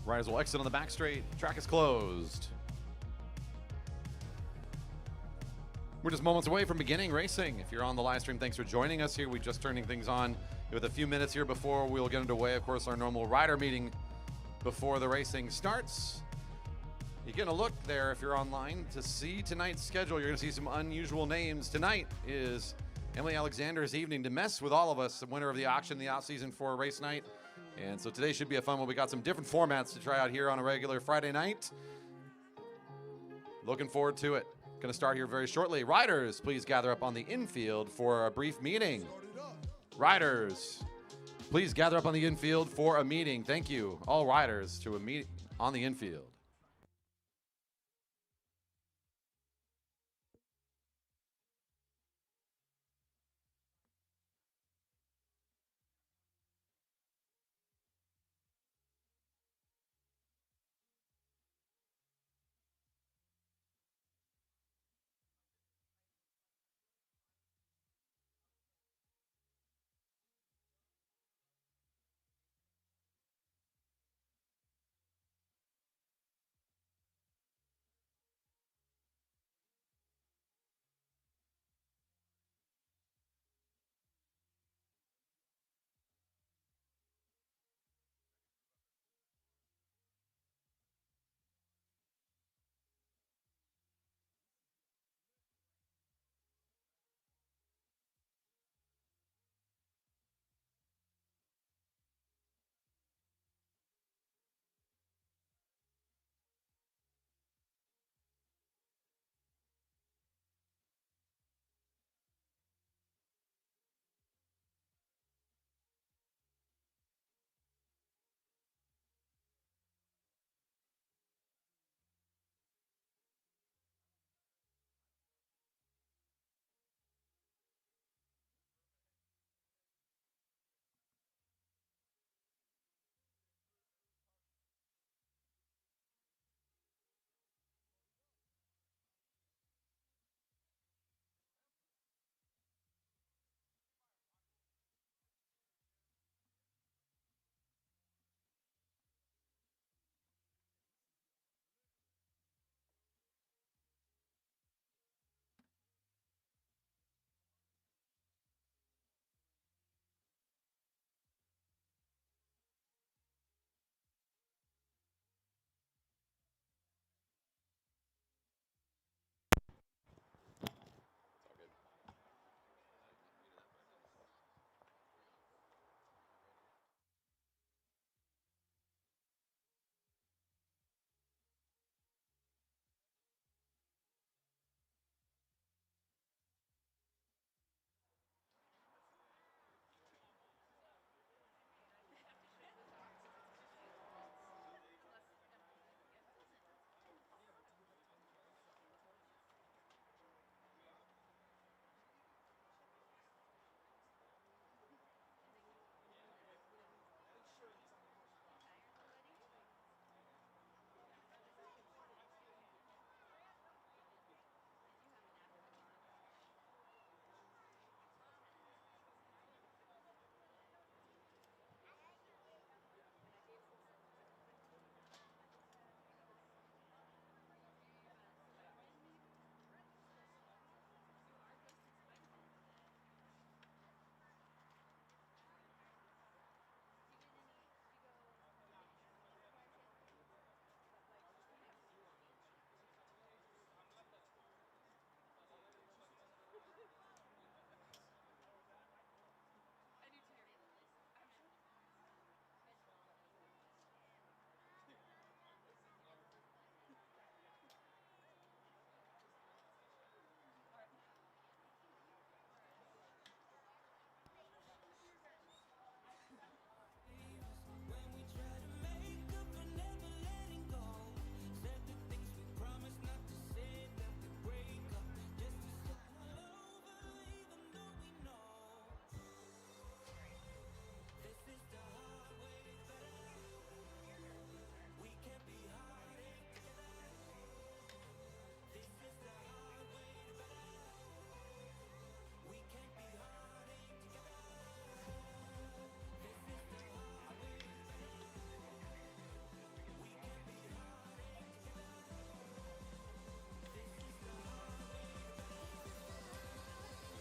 Riders will exit on the back straight. Track is closed. We're just moments away from beginning racing. If you're on the live stream, thanks for joining us here. We're just turning things on with a few minutes here before we'll get underway. Of course, our normal rider meeting before the racing starts. You get a look there if you're online to see tonight's schedule. You're going to see some unusual names. Tonight is Emily Alexander's evening to mess with all of us, the winner of the auction, the out-season for race night. And so today should be a fun one. We got some different formats to try out here on a regular Friday night. Looking forward to it. Going to start here very shortly. Riders, please gather up on the infield for a brief meeting. Riders, please gather up on the infield for a meeting. Thank you, all riders, to a meeting on the infield.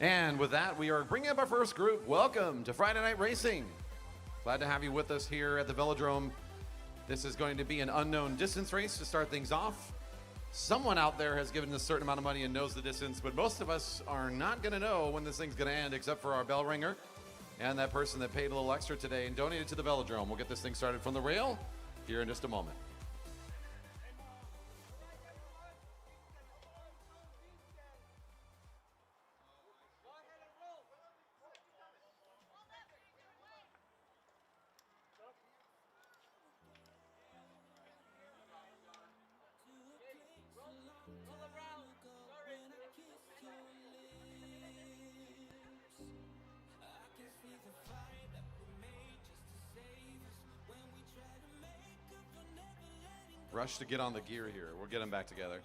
And with that, we are bringing up our first group. Welcome to Friday Night Racing. Glad to have you with us here at the Velodrome. This is going to be an unknown distance race to start things off. Someone out there has given a certain amount of money and knows the distance, but most of us are not going to know when this thing's going to end, except for our bell ringer and that person that paid a little extra today and donated to the Velodrome. We'll get this thing started from the rail here in just a moment. Rush to get on the gear here. We'll get them back together.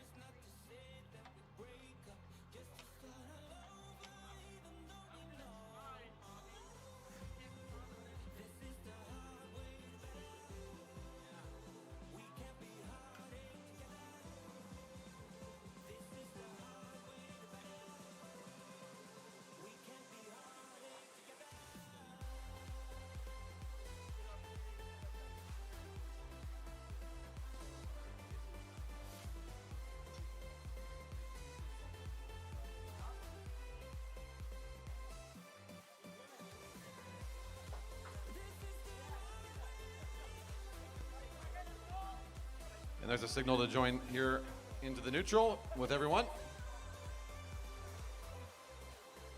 And there's a signal to join here into the neutral with everyone.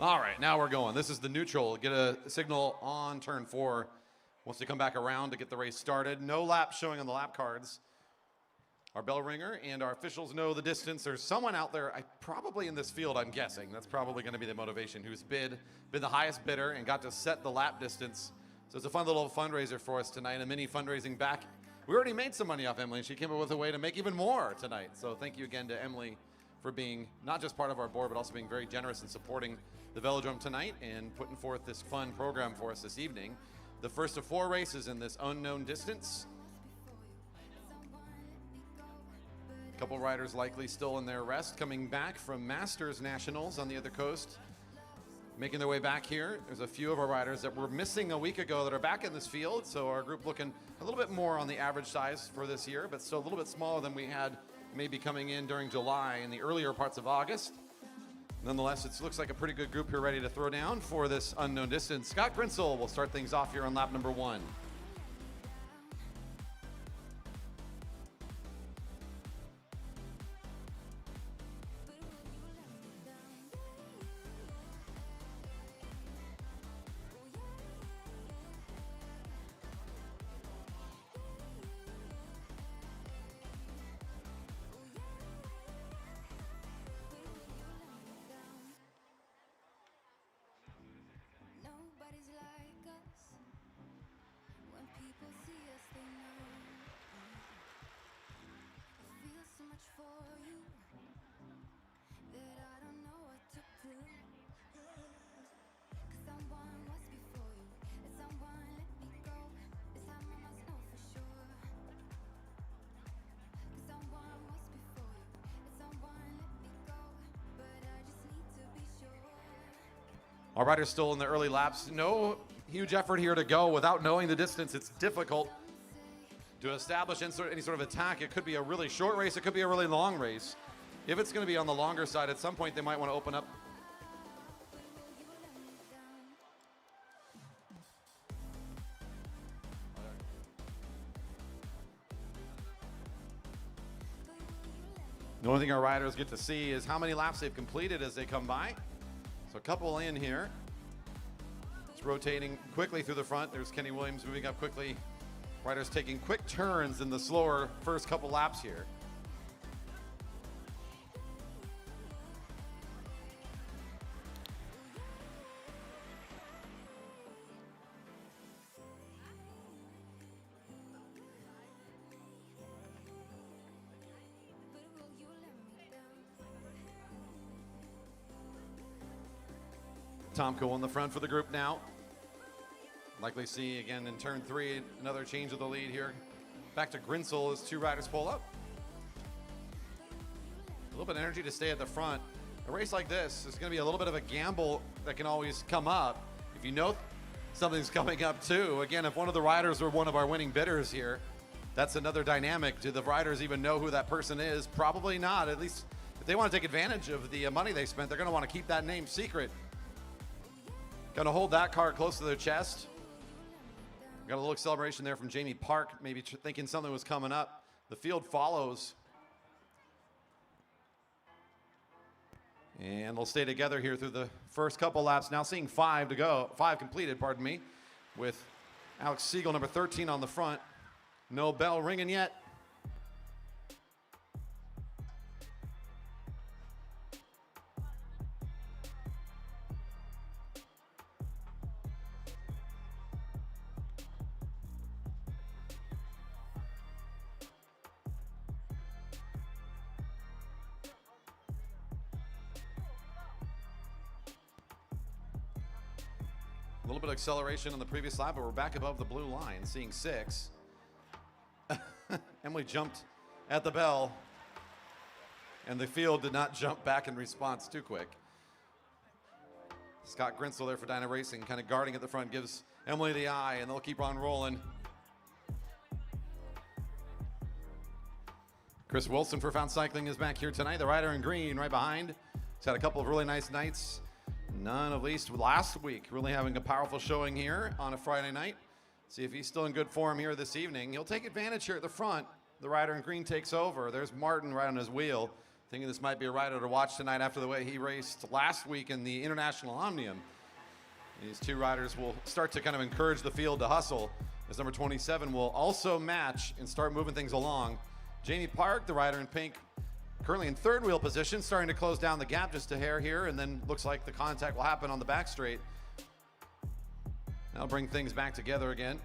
All right, now we're going. This is the neutral. Get a signal on turn 4 once you come back around to get the race started. No laps showing on the lap cards. Our bell ringer and our officials know the distance. There's someone out there, probably in this field, I'm guessing. That's probably going to be the motivation, who's been the highest bidder and got to set the lap distance. So it's a fun little fundraiser for us tonight, a mini fundraising back. We already made some money off Emily, and she came up with a way to make even more tonight. So thank you again to Emily for being not just part of our board, but also being very generous in supporting the Velodrome tonight and putting forth this fun program for us this evening. The first of 4 races in this unknown distance. A couple riders likely still in their rest, coming back from Masters Nationals on the other coast. Making their way back here. There's a few of our riders that were missing a week ago that are back in this field. So our group looking a little bit more on the average size for this year, but still a little bit smaller than we had maybe coming in during July and the earlier parts of August. Nonetheless, it looks like a pretty good group here ready to throw down for this unknown distance. Scott Grinsell will start things off here on lap number 1. Our riders still in the early laps. No huge effort here to go without knowing the distance. It's difficult to establish any sort of attack. It could be a really short race. It could be a really long race. If it's going to be on the longer side, at some point they might want to open up. The only thing our riders get to see is how many laps they've completed as they come by. So a couple in here. It's rotating quickly through the front. There's Kenny Williams moving up quickly. Riders taking quick turns in the slower first couple laps here. Tomko on the front for the group now. Likely see again in turn 3 another change of the lead here. Back to Grinsell as 2 riders pull up. A little bit of energy to stay at the front. a race like this is going to be a little bit of a gamble that can always come up. If you know something's coming up too, again, if one of the riders were one of our winning bidders here, that's another dynamic. Do the riders even know who that person is? Probably not. At least if they want to take advantage of the money they spent, they're going to want to keep that name secret. Going to hold that card close to their chest. Got a little acceleration there from Jamie Park, maybe thinking something was coming up. The field follows. And they'll stay together here through the first couple laps. Now seeing 5 to go, 5 completed, pardon me, with Alex Siegel, number 13 on the front. No bell ringing yet. A little bit of acceleration on the previous lap, but we're back above the blue line, seeing 6. Emily jumped at the bell, and the field did not jump back in response too quick. Scott Grinsel there for Dyna Racing, kind of guarding at the front, gives Emily the eye, and they'll keep on rolling. Chris Wilson for Found Cycling is back here tonight. The rider in green right behind. He's had a couple of really nice nights. None of least last week, really having a powerful showing here on a Friday night. See if he's still in good form here this evening. He'll take advantage here at the front. The rider in green takes over. There's Martin right on his wheel. Thinking this might be a rider to watch tonight after the way he raced last week in the International Omnium. These two riders will start to kind of encourage the field to hustle, as number 27 will also match and start moving things along. Jamie Park, the rider in pink, currently in third wheel position, starting to close down the gap just a hair here, and then looks like the contact will happen on the back straight. That'll bring things back together again.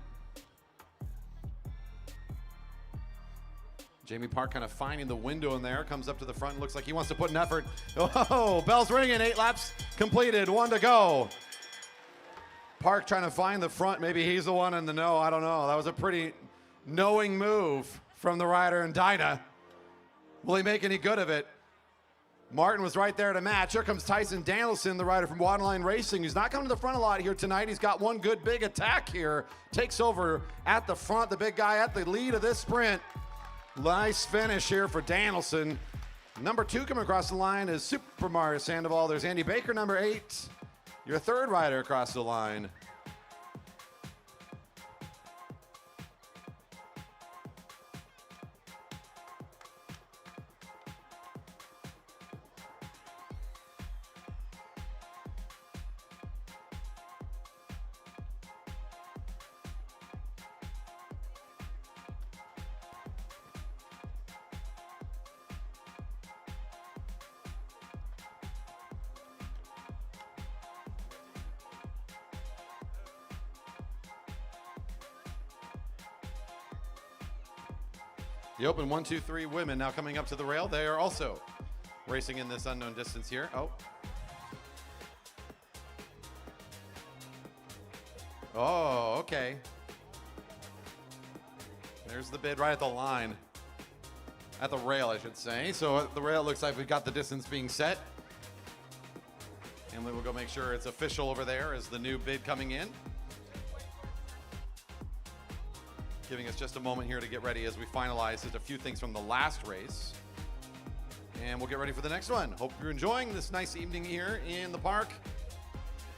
Jamie Park kind of finding the window in there, comes up to the front, looks like he wants to put an effort. Oh, bell's ringing, 8 laps completed, 1 to go. Park trying to find the front, maybe he's the one in the know, I don't know. That was a pretty knowing move from the rider in Dyna. Will he make any good of it? Martin was right there to match. Here comes Tyson Danielson, the rider from Waterline Racing. He's not coming to the front a lot here tonight. He's got one good big attack here. Takes over at the front, the big guy at the lead of this sprint. Nice finish here for Danielson. Number 2 coming across the line is Super Mario Sandoval. There's Andy Baker, number 8. Your third rider across the line. The open 1, 2, 3 women now coming up to the rail. They are also racing in this unknown distance here. Oh, okay. There's the bid right at the line. At the rail, I should say. So at the rail, it looks like we've got the distance being set. And we will go make sure it's official over there as the new bid coming in. Giving us just a moment here to get ready as we finalize just a few things from the last race. And we'll get ready for the next one. Hope you're enjoying this nice evening here in the park.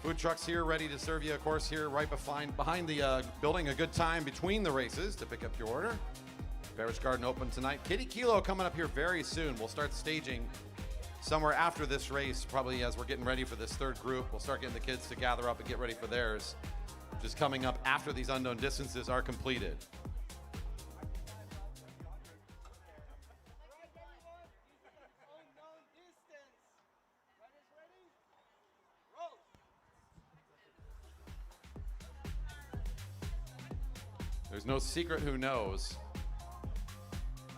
Food trucks here ready to serve you, of course, here right behind the building. A good time between the races to pick up your order. Beverage Garden open tonight. Kiddie Kilo coming up here very soon. We'll start staging somewhere after this race, probably as we're getting ready for this third group. We'll start getting the kids to gather up and get ready for theirs. Just coming up after these unknown distances are completed. There's no secret who knows.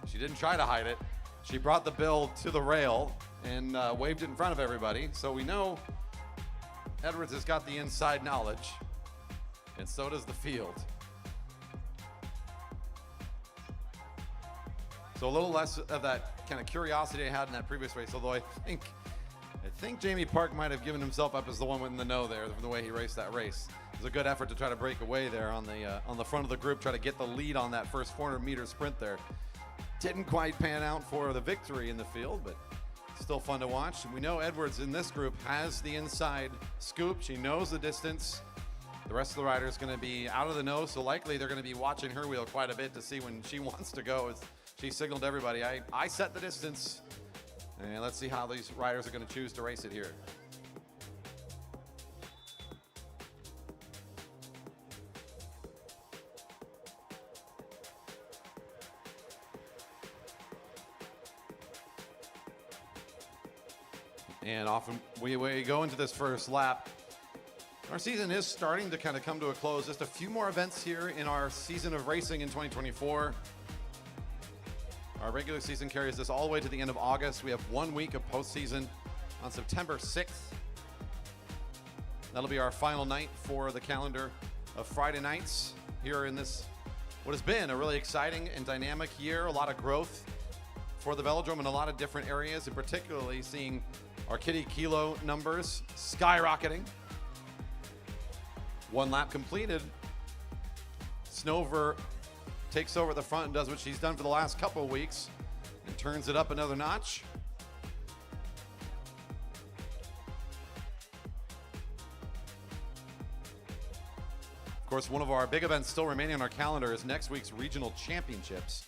She didn't try to hide it. She brought the bill to the rail and waved it in front of everybody. So we know Edwards has got the inside knowledge, and so does the field. So a little less of that kind of curiosity I had in that previous race, although I think Jamie Park might have given himself up as the one in the know there from the way he raced that race. It was a good effort to try to break away there on the front of the group, try to get the lead on that first 400-meter sprint there. Didn't quite pan out for the victory in the field, but still fun to watch. And we know Edwards in this group has the inside scoop. She knows the distance. The rest of the riders going to be out of the know, so likely they're going to be watching her wheel quite a bit to see when she wants to go. She signaled to everybody, I set the distance. And let's see how these riders are going to choose to race it here. And often we go into this first lap. Our season is starting to kind of come to a close. Just a few more events here in our season of racing in 2024. Our regular season carries us all the way to the end of August. We have 1 week of postseason on September 6th. That'll be our final night for the calendar of Friday nights here in this, what has been a really exciting and dynamic year. A lot of growth for the velodrome in a lot of different areas, and particularly seeing our Kiddie kilo numbers skyrocketing. 1 lap completed. Snover takes over the front and does what she's done for the last couple of weeks and turns it up another notch. Of course, one of our big events still remaining on our calendar is next week's regional championships.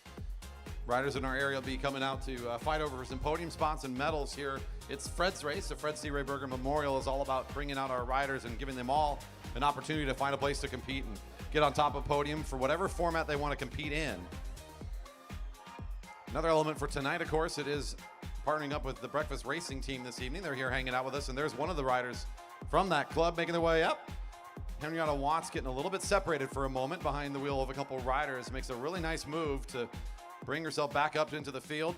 Riders in our area will be coming out to fight over some podium spots and medals here. It's Fred's race. The Fred C. Ray Berger Memorial is all about bringing out our riders and giving them all an opportunity to find a place to compete and get on top of podium for whatever format they want to compete in. Another element for tonight, of course, it is partnering up with the Breakfast Racing team this evening. They're here hanging out with us, and there's one of the riders from that club making their way up. Henrietta Watts getting a little bit separated for a moment behind the wheel of a couple of riders. Makes a really nice move to bring herself back up into the field.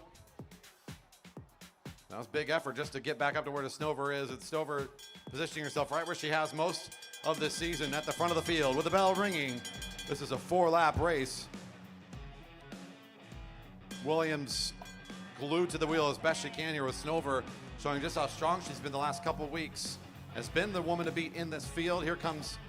That was a big effort just to get back up to where the Snover is. And Snover positioning herself right where she has most of this season at the front of the field with the bell ringing. This is a 4-lap race. Williams glued to the wheel as best she can here with Snover, showing just how strong she's been the last couple of weeks. Has been the woman to beat in this field. Here comes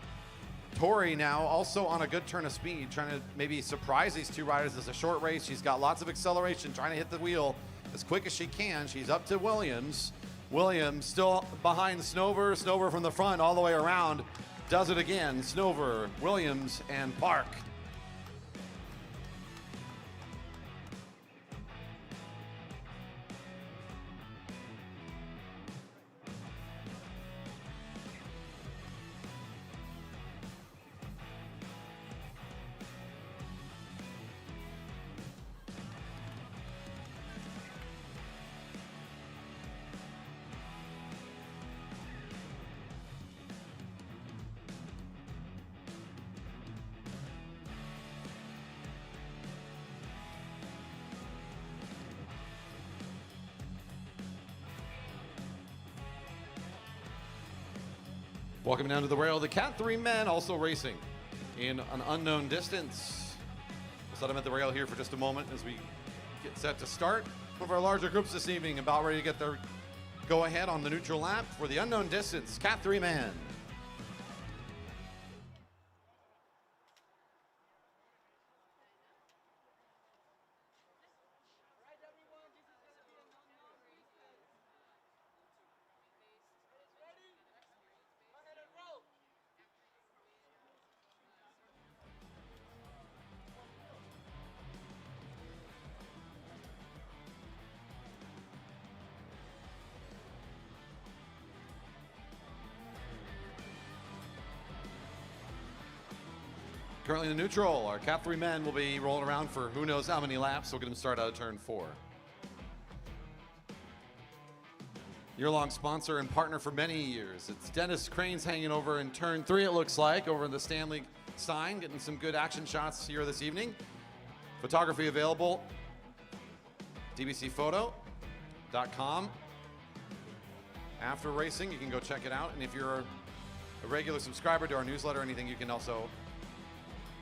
Tori now, also on a good turn of speed, trying to maybe surprise these two riders. It's a short race. She's got lots of acceleration, trying to hit the wheel as quick as she can. She's up to Williams. Williams still behind Snover. Snover from the front all the way around. Does it again. Snover, Williams, and Park. Welcome down to the rail, the Cat 3 men also racing in an unknown distance. We'll set them at the rail here for just a moment as we get set to start. One of our larger groups this evening about ready to get their go ahead on the neutral lap for the unknown distance, Cat 3 men. Currently in the neutral, our Cat 3 men will be rolling around for who knows how many laps. We'll get them started out of turn 4. Year-long sponsor and partner for many years. It's Dennis Crane's hanging over in turn 3, it looks like, over in the Stanley sign, getting some good action shots here this evening. Photography available, dbcphoto.com. After racing, you can go check it out. And if you're a regular subscriber to our newsletter or anything, you can also...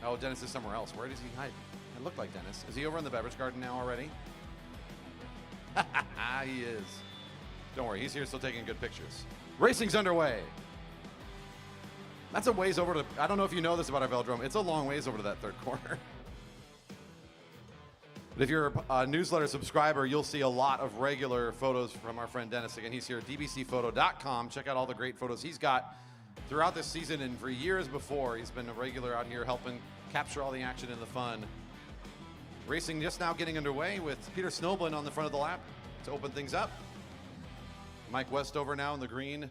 Oh, Dennis is somewhere else. Where does he hide? It looked like Dennis. Is he over in the beverage garden now already? He is. Don't worry, he's here still taking good pictures. Racing's underway. That's a ways over to, I don't know if you know this about our velodrome. It's a long ways over to that third corner. But if you're a newsletter subscriber, you'll see a lot of regular photos from our friend Dennis. Again, he's here at dbcphoto.com. Check out all the great photos he's got throughout this season and for years before. He's been a regular out here helping capture all the action and the fun. Racing just now getting underway with Peter Snoblin on the front of the lap to open things up. Mike Westover now in the green.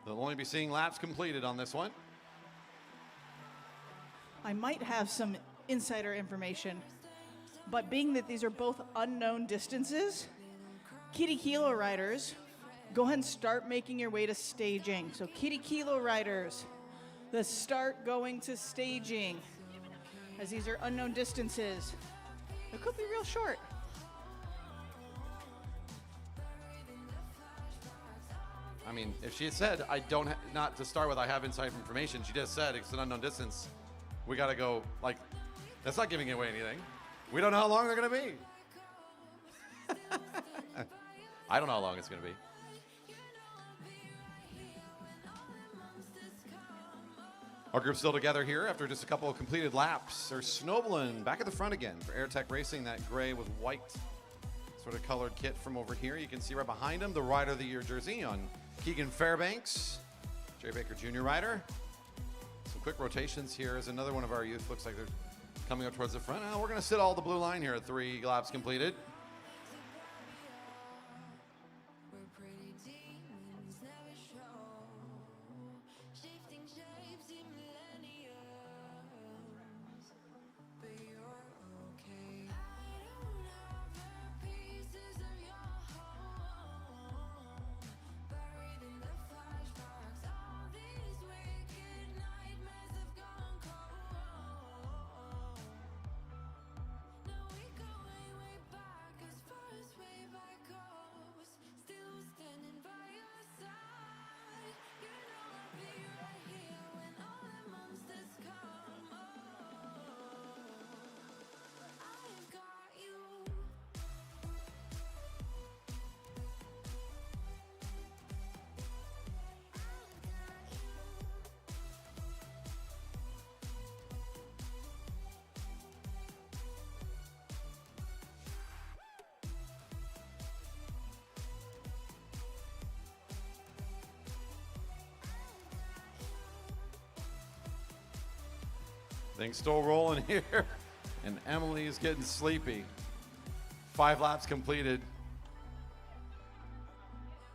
They'll only be seeing laps completed on this one. I might have some insider information, but being that these are both unknown distances, Kiddie Kilo riders, go ahead and start making your way to staging. So Kiddie Kilo riders, let's start going to staging, as these are unknown distances. It could be real short. I mean, if she had said, not to start with, I have inside information, she just said it's an unknown distance. We got to go, like, that's not giving away anything. We don't know how long they're going to be. I don't know how long it's going to be. Our group's still together here after just a couple of completed laps. There's Snoblin back at the front again for AirTech Racing, that gray with white sort of colored kit from over here. You can see right behind him the Rider of the Year jersey on Keegan Fairbanks, Jerry Baker Jr. rider. Some quick rotations here as another one of our youth. Looks like they're coming up towards the front. We're going to sit all the blue line here at 3 laps completed. Things still rolling here, and Emily's getting sleepy. 5 laps completed.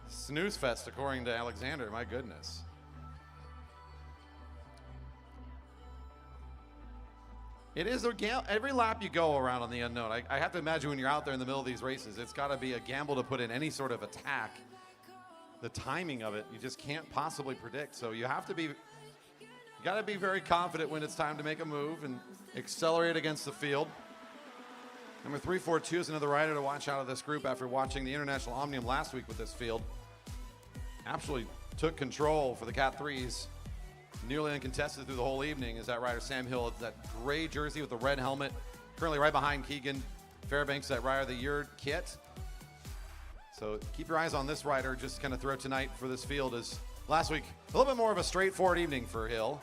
Snooze fest, according to Alexander. My goodness. It is every lap you go around on the unknown. I have to imagine when you're out there in the middle of these races, it's got to be a gamble to put in any sort of attack. The timing of it, you just can't possibly predict. So you have to be. You got to be very confident when it's time to make a move and accelerate against the field. Number 342 is another rider to watch out of this group after watching the International Omnium last week with this field. Absolutely took control for the Cat 3s. Nearly uncontested through the whole evening is that rider Sam Hill. That gray jersey with the red helmet. Currently right behind Keegan Fairbanks, that Rider of the Year kit. So keep your eyes on this rider just kind of throughout tonight for this field. As last week, a little bit more of a straightforward evening for Hill.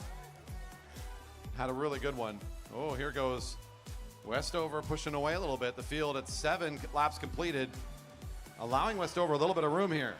Had a really good one. Oh, here goes Westover pushing away a little bit. The field at 7 laps completed, allowing Westover a little bit of room here.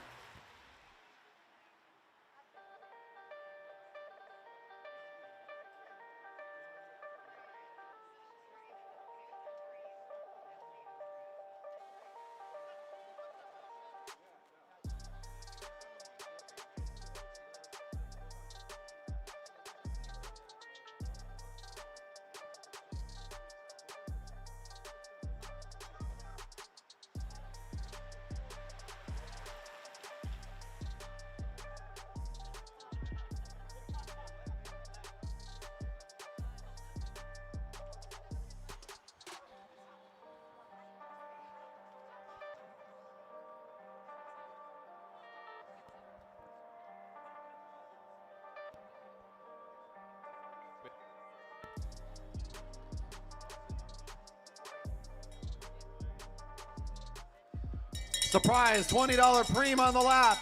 Surprise, $20 preem on the lap.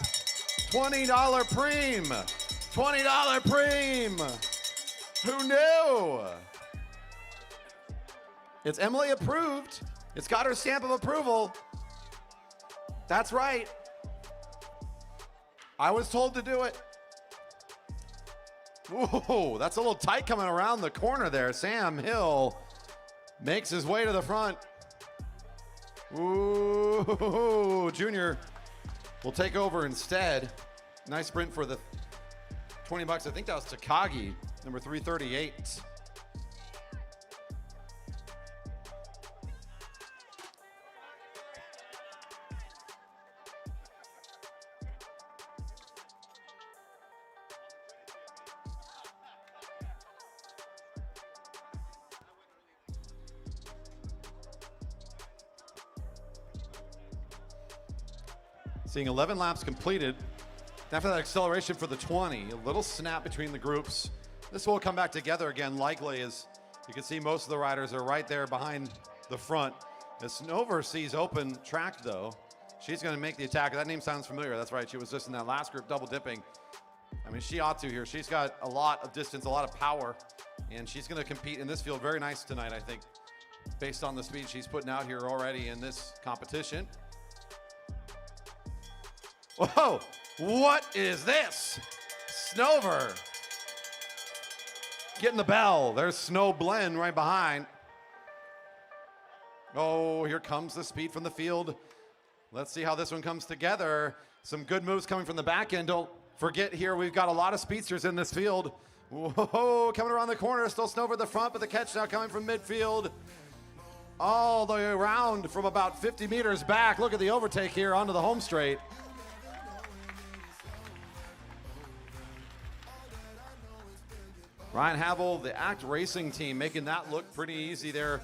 $20 preem. $20 preem. Who knew? It's Emily approved. It's got her stamp of approval. That's right. I was told to do it. Ooh, that's a little tight coming around the corner there. Sam Hill makes his way to the front. Ooh, Junior will take over instead. Nice sprint for the 20 bucks. I think that was Takagi, number 338. Seeing 11 laps completed. After that acceleration for the 20, a little snap between the groups. This will come back together again likely, as you can see most of the riders are right there behind the front. As Snover sees open track though, she's gonna make the attack. That name sounds familiar, that's right. She was just in that last group double dipping. I mean, she ought to here. She's got a lot of distance, a lot of power, and she's gonna compete in this field very nice tonight, I think, based on the speed she's putting out here already in this competition. Whoa, what is this? Snover getting the bell. There's Snow Blend right behind. Oh, here comes the speed from the field. Let's see how this one comes together. Some good moves coming from the back end. Don't forget here, we've got a lot of speedsters in this field. Whoa, coming around the corner, still Snover at the front, but the catch now coming from midfield. All the way around from about 50 meters back. Look at the overtake here onto the home straight. Ryan Havel, the ACT Racing team, making that look pretty easy there.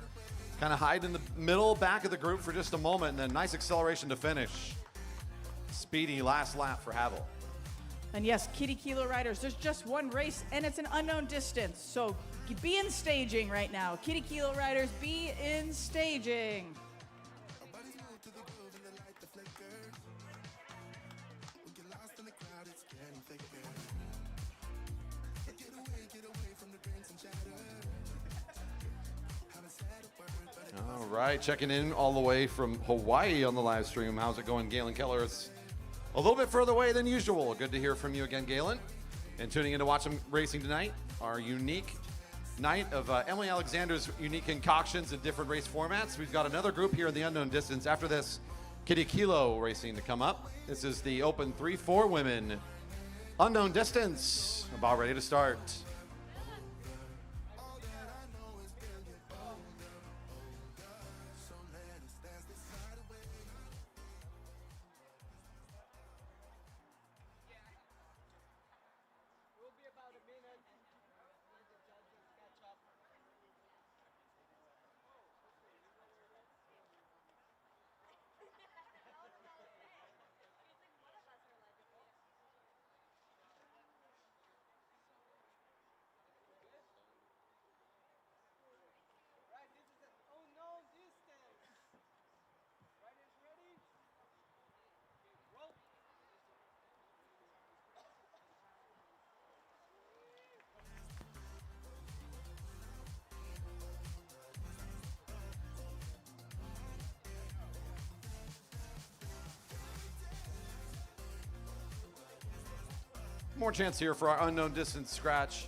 Kind of hide in the middle, back of the group for just a moment, and then nice acceleration to finish. Speedy last lap for Havel. And yes, Kiddie Kilo riders, there's just one race, and it's an unknown distance. So be in staging right now. Kiddie Kilo riders, be in staging. All right, checking in all the way from Hawaii on the live stream. How's it going, Galen Keller? It's a little bit further away than usual. Good to hear from you again, Galen. And tuning in to watch some racing tonight, our unique night of Emily Alexander's unique concoctions in different race formats. We've got another group here in the unknown distance. After this, Kiddie Kilo racing to come up. This is the Open 3-4 women unknown distance. About ready to start. More chance here for our unknown distance scratch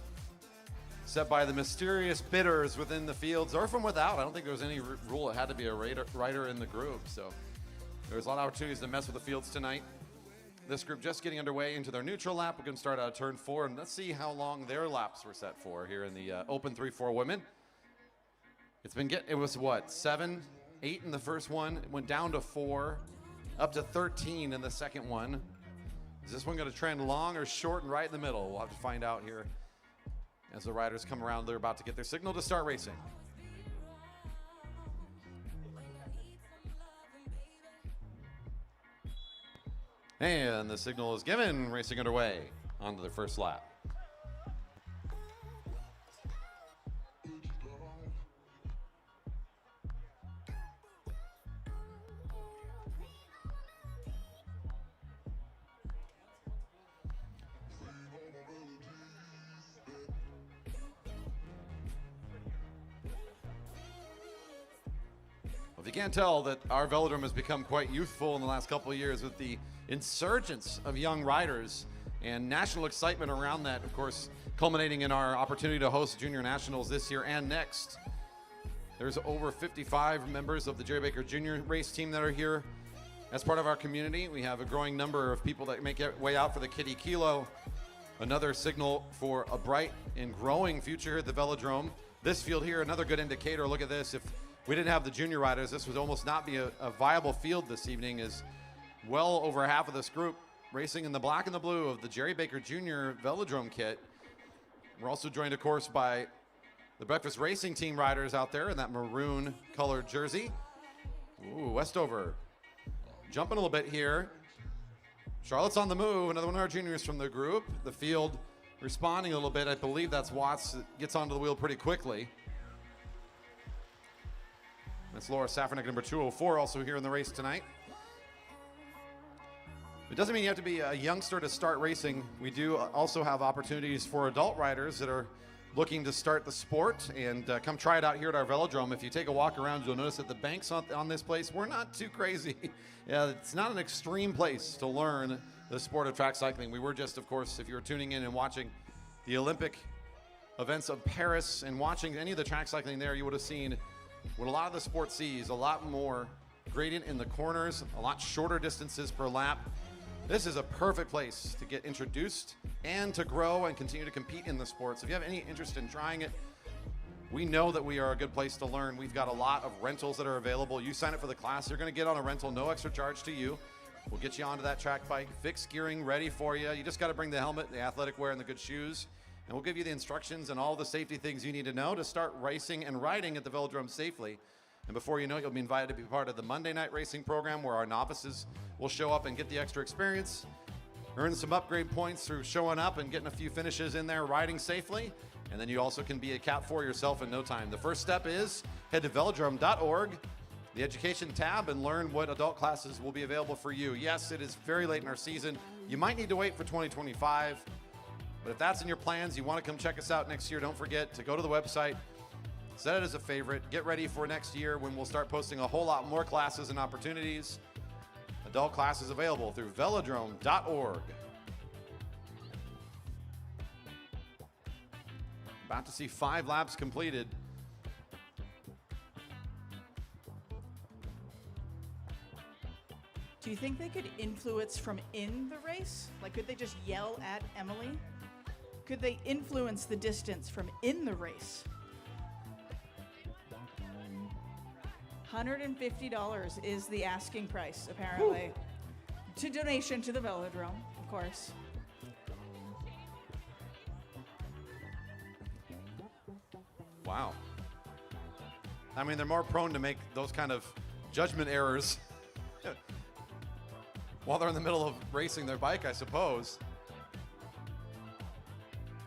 set by the mysterious bidders within the fields or from without. I don't think there was any rule. It had to be a rider in the group. So there's a lot of opportunities to mess with the fields tonight. This group just getting underway into their neutral lap. We're going to start out of turn 4, and let's see how long their laps were set for here in the Open 3-4 women. It was what, 7, 8 in the first one. It went down to 4, up to 13 in the second one. Is this one going to trend long or short and right in the middle? We'll have to find out here as the riders come around. They're about to get their signal to start racing. And the signal is given, racing underway onto their first lap. If you can't tell that our velodrome has become quite youthful in the last couple of years with the insurgence of young riders and national excitement around that, of course, culminating in our opportunity to host Junior Nationals this year and next. There's over 55 members of the Jerry Baker Junior race team that are here as part of our community. We have a growing number of people that make their way out for the Kiddie Kilo, another signal for a bright and growing future at the velodrome. This field here, another good indicator. Look at this. If we didn't have the junior riders, this would almost not be a viable field this evening, as well over half of this group racing in the black and the blue of the Jerry Baker Jr. Velodrome kit. We're also joined, of course, by the Breakfast Racing Team riders out there in that maroon colored jersey. Ooh, Westover jumping a little bit here. Charlotte's on the move, another one of our juniors from the group. The field responding a little bit. I believe that's Watts that gets onto the wheel pretty quickly. That's Laura Safranek, number 204, also here in the race tonight. It doesn't mean you have to be a youngster to start racing. We do also have opportunities for adult riders that are looking to start the sport and come try it out here at our velodrome. If you take a walk around, you'll notice that the banks on this place, we're not too crazy. Yeah, it's not an extreme place to learn the sport of track cycling. We were just, of course, if you were tuning in and watching the Olympic events of Paris and watching any of the track cycling there, you would have seen what a lot of the sport sees, a lot more gradient in the corners, a lot shorter distances per lap. This is a perfect place to get introduced and to grow and continue to compete in the sport. So if you have any interest in trying it, we know that we are a good place to learn. We've got a lot of rentals that are available. You sign up for the class, you're gonna get on a rental, no extra charge to you. We'll get you onto that track bike, fixed gearing, ready for you. You just gotta bring the helmet, the athletic wear, and the good shoes. And we'll give you the instructions and all the safety things you need to know to start racing and riding at the velodrome safely. And before you know it, you'll be invited to be part of the Monday night racing program, where our novices will show up and get the extra experience, earn some upgrade points through showing up and getting a few finishes in there, riding safely. And then you also can be a Cat 4 yourself in no time. The first step is head to velodrome.org, the education tab, and learn what adult classes will be available for you. Yes, it is very late in our season. You might need to wait for 2025. But if that's in your plans, you want to come check us out next year, don't forget to go to the website, set it as a favorite, get ready for next year when we'll start posting a whole lot more classes and opportunities. Adult classes available through velodrome.org. About to see 5 laps completed. Do you think they could influence from in the race? Like, could they just yell at Emily? Could they influence the distance from in the race? $150 is the asking price, apparently. To donation to the velodrome, of course. Wow. I mean, they're more prone to make those kind of judgment errors while they're in the middle of racing their bike, I suppose.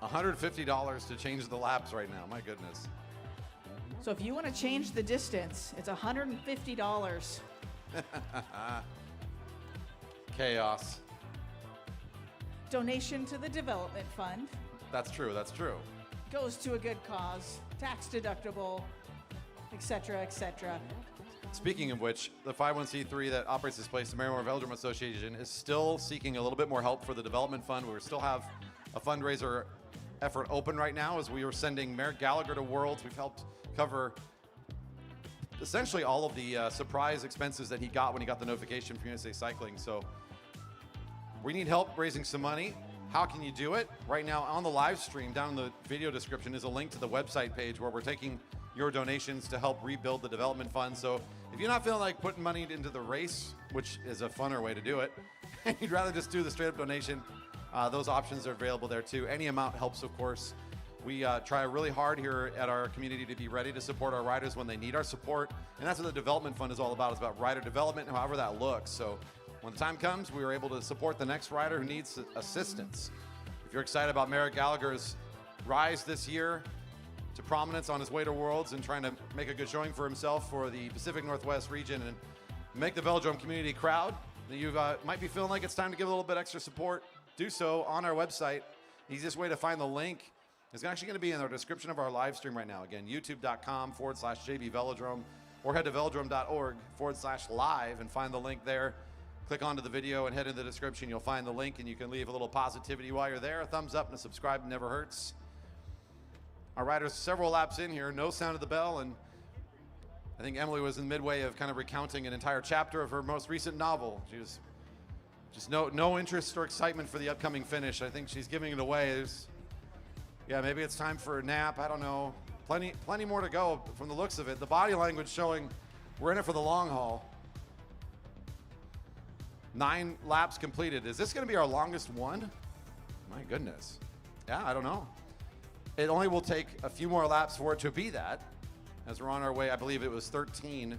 $150 to change the laps right now, my goodness. So if you want to change the distance, it's $150. Chaos. Donation to the development fund. That's true, that's true. Goes to a good cause, tax deductible, etc., etc. Speaking of which, the 501c3 that operates this place, the Maryland Velodrome Association, is still seeking a little bit more help for the development fund. We still have a fundraiser effort open right now as we are sending Merrick Gallagher to Worlds. We've helped cover essentially all of the surprise expenses that he got when he got the notification from USA Cycling. So we need help raising some money. How can you do it? Right now on the live stream, down in the video description, is a link to the website page where we're taking your donations to help rebuild the development fund. So if you're not feeling like putting money into the race, which is a funner way to do it, and you'd rather just do the straight up donation, those options are available there too. Any amount helps, of course. We try really hard here at our community to be ready to support our riders when they need our support. And that's what the development fund is all about. It's about rider development, however that looks. So when the time comes, we are able to support the next rider who needs assistance. If you're excited about Merrick Gallagher's rise this year to prominence on his way to Worlds and trying to make a good showing for himself for the Pacific Northwest region and make the velodrome community proud, you might be feeling like it's time to give a little bit extra support, do so on our website. The easiest way to find the link is actually going to be in the description of our live stream right now. Again, youtube.com/JB Velodrome. or head to velodrome.org/live and find the link there. Click onto the video and head in the description. You'll find the link, and you can leave a little positivity while you're there. A thumbs up and a subscribe never hurts. Our riders several laps in here, no sound of the bell, and I think Emily was in midway of kind of recounting an entire chapter of her most recent novel. She was just no interest or excitement for the upcoming finish. I think she's giving it away. Yeah, maybe it's time for a nap. I don't know. Plenty more to go from the looks of it. The body language showing we're in it for the long haul. 9 laps completed. Is this going to be our longest one? My goodness. Yeah, I don't know. It only will take a few more laps for it to be that, as we're on our way. I believe it was 13,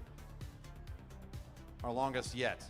our longest yet.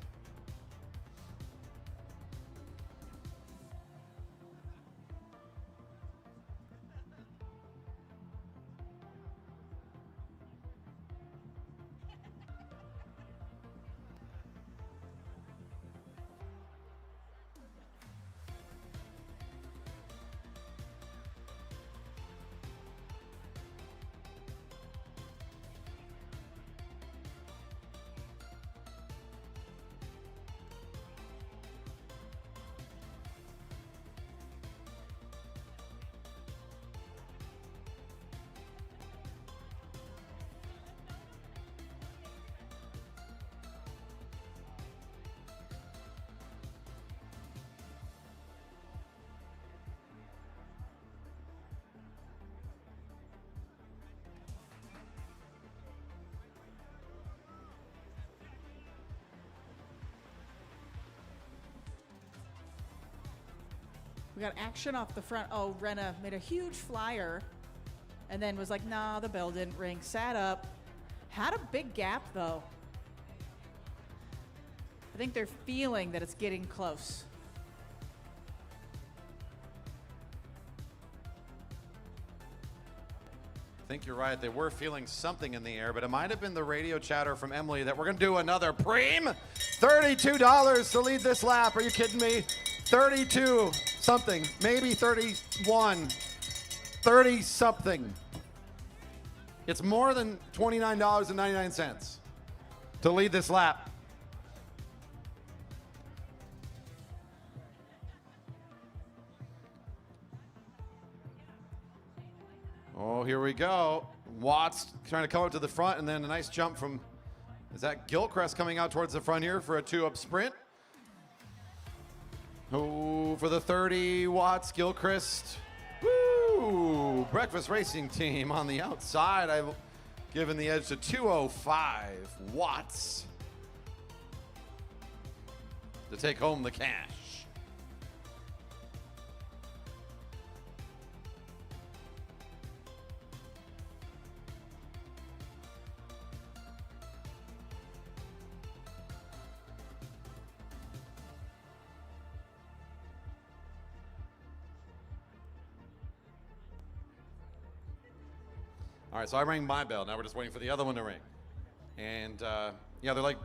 We got action off the front. Oh, Renna made a huge flyer and then was like, nah, the bell didn't ring. Sat up. Had a big gap, though. I think they're feeling that it's getting close. I think you're right. They were feeling something in the air, but it might have been the radio chatter from Emily that we're going to do another preem. $32 to lead this lap. Are you kidding me? 32 something, maybe 31, 30 something. It's more than $29.99 to lead this lap. Oh, here we go. Watts trying to come up to the front, and then a nice jump from, is that Gilchrist coming out towards the front here for a 2-up sprint? Oh, for the 30, Watts, Gilchrist. Woo! Breakfast Racing Team on the outside. I've given the edge to 205, Watts, to take home the cash. All right, so I rang my bell. Now we're just waiting for the other one to ring. And yeah, they're like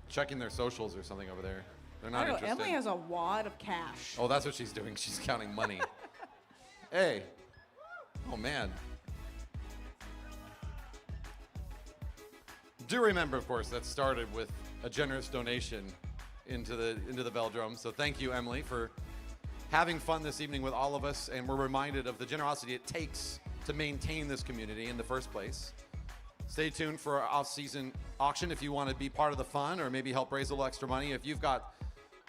checking their socials or something over there. They're not interested. Emily has a wad of cash. Oh, that's what she's doing. She's counting money. Hey. Oh, man. Do remember, of course, that started with a generous donation into the Velodrome. So thank you, Emily, for having fun this evening with all of us. And we're reminded of the generosity it takes to maintain this community in the first place. Stay tuned for our off-season auction if you want to be part of the fun or maybe help raise a little extra money. If you've got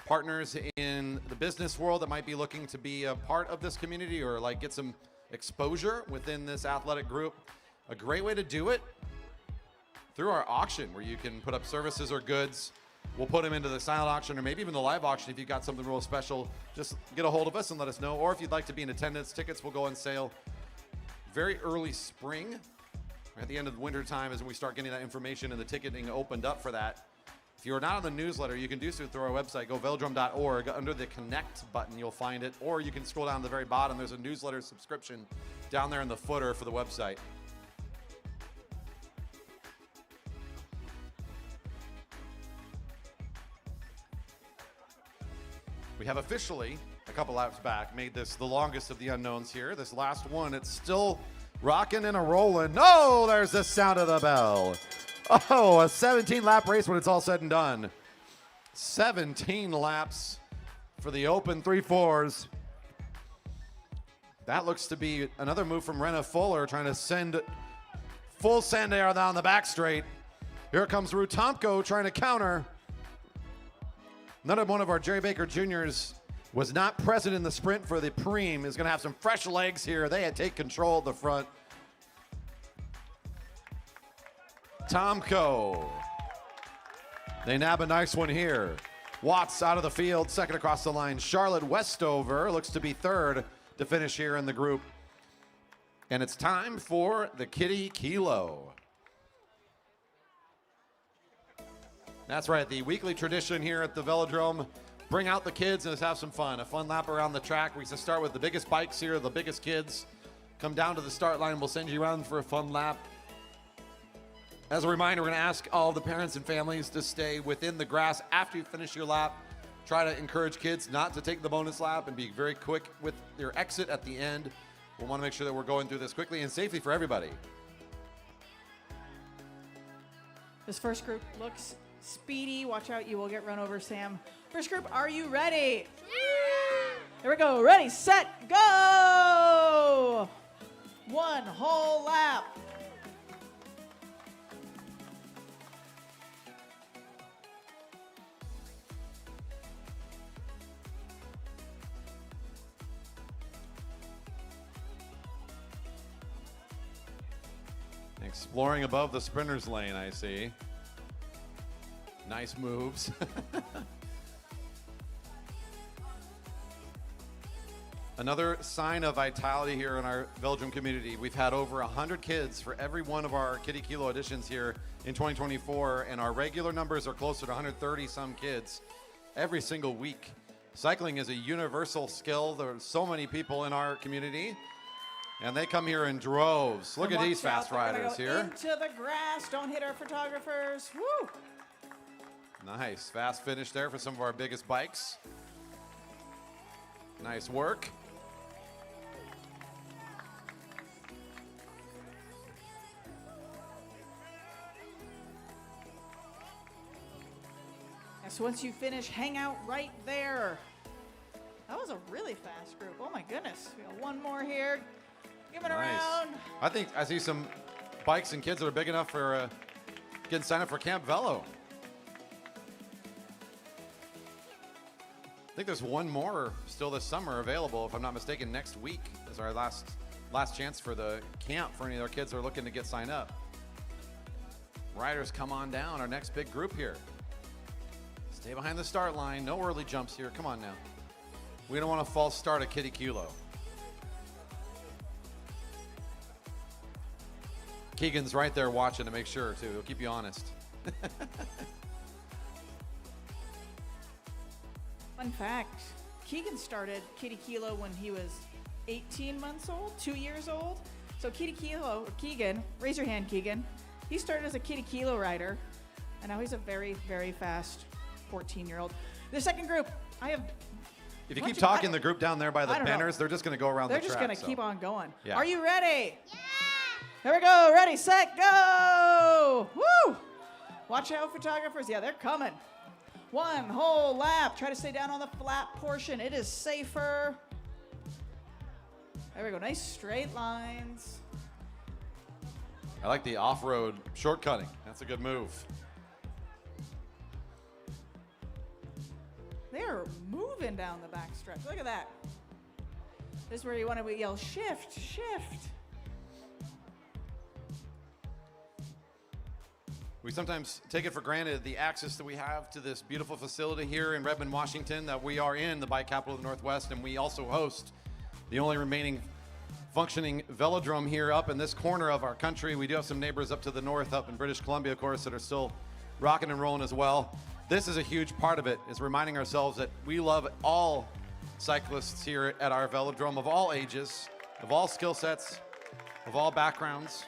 partners in the business world that might be looking to be a part of this community or like get some exposure within this athletic group, a great way to do it through our auction where you can put up services or goods. We'll put them into the silent auction or maybe even the live auction. If you've got something real special, just get a hold of us and let us know. Or if you'd like to be in attendance, tickets will go on sale very early spring. At the end of the winter time is when we start getting that information and the ticketing opened up for that. If you're not on the newsletter, you can do so through our website. Go velodrome.org. Under the connect button, you'll find it. Or you can scroll down to the very bottom. There's a newsletter subscription down there in the footer for the website. We have officially, a couple laps back, made this the longest of the unknowns here. This last one, it's still rocking and a rolling. No, there's the sound of the bell. Oh, a 17-lap race when it's all said and done. 17 laps for the open 3/4s. That looks to be another move from Renna Fuller, trying to send full send air down the back straight. Here comes Rutomko trying to counter. Another one of our Jerry Baker Juniors was not present in the sprint for the Preem. Is going to have some fresh legs here. They had take control at the front. Tomko. They nab a nice one here. Watts out of the field, second across the line. Charlotte Westover looks to be third to finish here in the group. And it's time for the Kiddie Kilo. That's right, the weekly tradition here at the Velodrome. Bring out the kids and let's have some fun. A fun lap around the track. We just start with the biggest bikes here, the biggest kids. Come down to the start line. We'll send you around for a fun lap. As a reminder, we're going to ask all the parents and families to stay within the grass after you finish your lap. Try to encourage kids not to take the bonus lap and be very quick with your exit at the end. We'll want to make sure that we're going through this quickly and safely for everybody. This first group looks speedy. Watch out, you will get run over, Sam. First group, are you ready? Yeah! Here we go. Ready, set, go! One whole lap. Exploring above the sprinter's lane, I see. Nice moves. Another sign of vitality here in our Velodrome community. We've had over 100 kids for every one of our Kiddie Kilo editions here in 2024, and our regular numbers are closer to 130 some kids every single week. Cycling is a universal skill. There are so many people in our community, and they come here in droves. Look at these fast riders here. Into the grass. Don't hit our photographers. Woo! Nice. Fast finish there for some of our biggest bikes. Nice work. And so once you finish, hang out right there. That was a really fast group. Oh my goodness. We got one more here. Give it around. I think I see some bikes and kids that are big enough for getting signed up for Camp Velo. I think there's one more still this summer available, if I'm not mistaken. Next week is our last chance for the camp for any of our kids that are looking to get signed up. Riders, come on down. Our next big group here. Stay behind the start line. No early jumps here. Come on now. We don't want to false start a Kiddie Kilo. Keegan's right there watching to make sure, too. He'll keep you honest. Fun fact, Keegan started Kiddie Kilo when he was 18 months old, 2 years old. So Keegan, raise your hand, Keegan. He started as a Kiddie Kilo rider, and now he's a very, very fast 14-year-old. The second group, if you keep talking the group down there by the banners, they're just going to go around the track. They're just going to keep on going. Yeah. Are you ready? Yeah! Here we go. Ready, set, go! Woo! Watch out, photographers. Yeah, they're coming. One whole lap. Try to stay down on the flat portion. It is safer. There we go. Nice straight lines. I like the off-road shortcutting. That's a good move. They're moving down the back stretch. Look at that. This is where you want to yell, shift, shift. We sometimes take it for granted the access that we have to this beautiful facility here in Redmond, Washington, that we are in the bike capital of the Northwest, and we also host the only remaining functioning velodrome here up in this corner of our country. We do have some neighbors up to the north, up in British Columbia, of course, that are still rocking and rolling as well. This is a huge part of it, is reminding ourselves that we love all cyclists here at our velodrome of all ages, of all skill sets, of all backgrounds.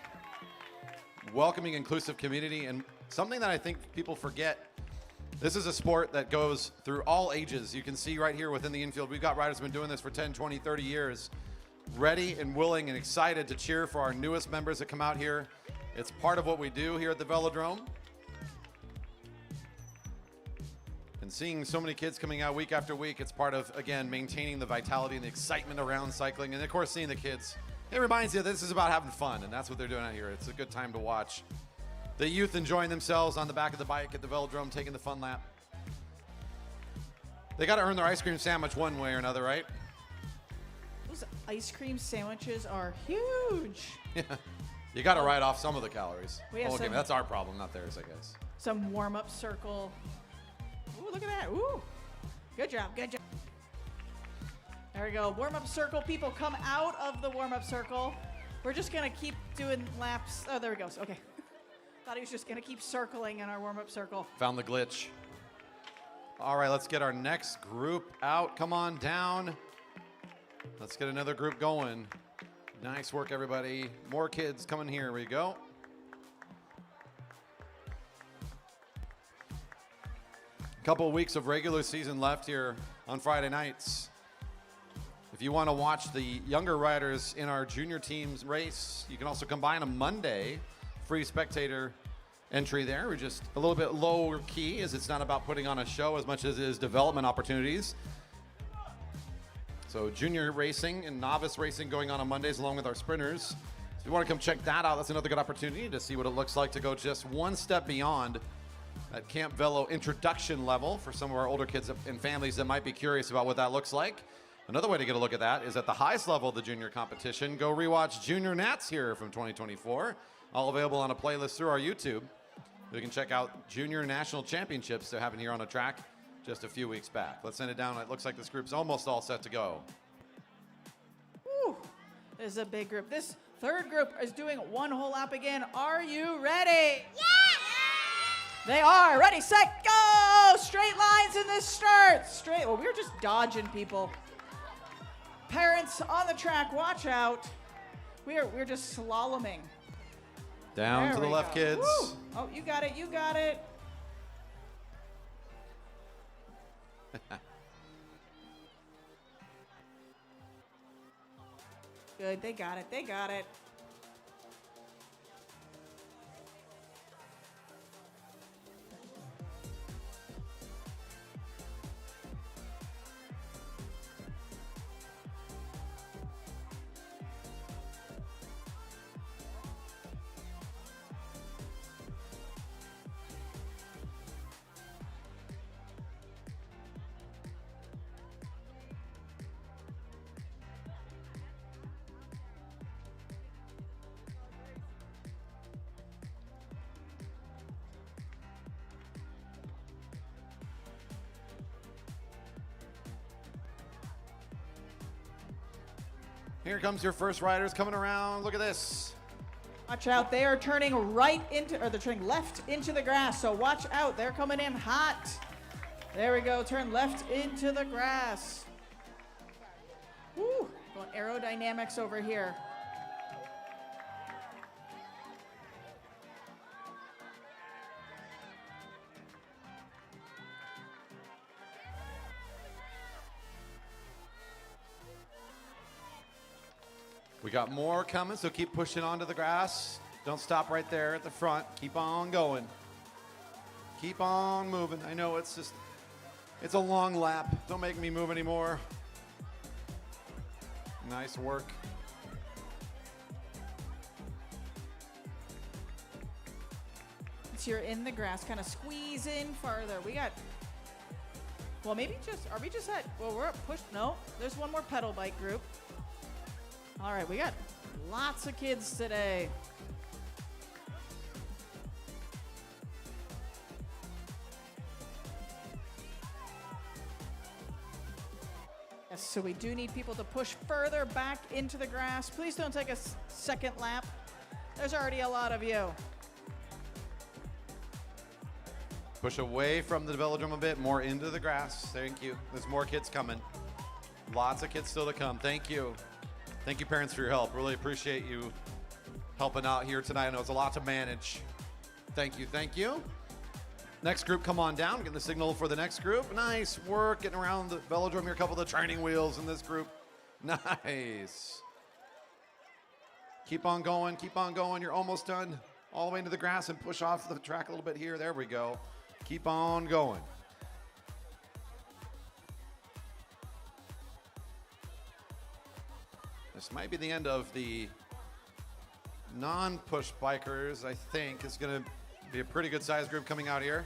Welcoming, inclusive community, and something that I think people forget. This is a sport that goes through all ages. You can see right here within the infield, we've got riders who've been doing this for 10, 20, 30 years, ready and willing and excited to cheer for our newest members that come out here It's part of what we do here at the Velodrome. And seeing so many kids coming out week after week, it's part of, again, maintaining the vitality and the excitement around cycling. And of course, seeing the kids, it reminds you that this is about having fun, and that's what they're doing out here. It's a good time to watch the youth enjoying themselves on the back of the bike at the Velodrome, taking the fun lap. They got to earn their ice cream sandwich one way or another, right? Those ice cream sandwiches are huge. Yeah. You got to write off some of the calories. We have some- that's our problem, not theirs, I guess. Some warm-up circle. Ooh, look at that. Ooh. Good job. Good job. There we go. Warm-up circle. People come out of the warm-up circle. We're just going to keep doing laps. Oh, there we go. Okay. Thought he was just going to keep circling in our warm-up circle. Found the glitch. All right, let's get our next group out. Come on down. Let's get another group going. Nice work, everybody. More kids coming here. Here we go. A couple of weeks of regular season left here on Friday nights. If you want to watch the younger riders in our junior teams race, you can also come by on a Monday. Free spectator entry there. We're just a little bit lower key, as it's not about putting on a show as much as it is development opportunities. So junior racing and novice racing going on Mondays along with our sprinters. So if you want to come check that out, that's another good opportunity to see what it looks like to go just one step beyond that Camp Velo introduction level for some of our older kids and families that might be curious about what that looks like. Another way to get a look at that is at the highest level of the junior competition. Go rewatch Junior Nats here from 2024. All available on a playlist through our YouTube. You can check out Junior National Championships they're having here on a track just a few weeks back. Let's send it down. It looks like this group's almost all set to go. Woo. This is a big group. This third group is doing one whole lap again. Are you ready? Yeah! They are. Ready, set, go! Straight lines in this start. Straight. Well, we were just dodging people. Parents on the track, watch out. We're just slaloming. Down There to the we left, go. kids. Woo. Oh, you got it. You got it. Good. They got it. They got it. Here comes your first riders coming around. Look at this. Watch out. They are turning they're turning left into the grass. So watch out. They're coming in hot. There we go. Turn left into the grass. Woo. Going aerodynamics over here. We got more coming, so keep pushing onto the grass. Don't stop right there at the front. Keep on going. Keep on moving. I know it's a long lap. Don't make me move anymore. Nice work. So you're in the grass, kind of squeeze in farther. We got, well, maybe we're at push. No, there's one more pedal bike group. All right, we got lots of kids today. Yes, so we do need people to push further back into the grass. Please don't take a second lap. There's already a lot of you. Push away from the velodrome a bit, more into the grass. Thank you. There's more kids coming. Lots of kids still to come. Thank you. Thank you, parents, for your help. Really appreciate you helping out here tonight. I know it's a lot to manage. Thank you. Thank you. Next group, come on down. Get the signal for the next group. Nice work getting around the velodrome here. A couple of the training wheels in this group. Nice. Keep on going. Keep on going. You're almost done. all the way into the grass and push off the track a little bit here. There we go. Keep on going. This might be the end of the non-push bikers, I think. It's going to be a pretty good sized group coming out here.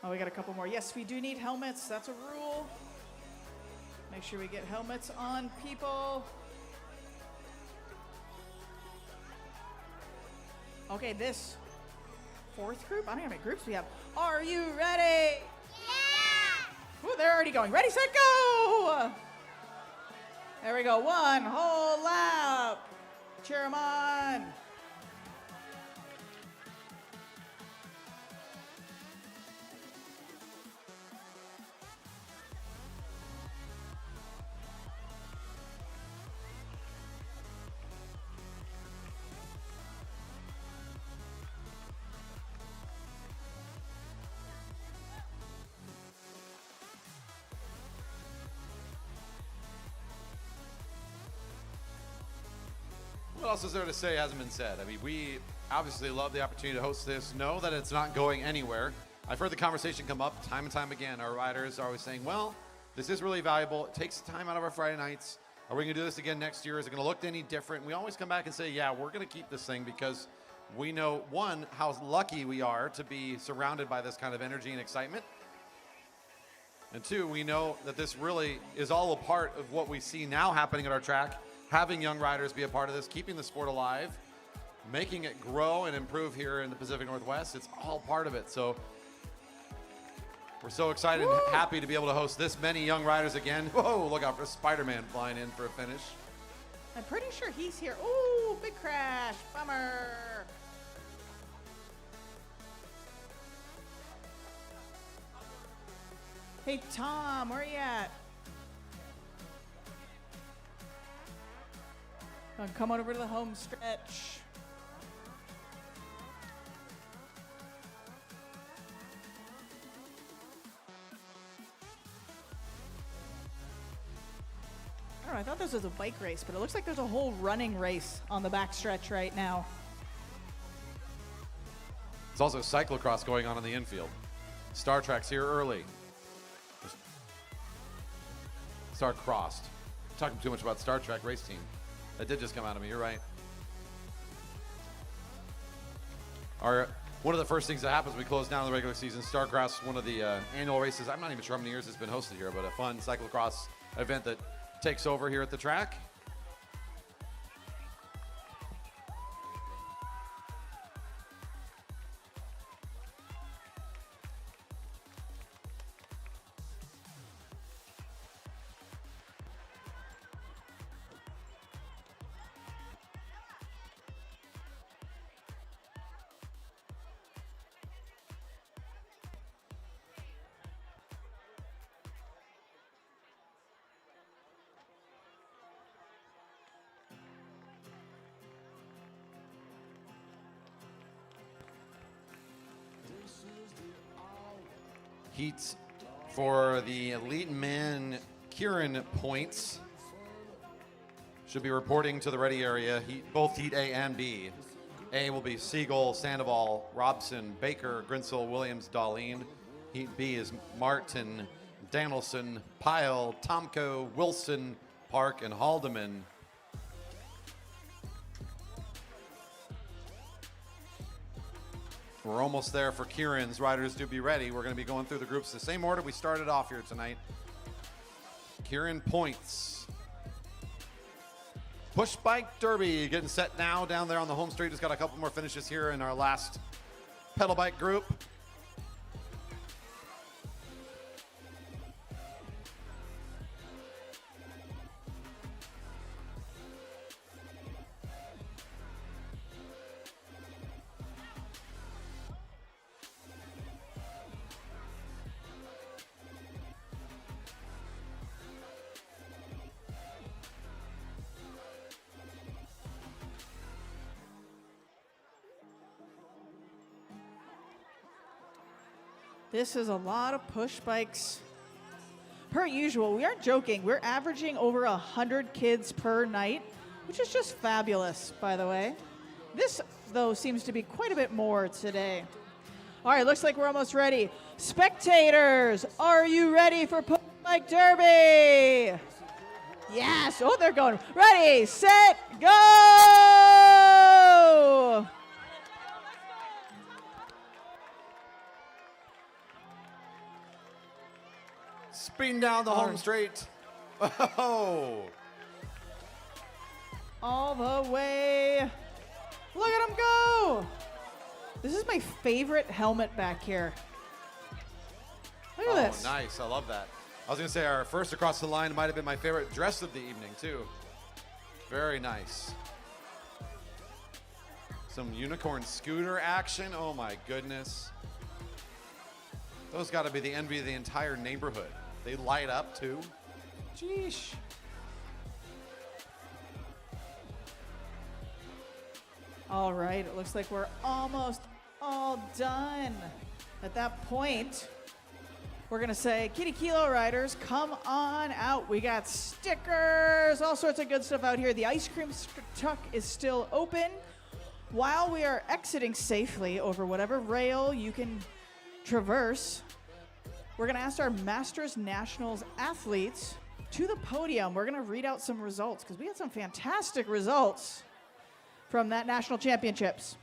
Oh, we got a couple more. Yes, we do need helmets. That's a rule. Make sure we get helmets on people. Okay, this fourth group, I don't know how many groups we have. Are you ready? Yeah! Ooh, they're already going. Ready, set, go! There we go. One whole lap. Cheer them on. What else is there to say hasn't been said? I mean, we obviously love the opportunity to host this, know that it's not going anywhere. I've heard the conversation come up time and time again. Our riders are always saying, well, this is really valuable. It takes time out of our Friday nights. Are we going to do this again next year? Is it going to look any different? We always come back and say, yeah, we're going to keep this thing because we know, one, how lucky we are to be surrounded by this kind of energy and excitement. And two, we know that this really is all a part of what we see now happening at our track. Having young riders be a part of this, keeping the sport alive, making it grow and improve here in the Pacific Northwest. It's all part of it. So we're so excited and happy to be able to host this many young riders again. Whoa, look out for Spider-Man flying in for a finish. I'm pretty sure he's here. Ooh, big crash. Bummer. Hey, Tom, where are you at? Come on over to the home stretch. I don't know, I thought this was a bike race, but it looks like there's a whole running race on the back stretch right now. There's also cyclocross going on in the infield. Star Trek's here early. Star Crossed. Talking too much about Star Trek race team. That did just come out of me, you're right. One of the first things that happens when we close down the regular season, Starcross, one of the annual races. I'm not even sure how many years it's been hosted here, but a fun cyclocross event that takes over here at the track. Heats for the elite men, Keirin Points should be reporting to the ready area. Both heat A and B. A will be Siegel, Sandoval, Robson, Baker, Grinsell, Williams, Darlene. Heat B is Martin, Danielson, Pyle, Tomko, Wilson, Park, and Haldeman. We're almost there for Keirin's riders to be ready. We're going to be going through the groups the same order we started off here tonight. Keirin Points. Push Bike Derby getting set now down there on the home straight. Just got a couple more finishes here in our last pedal bike group. This is a lot of push bikes. Per usual, we aren't joking. We're averaging over 100 kids per night, which is just fabulous, by the way. This, though, seems to be quite a bit more today. All right, looks like we're almost ready. Spectators, are you ready for Push Bike Derby? Yes. Oh, they're going. Ready, set, go! Speeding down the home straight. Oh. All the way. Look at him go. This is my favorite helmet back here. Look at this. Oh, nice. I love that. I was going to say our first across the line might have been my favorite dress of the evening, too. Very nice. Some unicorn scooter action. Oh, my goodness. Those got to be the envy of the entire neighborhood. They light up, too. Sheesh. All right, it looks like we're almost all done. At that point, we're gonna say, Kiddie Kilo riders, come on out. We got stickers, all sorts of good stuff out here. The ice cream truck is still open. While we are exiting safely over whatever rail you can traverse, we're gonna ask our Masters Nationals athletes to the podium. We're gonna read out some results because we had some fantastic results from that national championships.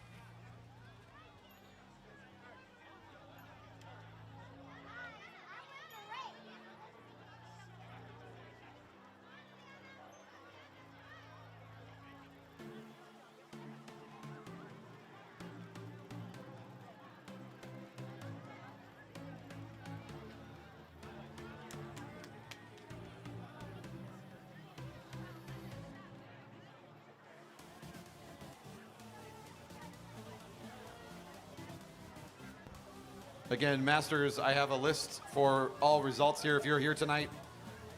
Again, Masters, I have a list for all results here. If you're here tonight,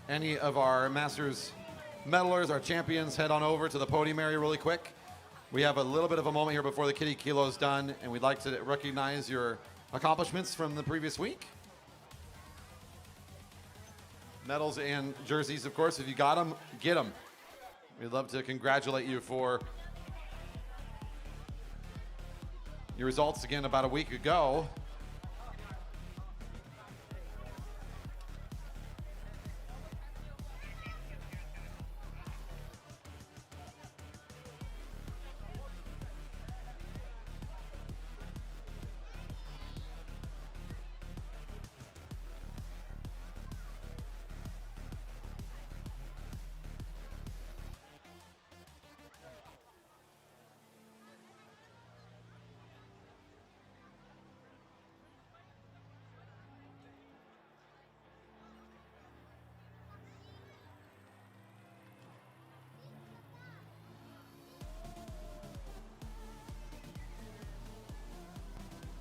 any of our Masters medalers, our champions, head on over to the podium area really quick. We have a little bit of a moment here before the Kiddie Kilo is done, and we'd like to recognize your accomplishments from the previous week. Medals and jerseys, of course. If you got them, get them. We'd love to congratulate you for your results again about a week ago.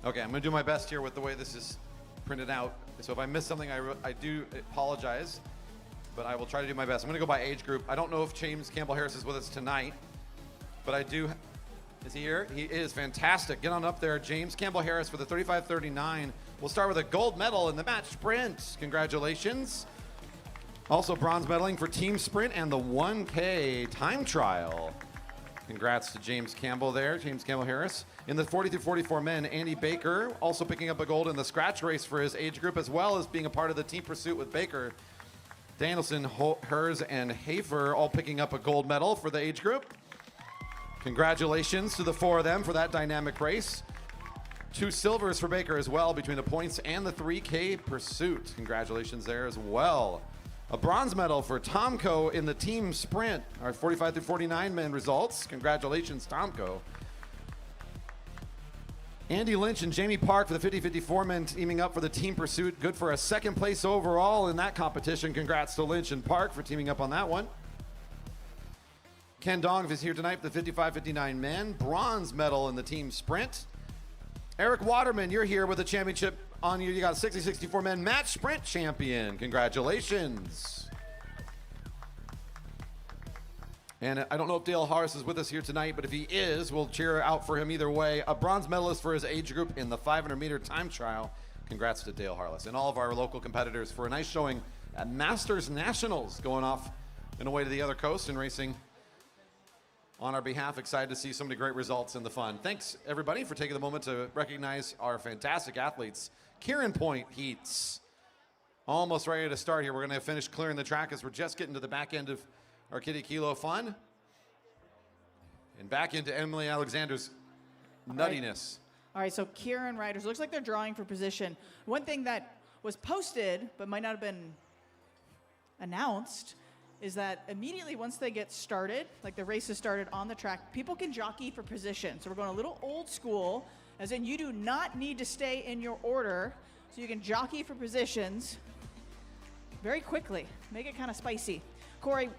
Okay, I'm going to do my best here with the way this is printed out. So if I miss something, I do apologize, but I will try to do my best. I'm going to go by age group. I don't know if James Campbell-Harris is with us tonight, but I do. Is he here? He is. Fantastic. Get on up there. James Campbell-Harris for the 35-39. We'll start with a gold medal in the match sprint. Congratulations. Also bronze medaling for team sprint and the 1K time trial. Congrats to James Campbell there, James Campbell-Harris. In the 40 through 44 men, Andy Baker also picking up a gold in the scratch race for his age group, as well as being a part of the team pursuit with Baker. Danielson, Hers, and Hafer all picking up a gold medal for the age group. Congratulations to the four of them for that dynamic race. 2 silvers for Baker as well between the points and the 3K pursuit. Congratulations there as well. A bronze medal for Tomko in the team sprint, our 45 through 49 men results. Congratulations, Tomko. Andy Lynch and Jamie Park for the 50-54 men teaming up for the team pursuit. Good for a second place overall in that competition. Congrats to Lynch and Park for teaming up on that one. Ken Dong is here tonight for the 55-59 men. Bronze medal in the team sprint. Eric Waterman, you're here with a championship on you. You got a 60-64 men match sprint champion. Congratulations. And I don't know if Dale Harris is with us here tonight, but if he is, we'll cheer out for him either way. A bronze medalist for his age group in the 500-meter time trial. Congrats to Dale Harless and all of our local competitors for a nice showing at Masters Nationals, going off and away to the other coast and racing on our behalf. Excited to see so many great results and the fun. Thanks, everybody, for taking the moment to recognize our fantastic athletes. Keirin Point heats almost ready to start here. We're going to finish clearing the track as we're just getting to the back end of our Kiddie Kilo fun. And back into Emily Alexander's nuttiness. All right, so Keirin riders, looks like they're drawing for position. One thing that was posted, but might not have been announced, is that immediately once they get started, like the race is started on the track, people can jockey for position. So we're going a little old school, as in you do not need to stay in your order, so you can jockey for positions very quickly. Make it kind of spicy. Corey,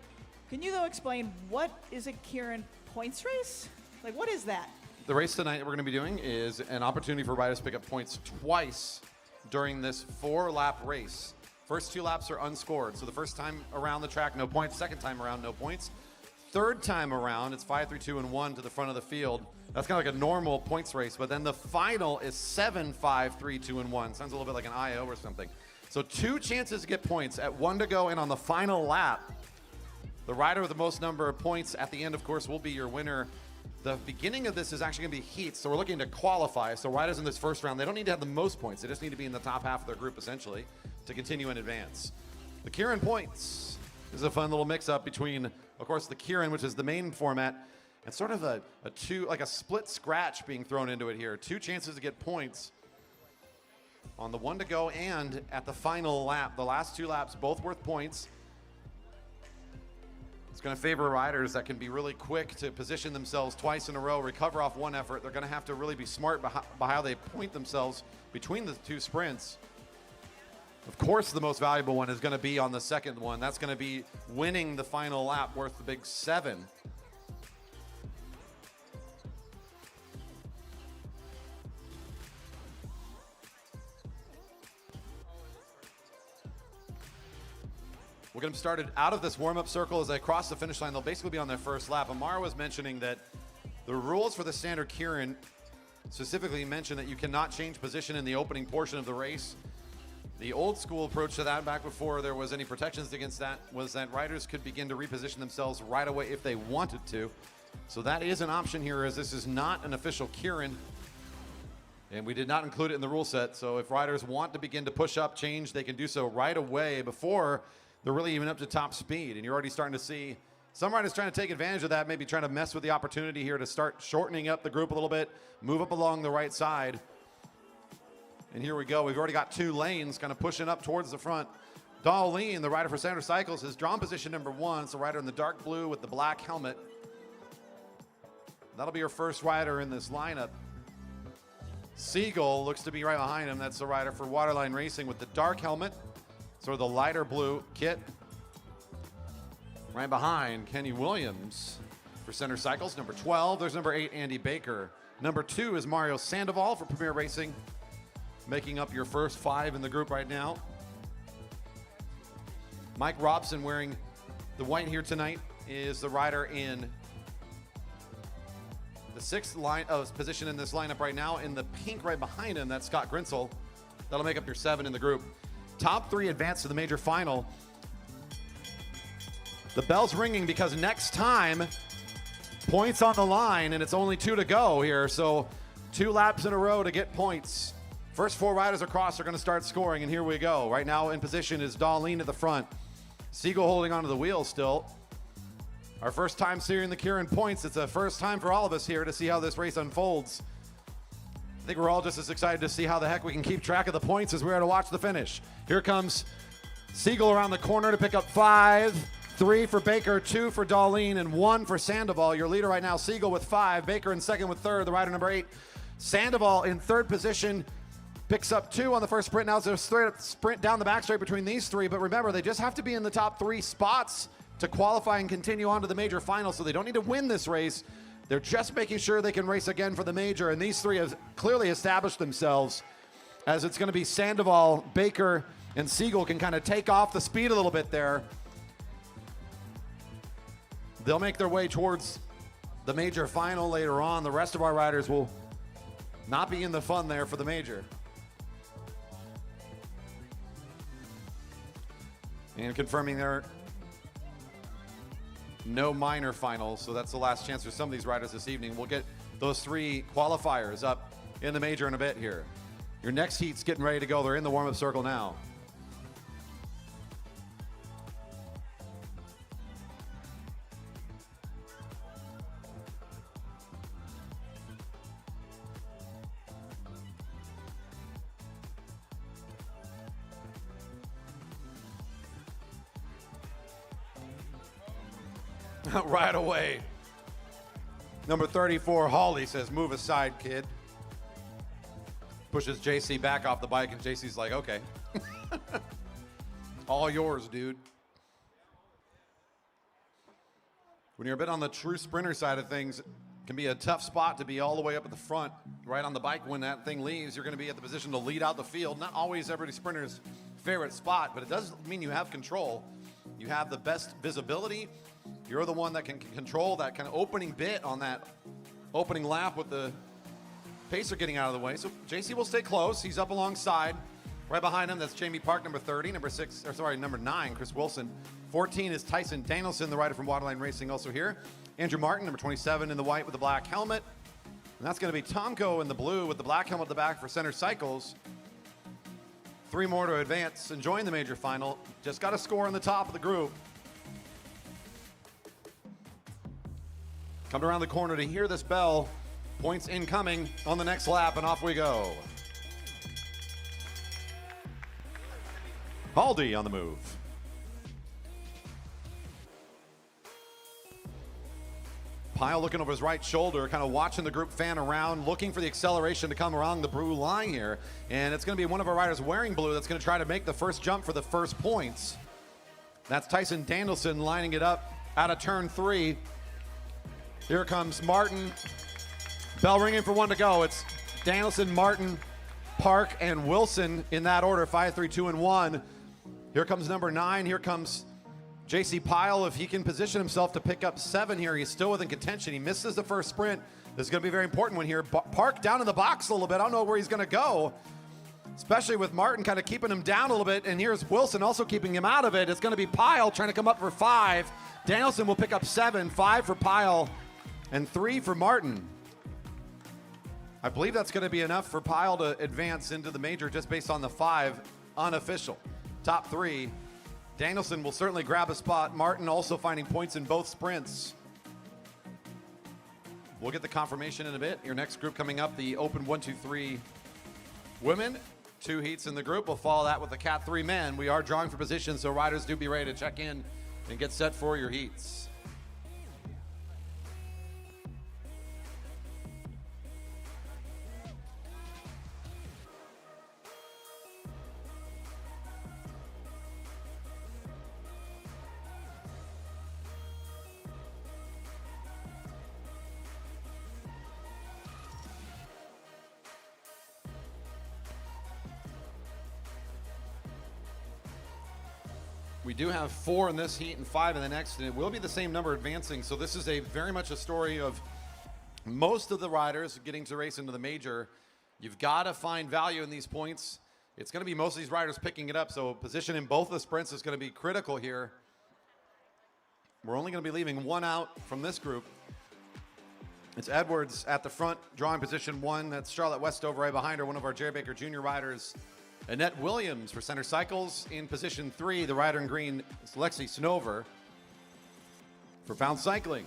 can you though explain what is a Keirin Points race? Like, what is that? The race tonight that we're going to be doing is an opportunity for riders to pick up points twice during this 4-lap race. First 2 laps are unscored. So the first time around the track, no points. Second time around, no points. Third time around, it's 5, 3, 2, and 1 to the front of the field. That's kind of like a normal points race. But then the final is 7, 5, 3, 2, and 1. Sounds a little bit like an IO or something. So 2 chances to get points at 1 to go, and on the final lap, the rider with the most number of points at the end, of course, will be your winner. The beginning of this is actually going to be heats, so we're looking to qualify. So riders in this first round, they don't need to have the most points. They just need to be in the top half of their group, essentially, to continue in advance. The Keirin Points is a fun little mix-up between, of course, the Keirin, which is the main format, and sort of a split scratch being thrown into it here. 2 chances to get points on the 1 to go and at the final lap. The last 2 laps, both worth points. It's going to favor riders that can be really quick to position themselves twice in a row, recover off one effort. They're going to have to really be smart by how they point themselves between the 2 sprints. Of course, the most valuable one is going to be on the second one. That's going to be winning the final lap worth the big 7. We'll get them started out of this warm-up circle as they cross the finish line. They'll basically be on their first lap. Amara was mentioning that the rules for the standard Keirin specifically mention that you cannot change position in the opening portion of the race. The old school approach to that, back before there was any protections against that, was that riders could begin to reposition themselves right away if they wanted to. So that is an option here, as this is not an official Keirin, and we did not include it in the rule set. So if riders want to begin to push up, change, they can do so right away before they're really even up to top speed. And you're already starting to see some riders trying to take advantage of that, maybe trying to mess with the opportunity here to start shortening up the group a little bit, move up along the right side. And here we go. We've already got 2 lanes kind of pushing up towards the front. Darlene, the rider for Standard Cycles, has drawn position number 1. It's the rider in the dark blue with the black helmet. That'll be your first rider in this lineup. Siegel looks to be right behind him. That's the rider for Waterline Racing with the dark helmet. Sort of the lighter blue kit. Right behind, Kenny Williams for Center Cycles, number 12. There's number 8, Andy Baker. Number 2 is Mario Sandoval for Premier Racing, making up your first 5 in the group right now. Mike Robson, wearing the white here tonight, is the rider in the 6th position in this lineup right now. In the pink right behind him, that's Scott Grinsel. That'll make up your 7 in the group. Top 3 advance to the major final. The bell's ringing because next time, points on the line, and it's only 2 to go here. So 2 laps in a row to get points. First 4 riders across are going to start scoring, and here we go. Right now in position is Darlene at the front. Siegel holding onto the wheel still. Our first time seeing the Keirin Points. It's a first time for all of us here to see how this race unfolds. I think we're all just as excited to see how the heck we can keep track of the points as we are to watch the finish. Here comes Siegel around the corner to pick up 5. 3 for Baker, 2 for Darlene, and 1 for Sandoval. Your leader right now, Siegel with 5. Baker in second with 3rd, the rider number 8. Sandoval in 3rd position, picks up 2 on the first sprint. Now it's a straight sprint down the back straight between these 3, but remember, they just have to be in the top 3 spots to qualify and continue on to the major final, so they don't need to win this race. They're just making sure they can race again for the major, and these 3 have clearly established themselves, as it's going to be Sandoval, Baker, and Siegel can kind of take off the speed a little bit there. They'll make their way towards the major final later on. The rest of our riders will not be in the fun there for the major. And confirming there, no minor finals, so that's the last chance for some of these riders this evening. We'll get those 3 qualifiers up in the major in a bit here. Your next heat's getting ready to go. They're in the warm-up circle now. Right away. Number 34, Hawley, says, move aside, kid. Pushes JC back off the bike, and JC's like, okay. All yours, dude. When you're a bit on the true sprinter side of things, it can be a tough spot to be all the way up at the front, right on the bike. When that thing leaves, you're going to be at the position to lead out the field. Not always every sprinter's favorite spot, but it does mean you have control. You have the best visibility. You're the one that can control that kind of opening bit on that opening lap with the pacer getting out of the way. So JC will stay close. He's up alongside. Right behind him, that's Jamie Park, number 30. Number 9, Chris Wilson. 14 is Tyson Danielson, the rider from Waterline Racing, also here. Andrew Martin, number 27, in the white with the black helmet. And that's going to be Tomko in the blue with the black helmet at the back for Center Cycles. 3 more to advance and join the major final. Just got to score in the top of the group. Coming around the corner to hear this bell. Points incoming on the next lap, and off we go. Haldy on the move. Pyle looking over his right shoulder, kind of watching the group fan around, looking for the acceleration to come along the blue line here. And it's going to be one of our riders wearing blue that's going to try to make the first jump for the first points. That's Tyson Danielson lining it up out of turn 3. Here comes Martin. Bell ringing for 1 to go. It's Danielson, Martin, Park, and Wilson in that order. 5, 3, 2, and 1. Here comes number 9. Here comes JC Pyle. If he can position himself to pick up 7 here, he's still within contention. He misses the first sprint. This is going to be a very important one here. Park down in the box a little bit. I don't know where he's going to go, especially with Martin kind of keeping him down a little bit. And here's Wilson also keeping him out of it. It's going to be Pyle trying to come up for 5. Danielson will pick up 7. 5 for Pyle and 3 for Martin. I believe that's going to be enough for Pyle to advance into the major just based on the 5 unofficial. Top 3. Danielson will certainly grab a spot. Martin also finding points in both sprints. We'll get the confirmation in a bit. Your next group coming up, the Open 1, 2, 3 women. 2 heats in the group. We'll follow that with the Cat 3 men. We are drawing for position, so riders do be ready to check in and get set for your heats. We do have 4 in this heat and 5 in the next, and it will be the same number advancing. So this is very much a story of most of the riders getting to race into the major. You've got to find value in these points. It's going to be most of these riders picking it up, so position in both the sprints is going to be critical here. We're only going to be leaving 1 out from this group. It's Edwards at the front, drawing position 1. That's Charlotte Westover right behind her, one of our Jerry Baker Jr. riders. Annette Williams for Center Cycles in position 3. The rider in green is Lexi Snover for Found Cycling.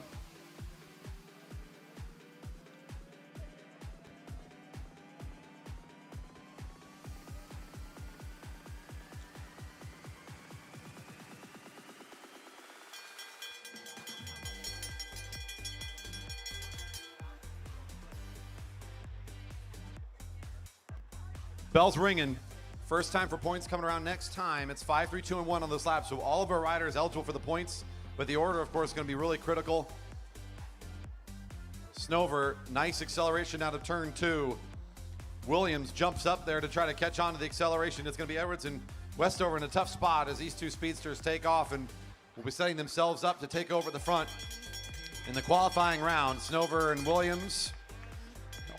Bell's ringing. First time for points coming around next time. It's 5, 3, 2, and 1 on this lap. So all of our riders eligible for the points, but the order, of course, is going to be really critical. Snover, nice acceleration out of turn 2. Williams jumps up there to try to catch on to the acceleration. It's going to be Edwards and Westover in a tough spot as these 2 speedsters take off and will be setting themselves up to take over the front in the qualifying round. Snover and Williams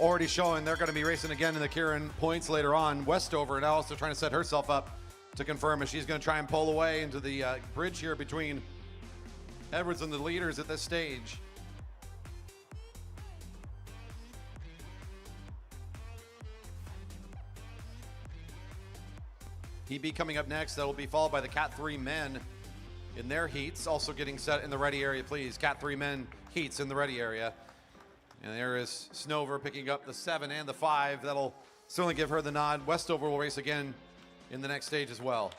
already showing they're going to be racing again in the Keirin Points later on. Westover now also trying to set herself up to confirm if she's going to try and pull away into the bridge here between Edwards and the leaders at this stage. EB coming up next. That will be followed by the Cat 3 men in their heats, also getting set in the ready area, please. Cat 3 men heats in the ready area. And there is Snover picking up the 7 and the 5. That'll certainly give her the nod. Westover will race again in the next stage as well.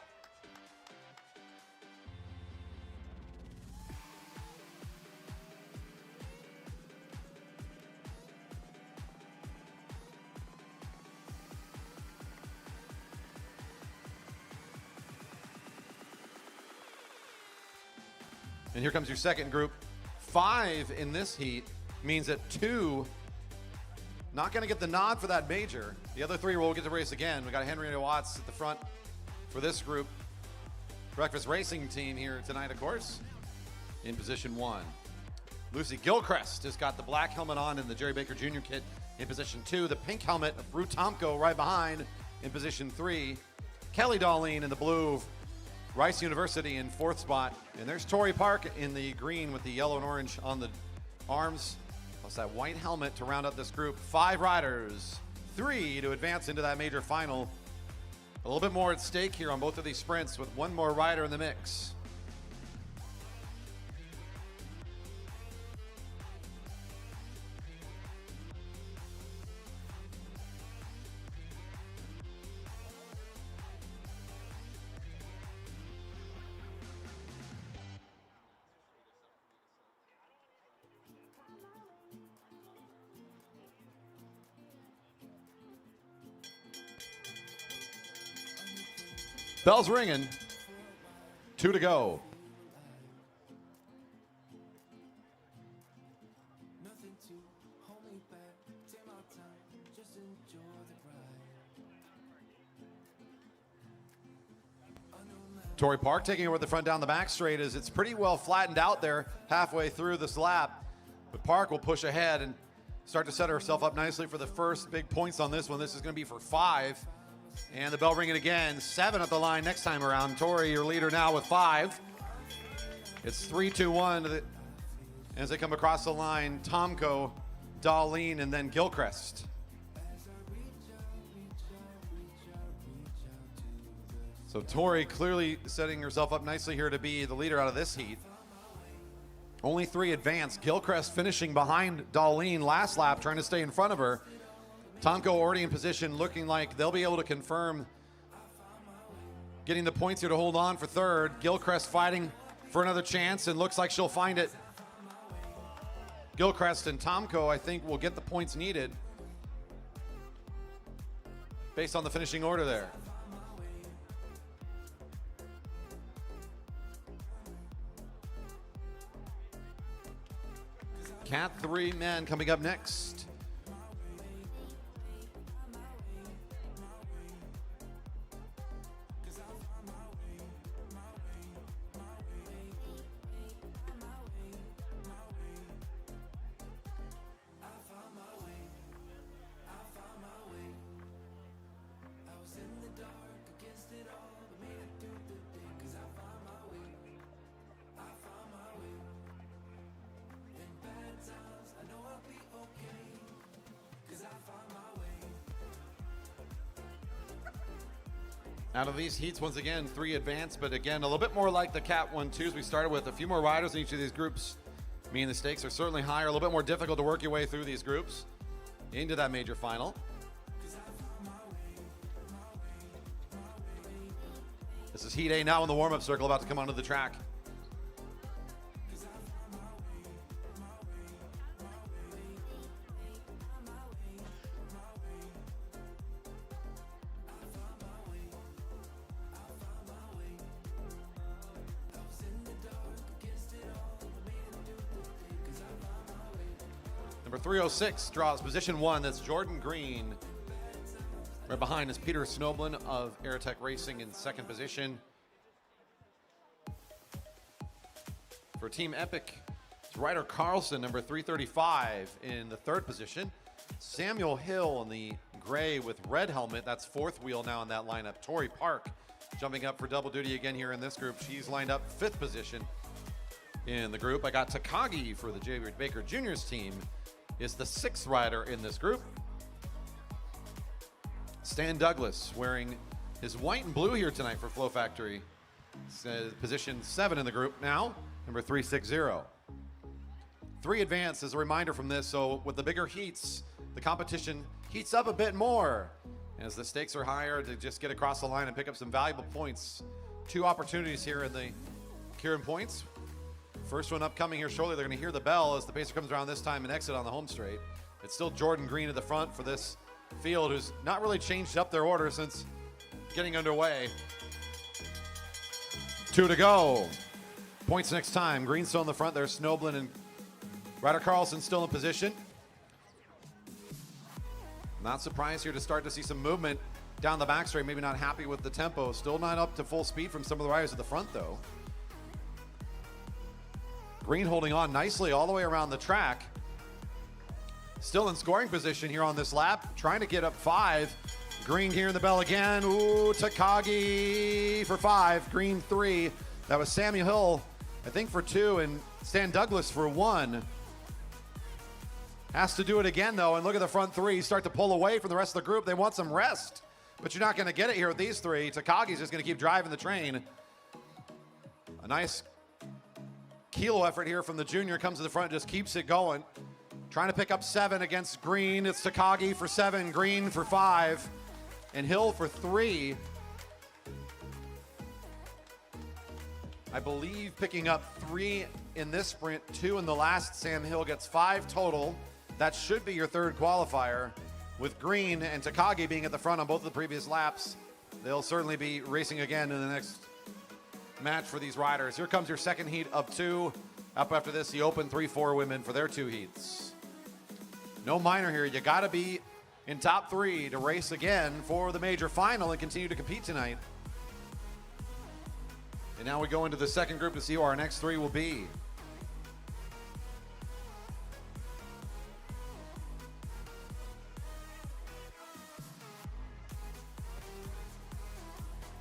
And here comes your second group. 5 in this heat means that 2 not going to get the nod for that major. The other 3 will get to race again. We got Henrietta Watts at the front for this group. Breakfast Racing team here tonight, of course, in position 1. Lucy Gilchrist has got the black helmet on in the Jerry Baker Jr. kit in position 2. The pink helmet of Ruth Tomko right behind in position 3. Kelly Darlene in the blue, Rice University in 4th spot. And there's Tori Park in the green with the yellow and orange on the arms, plus that white helmet to round up this group. 5 riders, 3 to advance into that major final. A little bit more at stake here on both of these sprints with one more rider in the mix. Bell's ringing. 2 to go. Tori Park taking over the front down the back straight as it's pretty well flattened out there halfway through this lap. But Park will push ahead and start to set herself up nicely for the first big points on this one. This is going to be for 5. And the bell ringing again. 7 at the line next time around. Tori, your leader now with 5. It's 3-2-1 as they come across the line. Tomko, Darlene, and then Gilchrist. So Tori clearly setting herself up nicely here to be the leader out of this heat. Only 3 advanced. Gilchrist finishing behind Darlene last lap, trying to stay in front of her. Tomko already in position, looking like they'll be able to confirm getting the points here to hold on for 3rd. Gilchrist fighting for another chance and looks like she'll find it. Gilchrist and Tomko, I think, will get the points needed based on the finishing order there. Cat 3 men coming up next. Out of these heats, once again, 3 advanced, but again, a little bit more like the Cat 1-2s we started with. A few more riders in each of these groups, meaning the stakes are certainly higher, a little bit more difficult to work your way through these groups into that major final. This is Heat A now in the warm-up circle, about to come onto the track. Number 306 draws position 1. That's Jordan Green. Right behind is Peter Snoblin of Aerotech Racing in 2nd position. For Team Epic, it's Ryder Carlson, number 335, in the 3rd position. Samuel Hill in the gray with red helmet. That's 4th wheel now in that lineup. Tori Park jumping up for double duty again here in this group. She's lined up 5th position in the group. I got Takagi for the J. Baker Jr.'s team. Is the 6th rider in this group. Stan Douglas wearing his white and blue here tonight for Flow Factory. Position 7 in the group now, number 360. 3 advance as a reminder from this, so with the bigger heats, the competition heats up a bit more. As the stakes are higher to just get across the line and pick up some valuable points. 2 opportunities here in the Keirin Points. First one upcoming here shortly. They're going to hear the bell as the pacer comes around this time and exit on the home straight. It's still Jordan Green at the front for this field, who's not really changed up their order since getting underway. 2 to go. Points next time. Green still in the front there. Snoblin and Ryder Carlson still in position. Not surprised here to start to see some movement down the back straight. Maybe not happy with the tempo. Still not up to full speed from some of the riders at the front, though. Green holding on nicely all the way around the track. Still in scoring position here on this lap. Trying to get up 5. Green hearing the bell again. Ooh, Takagi for 5. Green 3. That was Samuel Hill, I think, for 2, and Stan Douglas for 1. Has to do it again, though, and look at the front 3. Start to pull away from the rest of the group. They want some rest, but you're not going to get it here with these 3. Takagi's just going to keep driving the train. A nice kilo effort here from the junior. Comes to the front, just keeps it going. Trying to pick up 7 against Green. It's Takagi for 7, Green for 5, and Hill for 3. I believe picking up 3 in this sprint, 2 in the last. Sam Hill gets 5 total. That should be your 3rd qualifier. With Green and Takagi being at the front on both of the previous laps, they'll certainly be racing again in the next match for these riders. Here comes your 2nd heat of 2. Up after this, the open 3-4 women for their 2 heats. No minor here. You got to be in top 3 to race again for the major final and continue to compete tonight. And now we go into the 2nd group to see who our next 3 will be.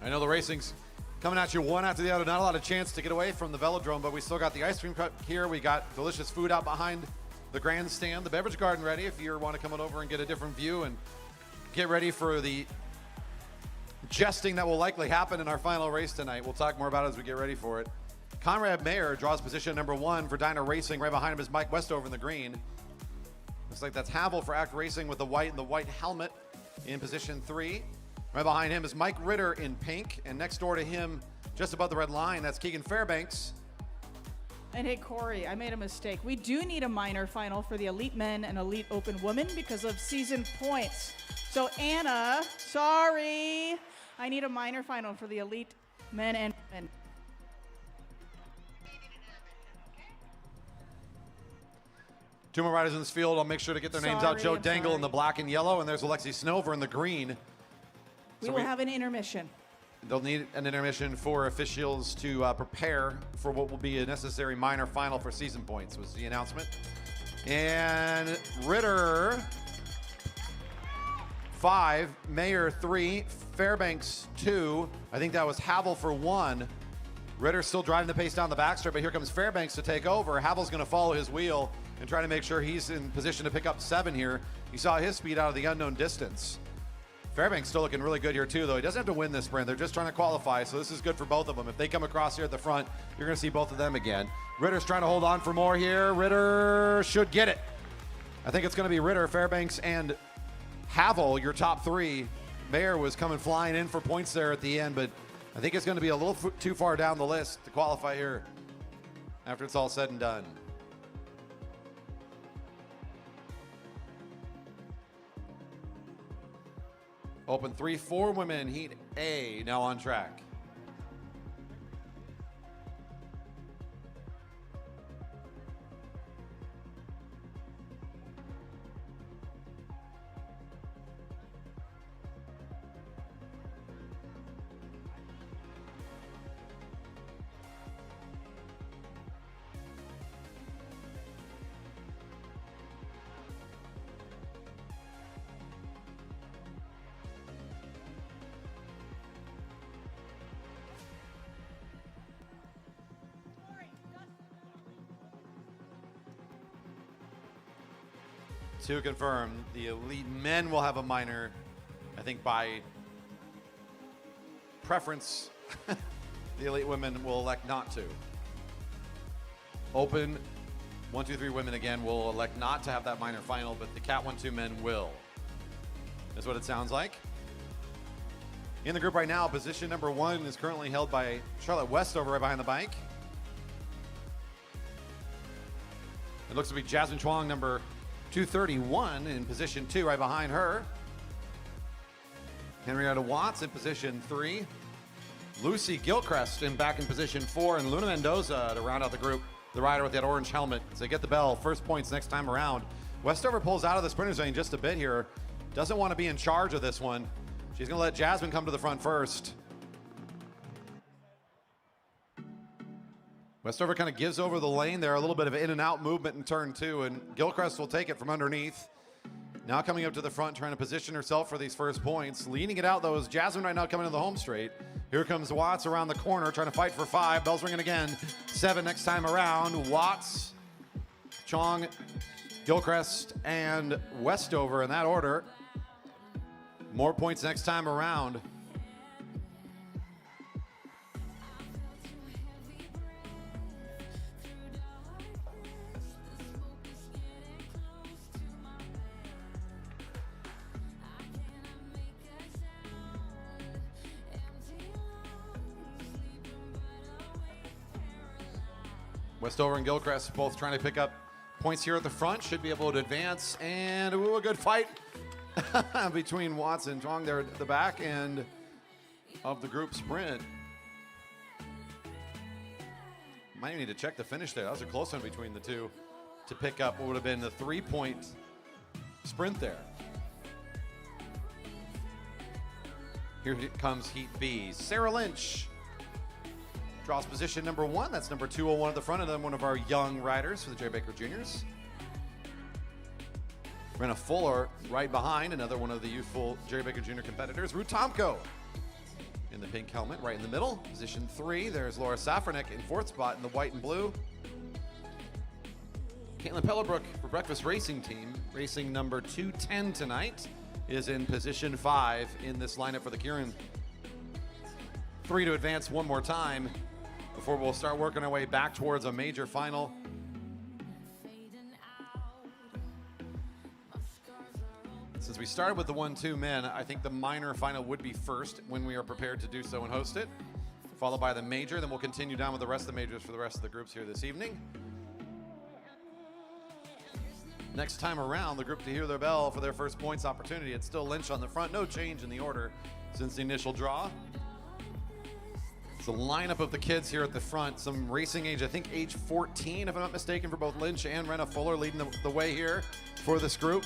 I know the racing's coming at you one after the other. Not a lot of chance to get away from the velodrome, but we still got the ice cream truck here. We got delicious food out behind the grandstand, the beverage garden ready if you want to come on over and get a different view and get ready for the jesting that will likely happen in our final race tonight. We'll talk more about it as we get ready for it. Conrad Mayer draws position number 1 for Dyna Racing. Right behind him is Mike Westover in the green. Looks like that's Havel for Act Racing with the white and the white helmet in position 3. Right behind him is Mike Ritter in pink, and next door to him, just above the red line, that's Keegan Fairbanks. And hey, Corey, I made a mistake. We do need a minor final for the Elite Men and Elite Open Women because of season points. So Anna, sorry, I need a minor final for the Elite Men and Women. Two more riders in this field. I'll make sure to get their names out. Joe I'm Dangle sorry. in the black and yellow, and there's Alexi Snover in the green. We will have an intermission. They'll need an intermission for officials to prepare for what will be a necessary minor final for season points, was the announcement. And Ritter, 5, Mayer 3, Fairbanks 2. I think that was Havel for 1. Ritter still driving the pace down the backstrip, but here comes Fairbanks to take over. Havel's going to follow his wheel and try to make sure he's in position to pick up 7 here. You saw his speed out of the unknown distance. Fairbanks still looking really good here too, though. He doesn't have to win this sprint. They're just trying to qualify, so this is good for both of them. If they come across here at the front, you're going to see both of them again. Ritter's trying to hold on for more here. Ritter should get it. I think it's going to be Ritter, Fairbanks, and Havel, your top 3. Mayer was coming flying in for points there at the end, but I think it's going to be a little too far down the list to qualify here after it's all said and done. Open 3-4 women, heat A, now on track. To confirm, the elite men will have a minor, I think by preference. The elite women will elect not to. Open 1, 2, 3 women again will elect not to have that minor final, but the Cat 1-2 men will. That's what it sounds like. In the group right now, position number 1 is currently held by Charlotte Westover right behind the bike. It looks to be Jasmine Chuang, number 231, in position 2 right behind her. Henrietta Watts in position 3. Lucy Gilchrist back in position 4, and Luna Mendoza to round out the group, the rider with that orange helmet. So they get the bell, first points next time around. Westover pulls out of the sprinter's lane just a bit here. Doesn't want to be in charge of this one. She's going to let Jasmine come to the front first. Westover kind of gives over the lane there, a little bit of in and out movement in turn 2, and Gilchrist will take it from underneath. Now coming up to the front, trying to position herself for these first points. Leading it out, though, is Jasmine right now coming to the home straight. Here comes Watts around the corner, trying to fight for 5. Bell's ringing again. 7 next time around. Watts, Chong, Gilchrist, and Westover in that order. More points next time around. Westover and Gilchrist both trying to pick up points here at the front. Should be able to advance. And ooh, a good fight between Watts and Chong there at the back end of the group sprint. Might need to check the finish there. That was a close one between the two to pick up what would have been the 3-point sprint there. Here comes Heat B. Sarah Lynch draws position number 1. That's number 201 at the front, and then one of our young riders for the Jerry Baker Juniors. Brenna Fuller right behind, another one of the youthful Jerry Baker Jr. competitors. Ruth Tomko in the pink helmet right in the middle. Position 3, there's Laura Safranek in 4th spot in the white and blue. Caitlin Pellerbrook for Breakfast Racing Team, racing number 210 tonight, is in position 5 in this lineup for the Keirin. 3 to advance one more time before we'll start working our way back towards a major final. Since we started with the 1-2 men, I think the minor final would be first when we are prepared to do so and host it, followed by the major. Then we'll continue down with the rest of the majors for the rest of the groups here this evening. Next time around, the group to hear their bell for their first points opportunity. It's still Lynch on the front. No change in the order since the initial draw. It's a lineup of the kids here at the front. Some racing age, I think age 14, if I'm not mistaken, for both Lynch and Renna Fuller leading the way here for this group.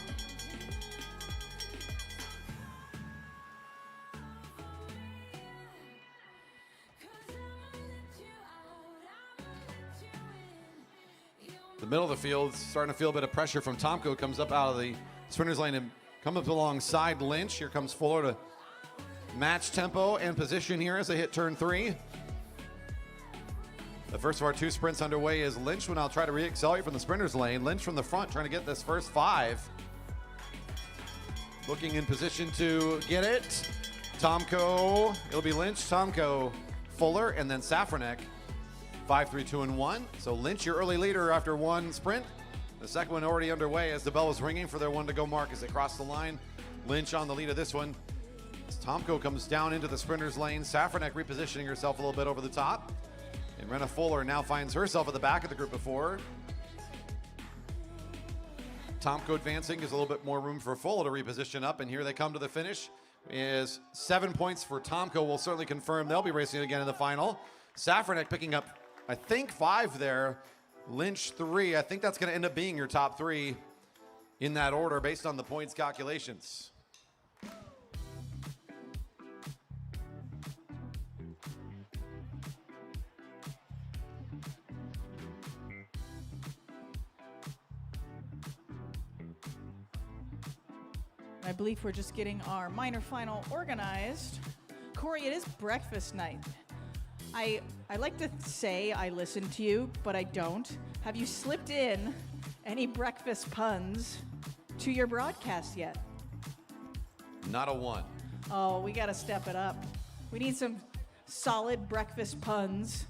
The middle of the field starting to feel a bit of pressure from Tomko. Comes up out of the sprinter's lane and comes up alongside Lynch. Here comes Fuller to match tempo and position here as they hit turn 3. The first of our 2 sprints underway is Lynch will now try to re-accelerate from the sprinter's lane. Lynch from the front trying to get this first 5. Looking in position to get it. Tomko, it'll be Lynch, Tomko, Fuller, and then Safranek. 5, 3, 2, and 1. So Lynch, your early leader after 1 sprint. The second one already underway as the bell is ringing for their 1 to go mark as they cross the line. Lynch on the lead of this one. As Tomko comes down into the sprinter's lane. Safranek repositioning herself a little bit over the top. And Renna Fuller now finds herself at the back of the group before. Tomko advancing gives a little bit more room for Fuller to reposition up. And here they come to the finish. Is 7 points for Tomko. We'll certainly confirm they'll be racing again in the final. Safranek picking up, I think, 5 there. Lynch 3. I think that's going to end up being your top 3 in that order based on the points calculations. I believe we're just getting our minor final organized. Corey, it is breakfast night. I like to say I listen to you, but I don't. Have you slipped in any breakfast puns to your broadcast yet? Not a one. Oh, we got to step it up. We need some solid breakfast puns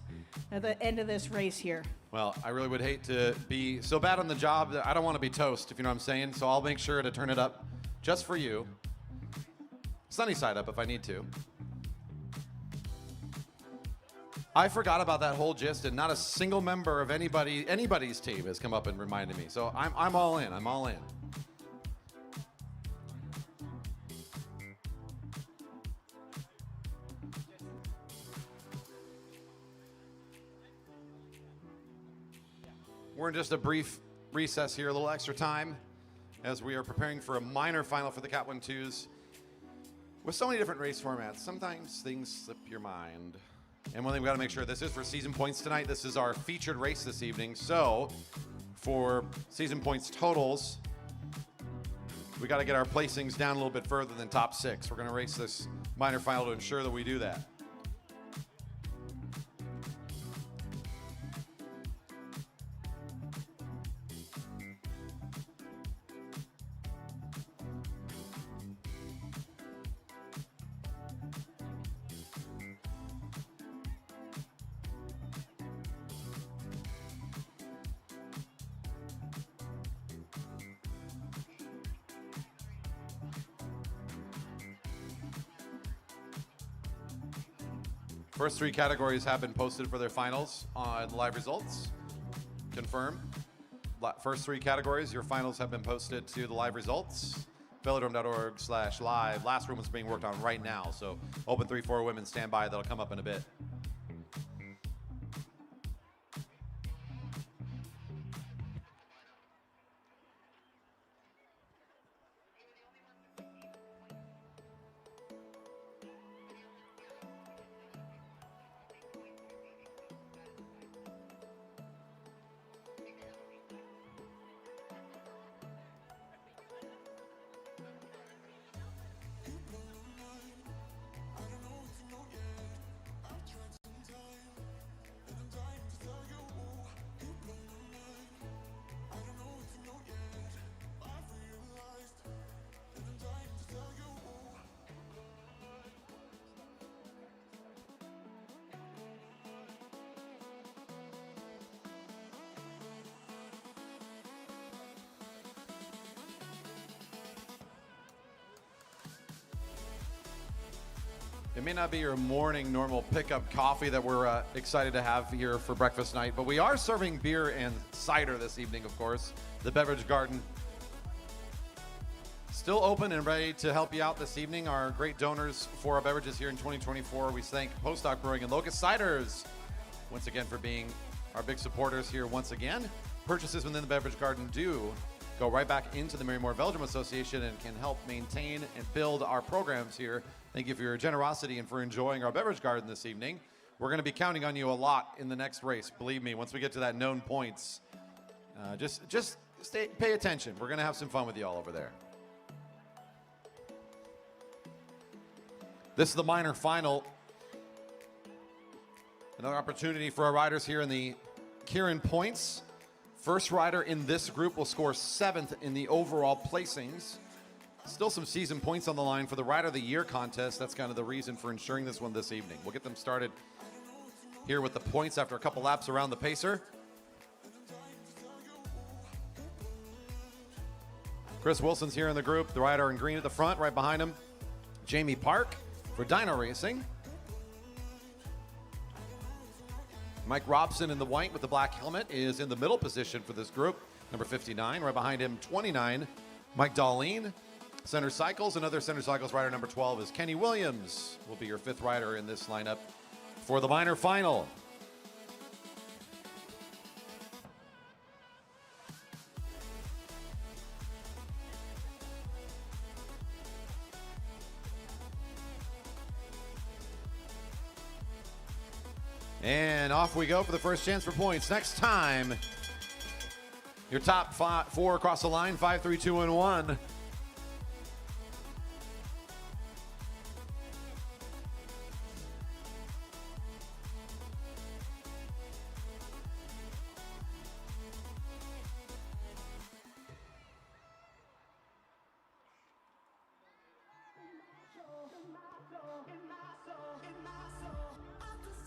at the end of this race here. Well, I really would hate to be so bad on the job that I don't want to be toast, if you know what I'm saying. So I'll make sure to turn it up just for you. Sunny side up if I need to. I forgot about that whole gist, and not a single member of anybody's team has come up and reminded me. So I'm all in. I'm all in. We're in just a brief recess here, a little extra time, as we are preparing for a minor final for the Cat 1-2s. With so many different race formats, sometimes things slip your mind. And one thing we gotta make sure, this is for season points tonight. This is our featured race this evening. So for season points totals, we gotta get our placings down a little bit further than top 6. We're gonna race this minor final to ensure that we do that. First 3 categories have been posted for their finals on live results. Confirm. First 3 categories, your finals have been posted to the live results. Velodrome.org/live. Last room is being worked on right now, so open 3-4 women, stand by. That'll come up in a bit. It may not be your morning normal pickup coffee that we're excited to have here for breakfast night, but we are serving beer and cider this evening, of course. The Beverage Garden still open and ready to help you out this evening. Our great donors for our beverages here in 2024. We thank Postdoc Brewing and Locust Ciders once again for being our big supporters here once again. Purchases within the Beverage Garden do go right back into the Marymore Velodrome Association and can help maintain and build our programs here. Thank you for your generosity and for enjoying our beverage garden this evening. We're going to be counting on you a lot in the next race. Believe me, once we get to that known points, just pay attention. We're going to have some fun with you all over there. This is the minor final. Another opportunity for our riders here in the Keirin Points. First rider in this group will score 7th in the overall placings. Still some season points on the line for the Rider of the Year contest. That's kind of the reason for ensuring this one this evening. We'll get them started here with the points after a couple laps around the pacer. Chris Wilson's here in the group, the rider in green at the front. Right behind him, Jamie Park for Dyno Racing. Mike Robson in the white with the black helmet is in the middle position for this group. Number 59, right behind him, 29, Mike Darlene. Center Cycles, another Center Cycles rider, number 12 is Kenny Williams. Will be your 5th rider in this lineup for the minor final. And off we go for the first chance for points. Next time, your top 4 across the line, 5, 3, 2, and 1.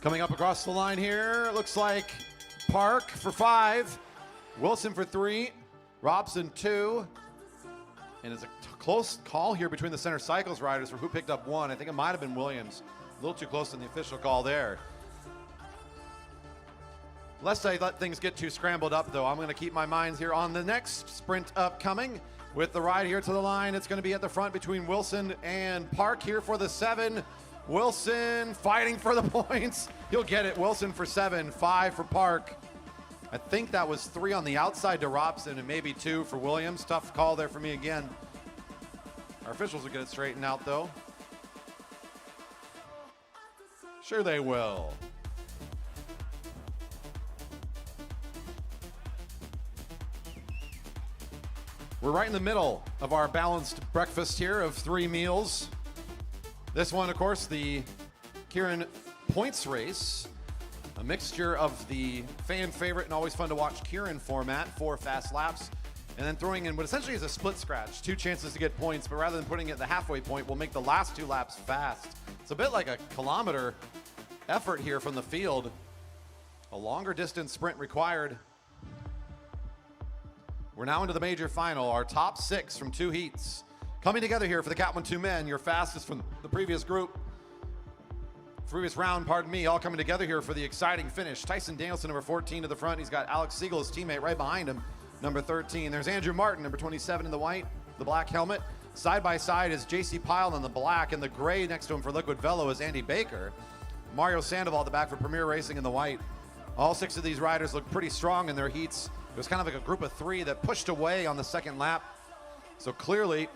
Coming up across the line here, looks like Park for 5, Wilson for 3, Robson 2, and it's a close call here between the Center Cycles riders for who picked up 1. I think it might have been Williams. A little too close to the official call there. Lest I let things get too scrambled up, though, I'm going to keep my mind here on the next sprint upcoming. With the ride here to the line, it's going to be at the front between Wilson and Park here for the 7. Wilson fighting for the points. He'll get it. Wilson for 7, 5 for Park. I think that was 3 on the outside to Robson and maybe 2 for Williams. Tough call there for me again. Our officials will get it straightened out, though. Sure they will. We're right in the middle of our balanced breakfast here of 3 meals. This one, of course, the Keirin Points race. A mixture of the fan favorite and always fun to watch Keirin format, 4 fast laps, and then throwing in what essentially is a split scratch, 2 chances to get points, but rather than putting it at the halfway point, we'll make the last 2 laps fast. It's a bit like a kilometer effort here from the field. A longer distance sprint required. We're now into the major final, our top 6 from 2 heats. Coming together here for the Cat 1-2 men, your fastest from the previous round, all coming together here for the exciting finish. Tyson Danielson, number 14 to the front. He's got Alex Siegel, his teammate, right behind him, number 13. There's Andrew Martin, number 27 in the white, the black helmet. Side by side is JC Pyle in the black, and the gray next to him for Liquid Velo is Andy Baker. Mario Sandoval at the back for Premier Racing in the white. All 6 of these riders look pretty strong in their heats. It was kind of like a group of 3 that pushed away on the second lap. So clearly,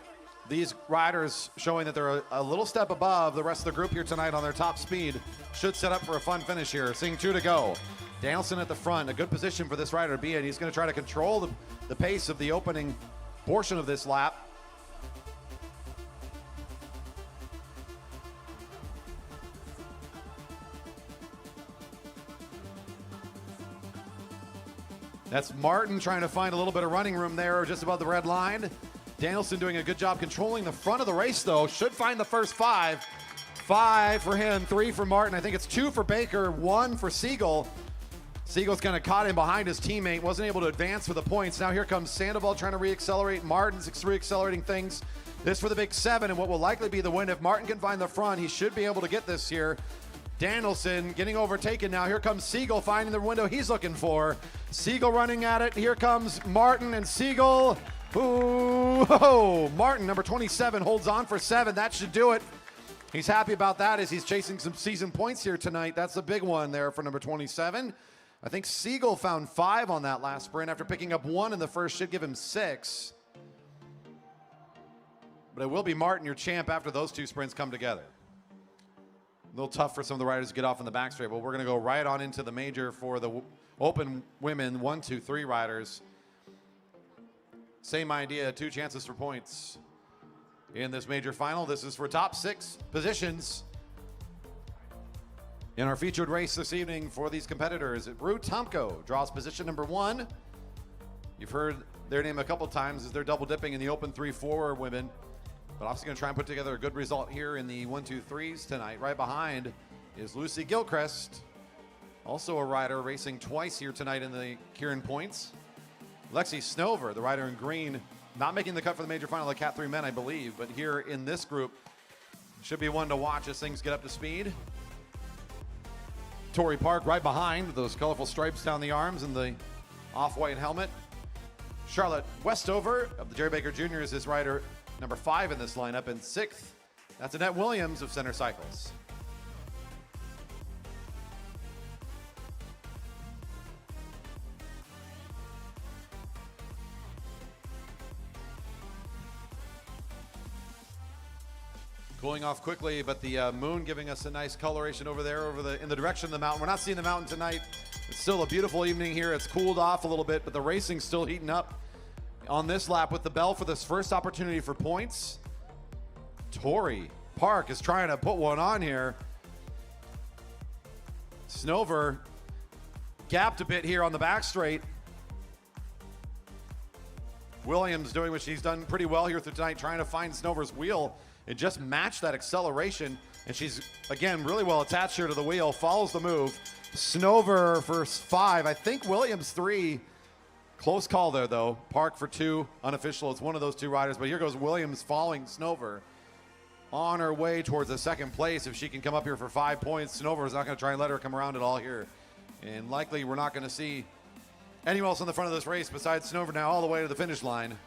these riders showing that they're a little step above the rest of the group here tonight on their top speed. Should set up for a fun finish here. Seeing 2 to go. Danielson at the front, a good position for this rider to be in. He's going to try to control the pace of the opening portion of this lap. That's Martin trying to find a little bit of running room there just above the red line. Danielson doing a good job controlling the front of the race, though. Should find the first 5. 5 for him, 3 for Martin. I think it's 2 for Baker, 1 for Siegel. Siegel's kind of caught in behind his teammate, wasn't able to advance for the points. Now here comes Sandoval trying to re-accelerate. Martin's re-accelerating things. This for the big 7 and what will likely be the win. If Martin can find the front, he should be able to get this here. Danielson getting overtaken now. Here comes Siegel finding the window he's looking for. Siegel running at it. Here comes Martin and Siegel. Ooh, Martin, number 27, holds on for 7. That should do it. He's happy about that as he's chasing some season points here tonight. That's a big one there for number 27. I think Siegel found 5 on that last sprint after picking up 1 in the first. Should give him 6. But it will be Martin, your champ, after those 2 sprints come together. A little tough for some of the riders to get off in the back straight, but we're going to go right on into the major for the open women 1, 2, 3 riders. Same idea, 2 chances for points in this major final. This is for top 6 positions in our featured race this evening for these competitors. Rue Tomko draws position number 1. You've heard their name a couple times as they're double dipping in the open 3-4 women. But obviously going to try and put together a good result here in the 1, 2, 3s tonight. Right behind is Lucy Gilchrist, also a rider racing twice here tonight in the Keirin Points. Lexi Snover, the rider in green, not making the cut for the major final of the Cat 3 men, I believe. But here in this group, should be one to watch as things get up to speed. Tori Park right behind with those colorful stripes down the arms and the off-white helmet. Charlotte Westover of the Jerry Baker Jr. is his rider number 5 in this lineup, and 6th, that's Annette Williams of Center Cycles. Cooling off quickly, but the moon giving us a nice coloration over there, in the direction of the mountain. We're not seeing the mountain tonight. It's still a beautiful evening here. It's cooled off a little bit, but the racing's still heating up. On this lap with the bell for this first opportunity for points, Tori Park is trying to put one on here. Snover gapped a bit here on the back straight. Williams doing what she's done pretty well here through tonight, trying to find Snover's wheel and just match that acceleration. And she's, again, really well attached here to the wheel, follows the move. Snover for 5. I think Williams 3. Close call there, though. Park for 2. Unofficial. It's one of those 2 riders. But here goes Williams following Snover on her way towards the second place. If she can come up here for 5 points, Snover is not going to try and let her come around at all here. And likely we're not going to see anyone else on the front of this race besides Snover now all the way to the finish line.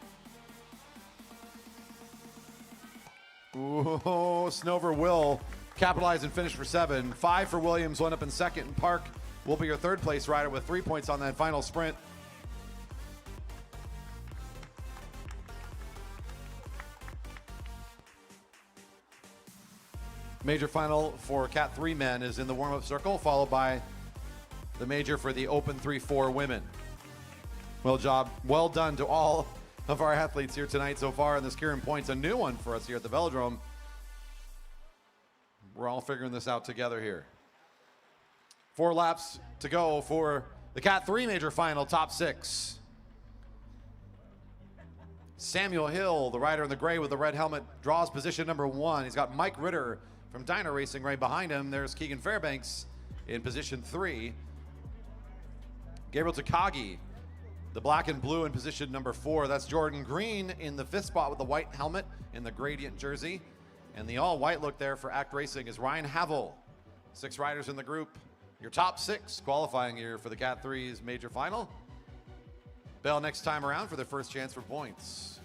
Ooh, Snover will capitalize and finish for 7. 5 for Williams, 1 up in second. And Park will be your third place rider with 3 points on that final sprint. Major final for Cat 3 men is in the warm-up circle, followed by the major for the Open 3-4 women. Well done to all of our athletes here tonight so far, and this Keirin Points, a new one for us here at the Velodrome. We're all figuring this out together here. 4 laps to go for the Cat 3 major final, top 6. Samuel Hill, the rider in the gray with the red helmet, draws position number 1. He's got Mike Ritter from Dyna Racing right behind him. There's Keegan Fairbanks in position 3. Gabriel Takagi, the black and blue, in position number 4. That's Jordan Green in the 5th spot with the white helmet in the gradient jersey. And the all-white look there for Act Racing is Ryan Havel. 6 riders in the group. Your top 6 qualifying here for the Cat 3's major final. Bell next time around for their first chance for points.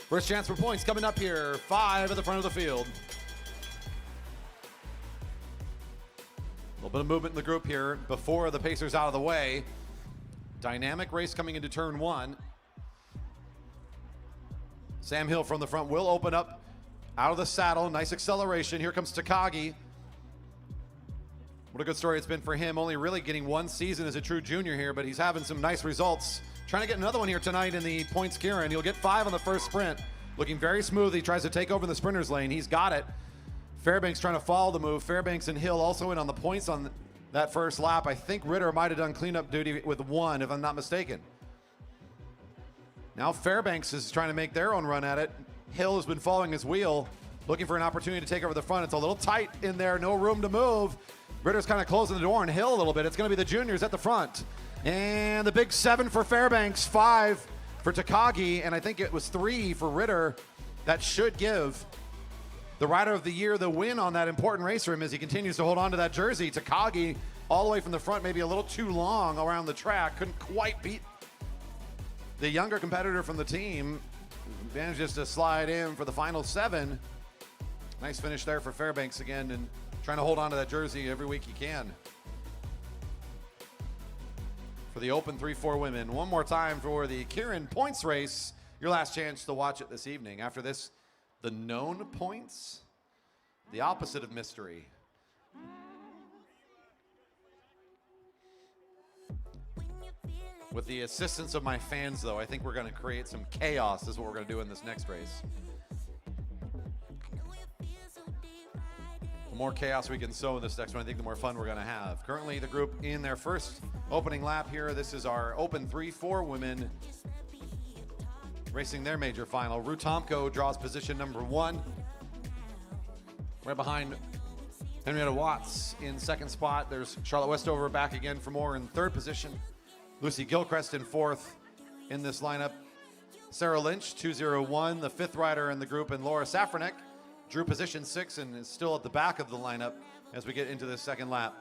First chance for points coming up here. 5 at the front of the field. A little bit of movement in the group here before the Pacers out of the way. Dynamic race coming into turn 1. Sam Hill from the front will open up out of the saddle. Nice acceleration. Here comes Takagi. What a good story it's been for him. Only really getting 1 season as a true junior here, but he's having some nice results. Trying to get another one here tonight in the points Keirin. He'll get 5 on the first sprint. Looking very smooth. He tries to take over in the sprinter's lane. He's got it. Fairbanks trying to follow the move. Fairbanks and Hill also in on the points on that first lap. I think Ritter might have done cleanup duty with 1, if I'm not mistaken. Now Fairbanks is trying to make their own run at it. Hill has been following his wheel, looking for an opportunity to take over the front. It's a little tight in there. No room to move. Ritter's kind of closing the door on Hill a little bit. It's going to be the juniors at the front. And the big 7 for Fairbanks, 5 for Takagi, and I think it was 3 for Ritter. That should give the Rider of the Year the win on that important race for him as he continues to hold on to that jersey. Takagi all the way from the front, maybe a little too long around the track. Couldn't quite beat the younger competitor from the team. Manages to slide in for the final 7. Nice finish there for Fairbanks again, and trying to hold on to that jersey every week he can. For the Open 3-4 women. One more time for the Keirin Points race. Your last chance to watch it this evening. After this, the known points, the opposite of mystery. With the assistance of my fans, though, I think we're going to create some chaos. Is what we're going to do in this next race. The more chaos we can sow in this next one, I think the more fun we're going to have. Currently, the group in their first opening lap here. This is our Open 3-4 women racing their major final. Rutomko draws position number 1. Right behind Henrietta Watts in second spot. There's Charlotte Westover back again for more in third position. Lucy Gilchrist in 4th in this lineup. Sarah Lynch, 201, the 5th rider in the group, and Laura Safranek drew position 6 and is still at the back of the lineup as we get into this second lap.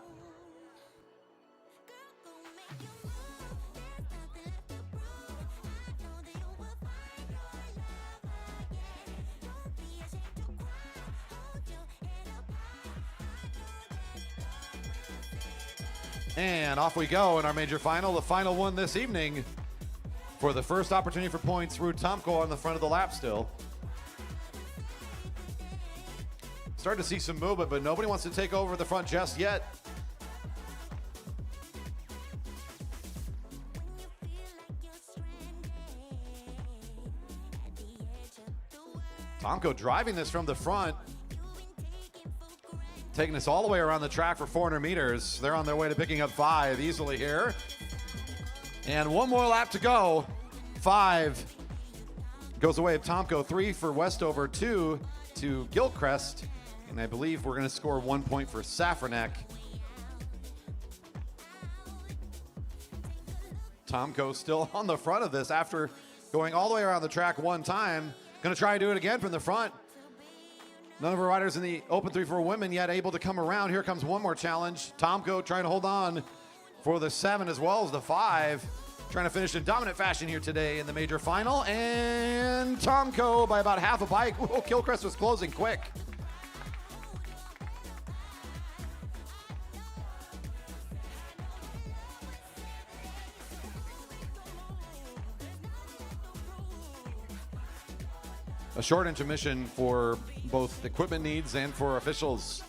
And off we go in our major final, the final one this evening. For the first opportunity for points, Rutomko on the front of the lap still. Starting to see some movement, but nobody wants to take over the front just yet. Tomko driving this from the front. Taking this all the way around the track for 400 meters. They're on their way to picking up 5 easily here. And one more lap to go. 5 goes away of Tomko, 3 for Westover, 2 to Gilchrist. And I believe we're going to score 1 point for Safranek. Tomko still on the front of this after going all the way around the track one time. Going to try to do it again from the front. None of our riders in the Open 3 for women yet able to come around. Here comes one more challenge. Tomko trying to hold on for the 7 as well as the 5. Trying to finish in dominant fashion here today in the major final. And Tomko by about half a bike. Oh, Gilchrist was closing quick. A short intermission for both equipment needs and for officials,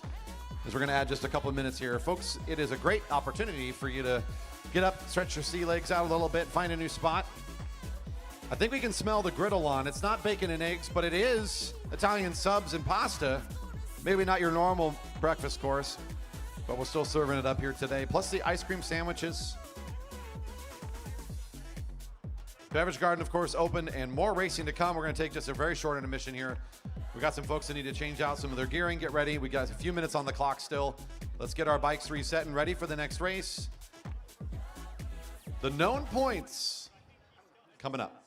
as we're going to add just a couple of minutes here. Folks, it is a great opportunity for you to get up, stretch your sea legs out a little bit, find a new spot. I think we can smell the griddle on. It's not bacon and eggs, but it is Italian subs and pasta. Maybe not your normal breakfast course, but we're still serving it up here today. Plus the ice cream sandwiches. Beverage garden, of course, open, and more racing to come. We're going to take just a very short intermission here. We got some folks that need to change out some of their gearing, get ready. We got a few minutes on the clock still. Let's get our bikes reset and ready for the next race. The known points coming up.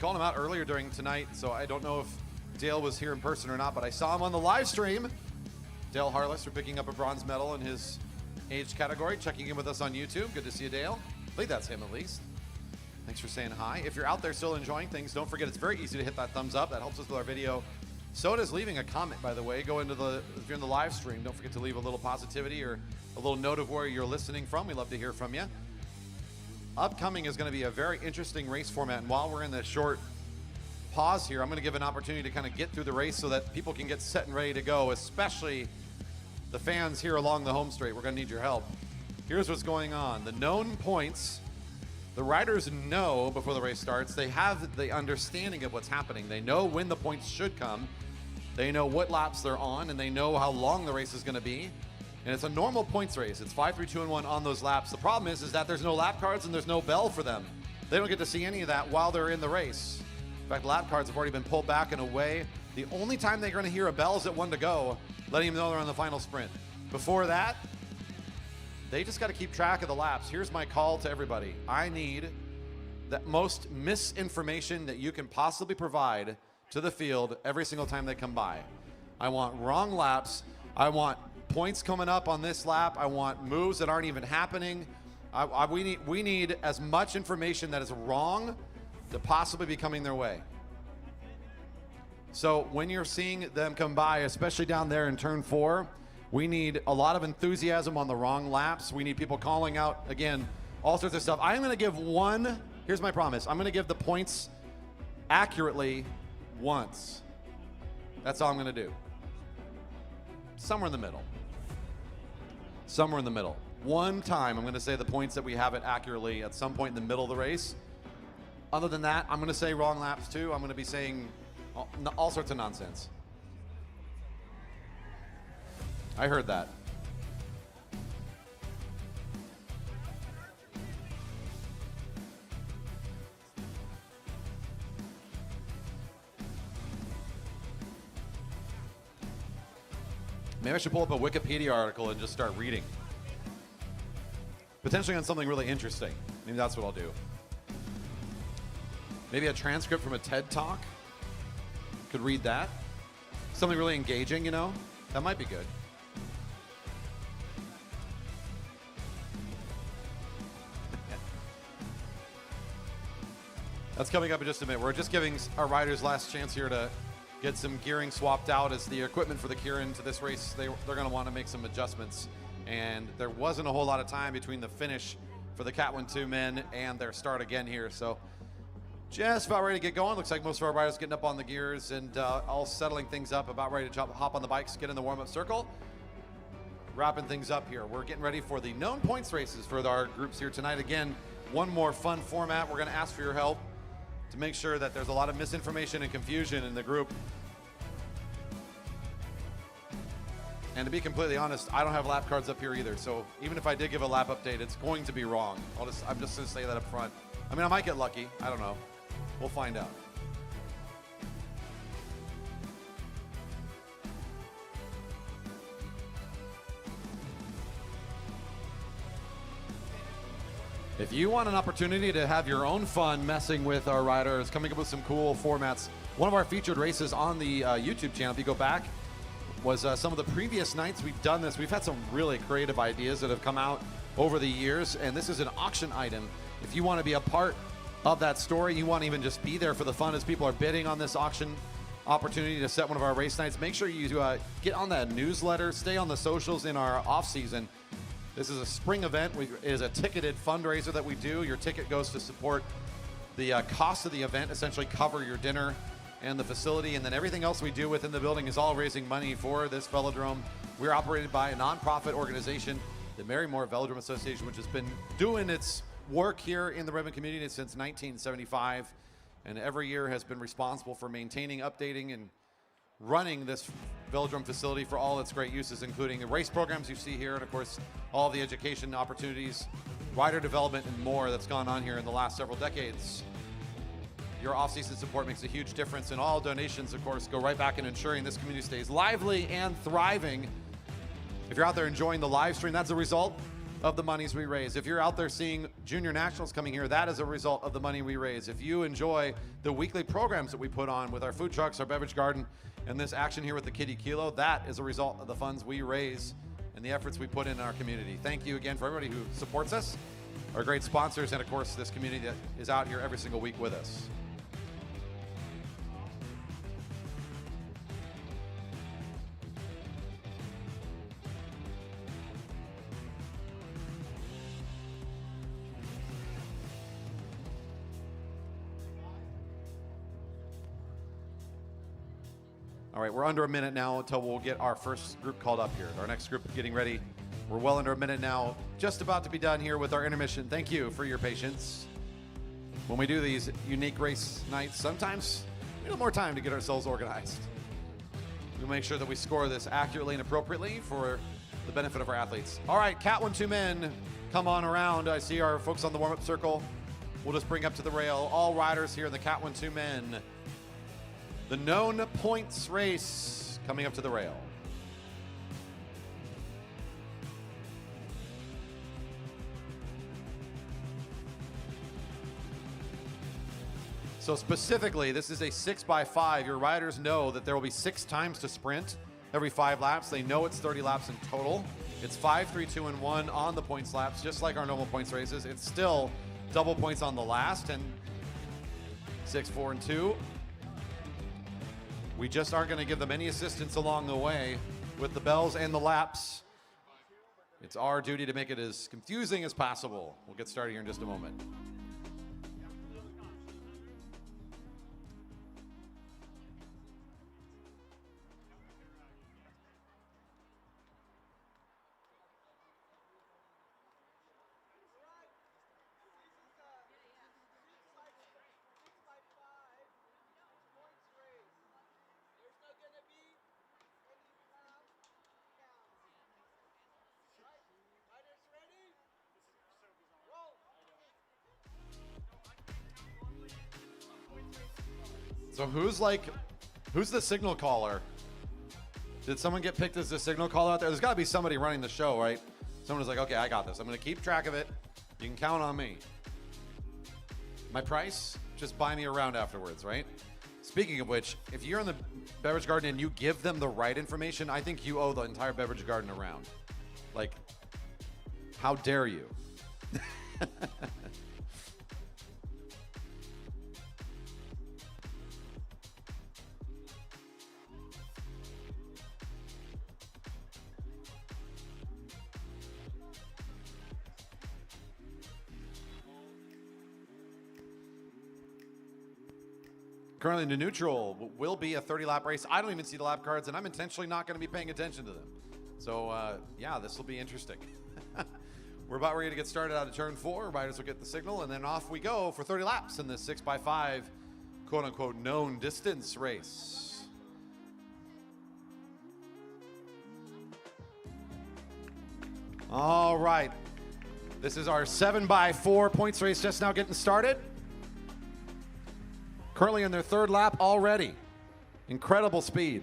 Called him out earlier during tonight, so I don't know if Dale was here in person or not, but I saw him on the live stream. Dale Harless for picking up a bronze medal in his age category, checking in with us on YouTube. Good to see you, Dale. I think that's him at least. Thanks for saying hi. If you're out there still enjoying things, don't forget it's very easy to hit that thumbs up. That helps us with our video. So does leaving a comment, by the way. Go into if you're in the live stream, don't forget to leave a little positivity or a little note of where you're listening from. We love to hear from you. Upcoming is going to be a very interesting race format, and while we're in this short pause here, I'm going to give an opportunity to kind of get through the race so that people can get set and ready to go, especially the fans here along the home straight. We're going to need your help. Here's what's going on. The known points, the riders know before the race starts. They have the understanding of what's happening. They know when the points should come. They know what laps they're on, and they know how long the race is going to be. And it's a normal points race. It's 5, 3, 2, and 1 on those laps. The problem is that there's no lap cards and there's no bell for them. They don't get to see any of that while they're in the race. In fact, lap cards have already been pulled back and away. The only time they're going to hear a bell is at 1 to go, letting them know they're on the final sprint. Before that, they just got to keep track of the laps. Here's my call to everybody. I need the most misinformation that you can possibly provide to the field every single time they come by. I want wrong laps. I want points coming up on this lap. I want moves that aren't even happening. We need as much information that is wrong to possibly be coming their way. So when you're seeing them come by, especially down there in turn 4, we need a lot of enthusiasm on the wrong laps. We need people calling out, again, all sorts of stuff. I'm going to give here's my promise. I'm going to give the points accurately once. That's all I'm going to do. Somewhere in the middle. Somewhere in the middle. One time, I'm going to say the points that we have it accurately at some point in the middle of the race. Other than that, I'm going to say wrong laps too. I'm going to be saying all sorts of nonsense. I heard that. Maybe I should pull up a Wikipedia article and just start reading. Potentially on something really interesting. Maybe that's what I'll do. Maybe a transcript from a TED Talk. Could read that. Something really engaging, you know? That might be good. That's coming up in just a minute. We're just giving our riders last chance here to get some gearing swapped out as the equipment for the Keirin to this race. They're going to want to make some adjustments. And there wasn't a whole lot of time between the finish for the Cat 1-2 men and their start again here. So just about ready to get going. Looks like most of our riders getting up on the gears and all settling things up, about ready to hop on the bikes, get in the warm-up circle. Wrapping things up here. We're getting ready for the known points races for our groups here tonight. Again, one more fun format. We're going to ask for your help to make sure that there's a lot of misinformation and confusion in the group. And to be completely honest, I don't have lap cards up here either. So even if I did give a lap update, it's going to be wrong. I'm just going to say that up front. I mean, I might get lucky. I don't know. We'll find out. If you want an opportunity to have your own fun messing with our riders, coming up with some cool formats, one of our featured races on the YouTube channel, if you go back, was some of the previous nights we've done this. We've had some really creative ideas that have come out over the years, and this is an auction item. If you want to be a part of that story, you want to even just be there for the fun as people are bidding on this auction opportunity to set one of our race nights, make sure you get on that newsletter, stay on the socials in our off season. This is a spring event. It is a ticketed fundraiser that we do. Your ticket goes to support the cost of the event, essentially cover your dinner and the facility, and then everything else we do within the building is all raising money for this velodrome. We're operated by a nonprofit organization, the Marymore Velodrome Association, which has been doing its work here in the Redmond community since 1975, and every year has been responsible for maintaining, updating, and running this velodrome facility for all its great uses, including the race programs you see here, and of course, all the education opportunities, rider development, and more that's gone on here in the last several decades. Your off-season support makes a huge difference, and all donations, of course, go right back in ensuring this community stays lively and thriving. If you're out there enjoying the live stream, that's a result of the monies we raise. If you're out there seeing Junior Nationals coming here, that is a result of the money we raise. If you enjoy the weekly programs that we put on with our food trucks, our beverage garden, and this action here with the Kiddie Kilo, that is a result of the funds we raise and the efforts we put in our community. Thank you again for everybody who supports us, our great sponsors, and of course this community that is out here every single week with us. All right, we're under a minute now until we'll get our first group called up here. Our next group getting ready. We're well under a minute now, just about to be done here with our intermission. Thank you for your patience. When we do these unique race nights, sometimes we need more time to get ourselves organized. We'll make sure that we score this accurately and appropriately for the benefit of our athletes. All right, Cat 1-2 men, come on around. I see our folks on the warm-up circle. We'll just bring up to the rail all riders here in the Cat 1-2 men. The known points race coming up to the rail. So specifically, this is a 6x5. Your riders know that there will be 6 times to sprint every 5 laps. They know it's 30 laps in total. It's 5, 3, 2, and 1 on the points laps, just like our normal points races. It's still double points on the last, and 6, 4, and 2. We just aren't going to give them any assistance along the way with the bells and the laps. It's our duty to make it as confusing as possible. We'll get started here in just a moment. So who's the signal caller? Did someone get picked as the signal caller out there? There's got to be somebody running the show, right? Someone was like, okay, I got this. I'm going to keep track of it. You can count on me. My price? Just buy me around afterwards, right? Speaking of which, if you're in the beverage garden and you give them the right information, I think you owe the entire beverage garden a round. Like, how dare you? Currently the neutral will be a 30-lap race. I don't even see the lap cards, and I'm intentionally not going to be paying attention to them. So, yeah, this will be interesting. We're about ready to get started out of turn 4. Riders will get the signal, and then off we go for 30 laps in this 6x5, quote-unquote, known distance race. All right. This is our 7x4 points race just now getting started. Currently in their 3rd lap already. Incredible speed.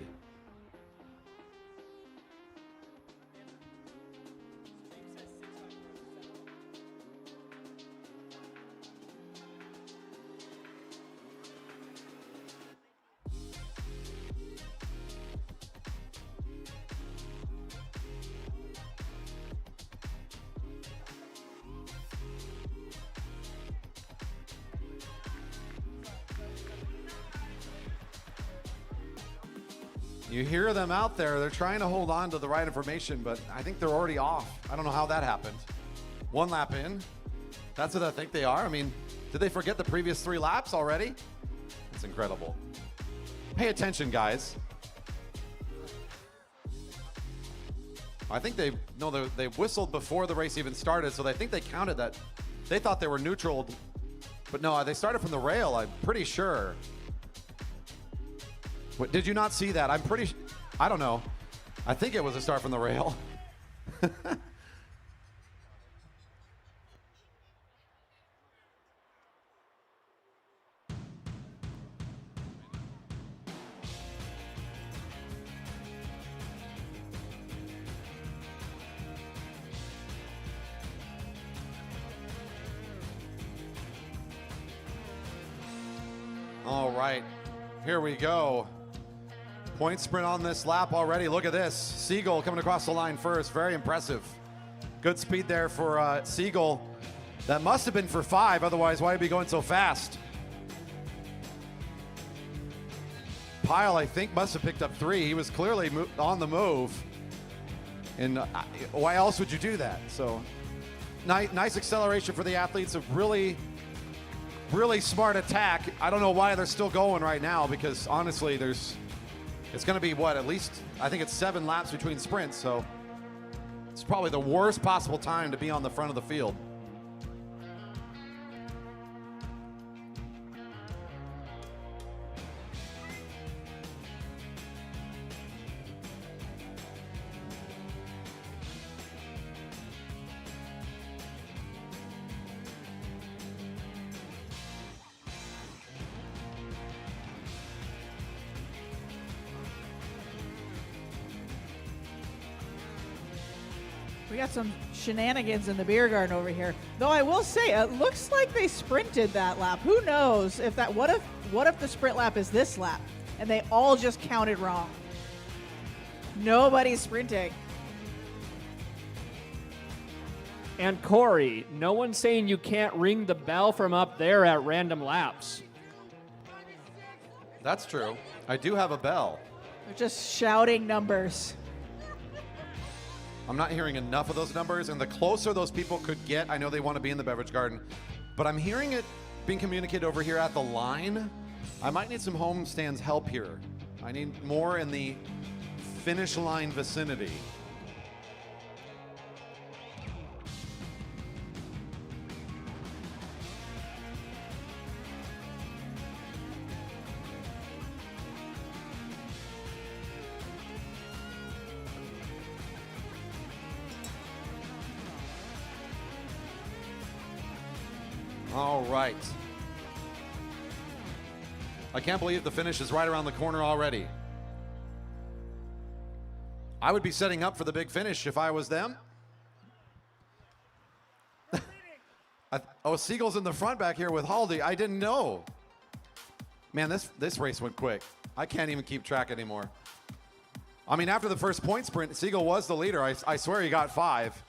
You hear them out there. They're trying to hold on to the right information, but I think they're already off. I don't know how that happened. 1 lap in. That's what I think they are. I mean, did they forget the previous 3 laps already? It's incredible. Pay attention, guys. I think they whistled before the race even started, so they think they counted that. They thought they were neutral, but no, they started from the rail, I'm pretty sure. What, did you not see that? I don't know. I think it was a start from the rail. All right, here we go. Point sprint on this lap already. Look at this. Siegel coming across the line first. Very impressive. Good speed there for Siegel. That must have been for 5. Otherwise, why would he be going so fast? Pyatt, I think, must have picked up 3. He was clearly on the move. And why else would you do that? So nice acceleration for the athletes. A really smart attack. I don't know why they're still going right now, because honestly, it's going to be what, at least, I think it's 7 laps between sprints, so it's probably the worst possible time to be on the front of the field. We got some shenanigans in the beer garden over here. Though I will say, it looks like they sprinted that lap. Who knows if that? What if the sprint lap is this lap and they all just counted wrong? Nobody's sprinting. And Corey, no one's saying you can't ring the bell from up there at random laps. That's true. I do have a bell. They're just shouting numbers. I'm not hearing enough of those numbers, and the closer those people could get, I know they want to be in the beverage garden, but I'm hearing it being communicated over here at the line. I might need some homestands help here. I need more in the finish line vicinity. All right. I can't believe the finish is right around the corner already. I would be setting up for the big finish if I was them. Siegel's in the front back here with Haldy. I didn't know. Man, this race went quick. I can't even keep track anymore. I mean, after the first point sprint, Siegel was the leader. I swear he got 5.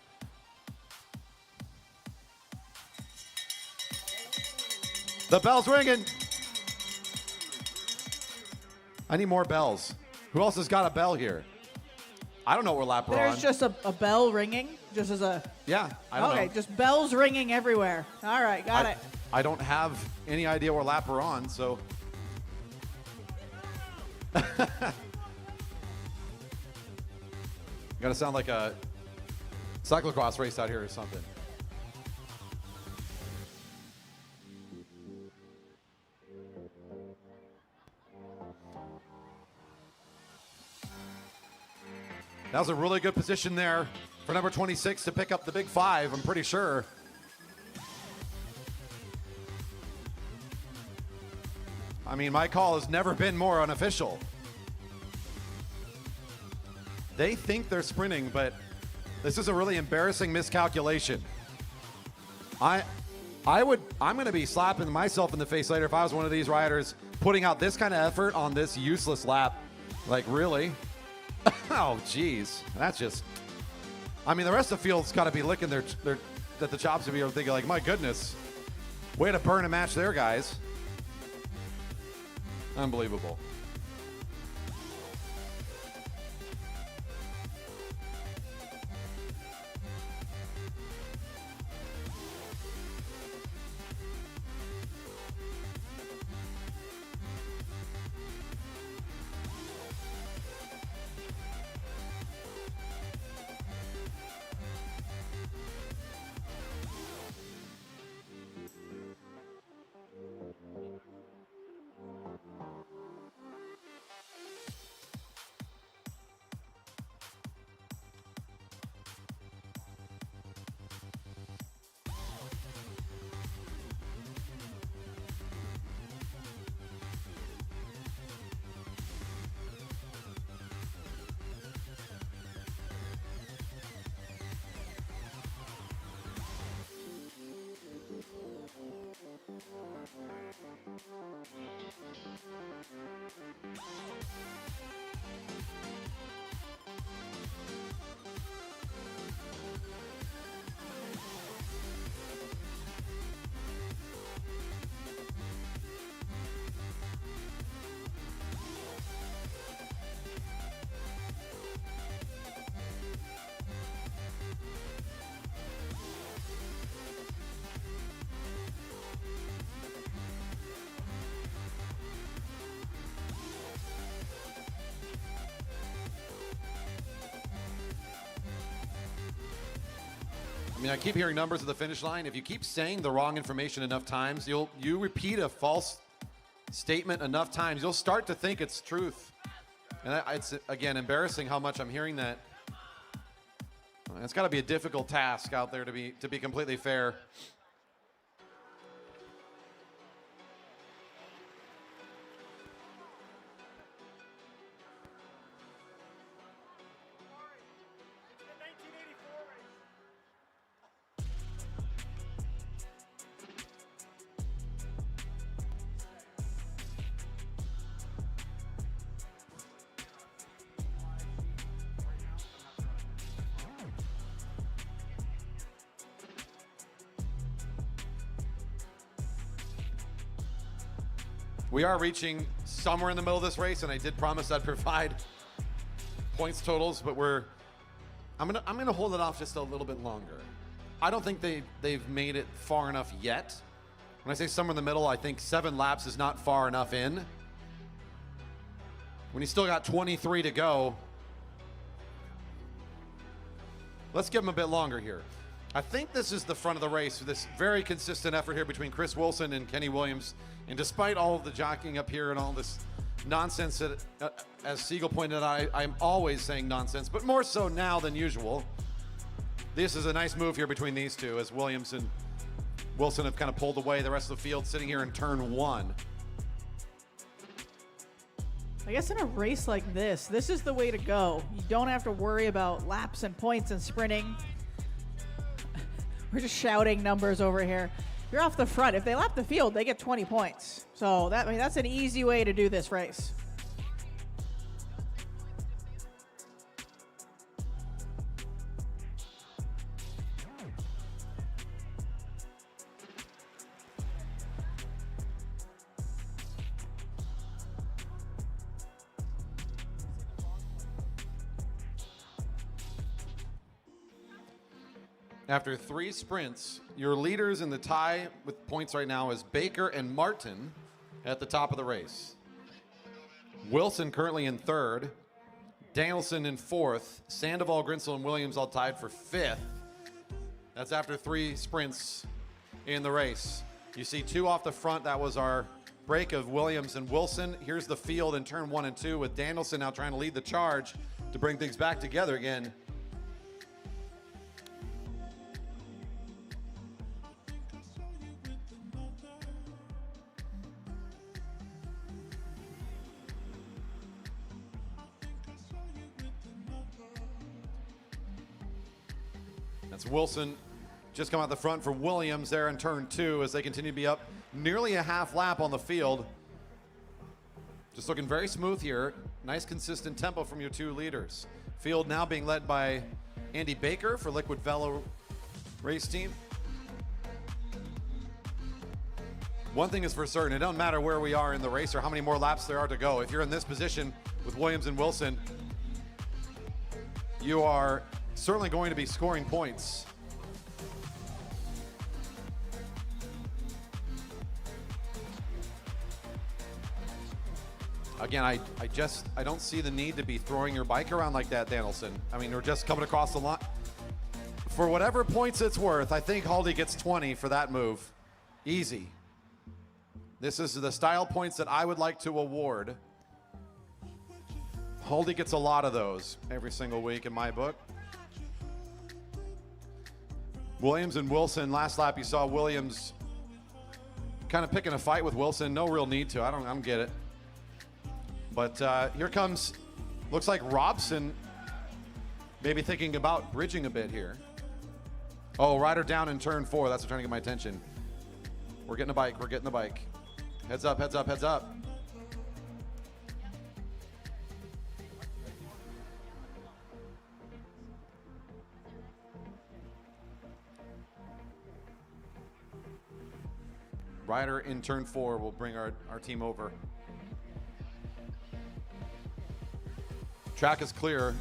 The bell's ringing. I need more bells. Who else has got a bell here? I don't know where lap we're on. There's just a bell ringing, just as a... Yeah, I don't know. Okay, just bells ringing everywhere. All right, got it. I don't have any idea where lap we're on, so... Gotta sound like a cyclocross race out here or something. That was a really good position there for number 26 to pick up the big 5, I'm pretty sure. I mean, my call has never been more unofficial. They think they're sprinting, but this is a really embarrassing miscalculation. I'm going to be slapping myself in the face later if I was one of these riders putting out this kind of effort on this useless lap. Like, really? Oh, geez. That's just, I mean, the rest of the field's got to be licking their at the chops to be thinking like, my goodness, way to burn a match there, guys. Unbelievable. I mean, I keep hearing numbers at the finish line. If you keep saying the wrong information enough times, you repeat a false statement enough times, you'll start to think it's truth. And it's, again, embarrassing how much I'm hearing that. It's got to be a difficult task out there to be completely fair. We are reaching somewhere in the middle of this race, and I did promise I'd provide points totals, but I'm gonna hold it off just a little bit longer. I don't think they've made it far enough yet. When I say somewhere in the middle, I think 7 laps is not far enough in. When you still got 23 to go, let's give them a bit longer here. I think this is the front of the race, this very consistent effort here between Chris Wilson and Kenny Williams. And despite all of the jockeying up here and all this nonsense that, as Siegel pointed out, I'm always saying nonsense, but more so now than usual. This is a nice move here between these two as Williams and Wilson have kind of pulled away. The rest of the field sitting here in turn 1. I guess in a race like this is the way to go. You don't have to worry about laps and points and sprinting. We're just shouting numbers over here. You're off the front. If they lap the field, they get 20 points. So that's an easy way to do this race. After 3 sprints, your leaders in the tie with points right now is Baker and Martin at the top of the race. Wilson currently in third. Danielson in fourth. Sandoval, Grinsel, and Williams all tied for fifth. That's after 3 sprints in the race. You see 2 off the front. That was our break of Williams and Wilson. Here's the field in turn 1 and 2 with Danielson now trying to lead the charge to bring things back together again. That's Wilson just come out the front for Williams there in turn 2 as they continue to be up nearly a half lap on the field. Just looking very smooth here. Nice consistent tempo from your 2 leaders. Field now being led by Andy Baker for Liquid Velo race team. One thing is for certain, it doesn't matter where we are in the race or how many more laps there are to go. If you're in this position with Williams and Wilson, you are certainly going to be scoring points. Again, I don't see the need to be throwing your bike around like that, Danielson. I mean, we're just coming across the line. For whatever points it's worth, I think Haldy gets 20 for that move. Easy. This is the style points that I would like to award. Haldy gets a lot of those every single week in my book. Williams and Wilson, last lap you saw Williams kind of picking a fight with Wilson. No real need to, I don't get it. But here comes, looks like Robson maybe thinking about bridging a bit here. Oh, rider down in turn 4, that's what's trying to get my attention. We're getting a bike, we're getting the bike. Heads up, heads up, heads up. Rider in turn 4 will bring our team over. Track is clear.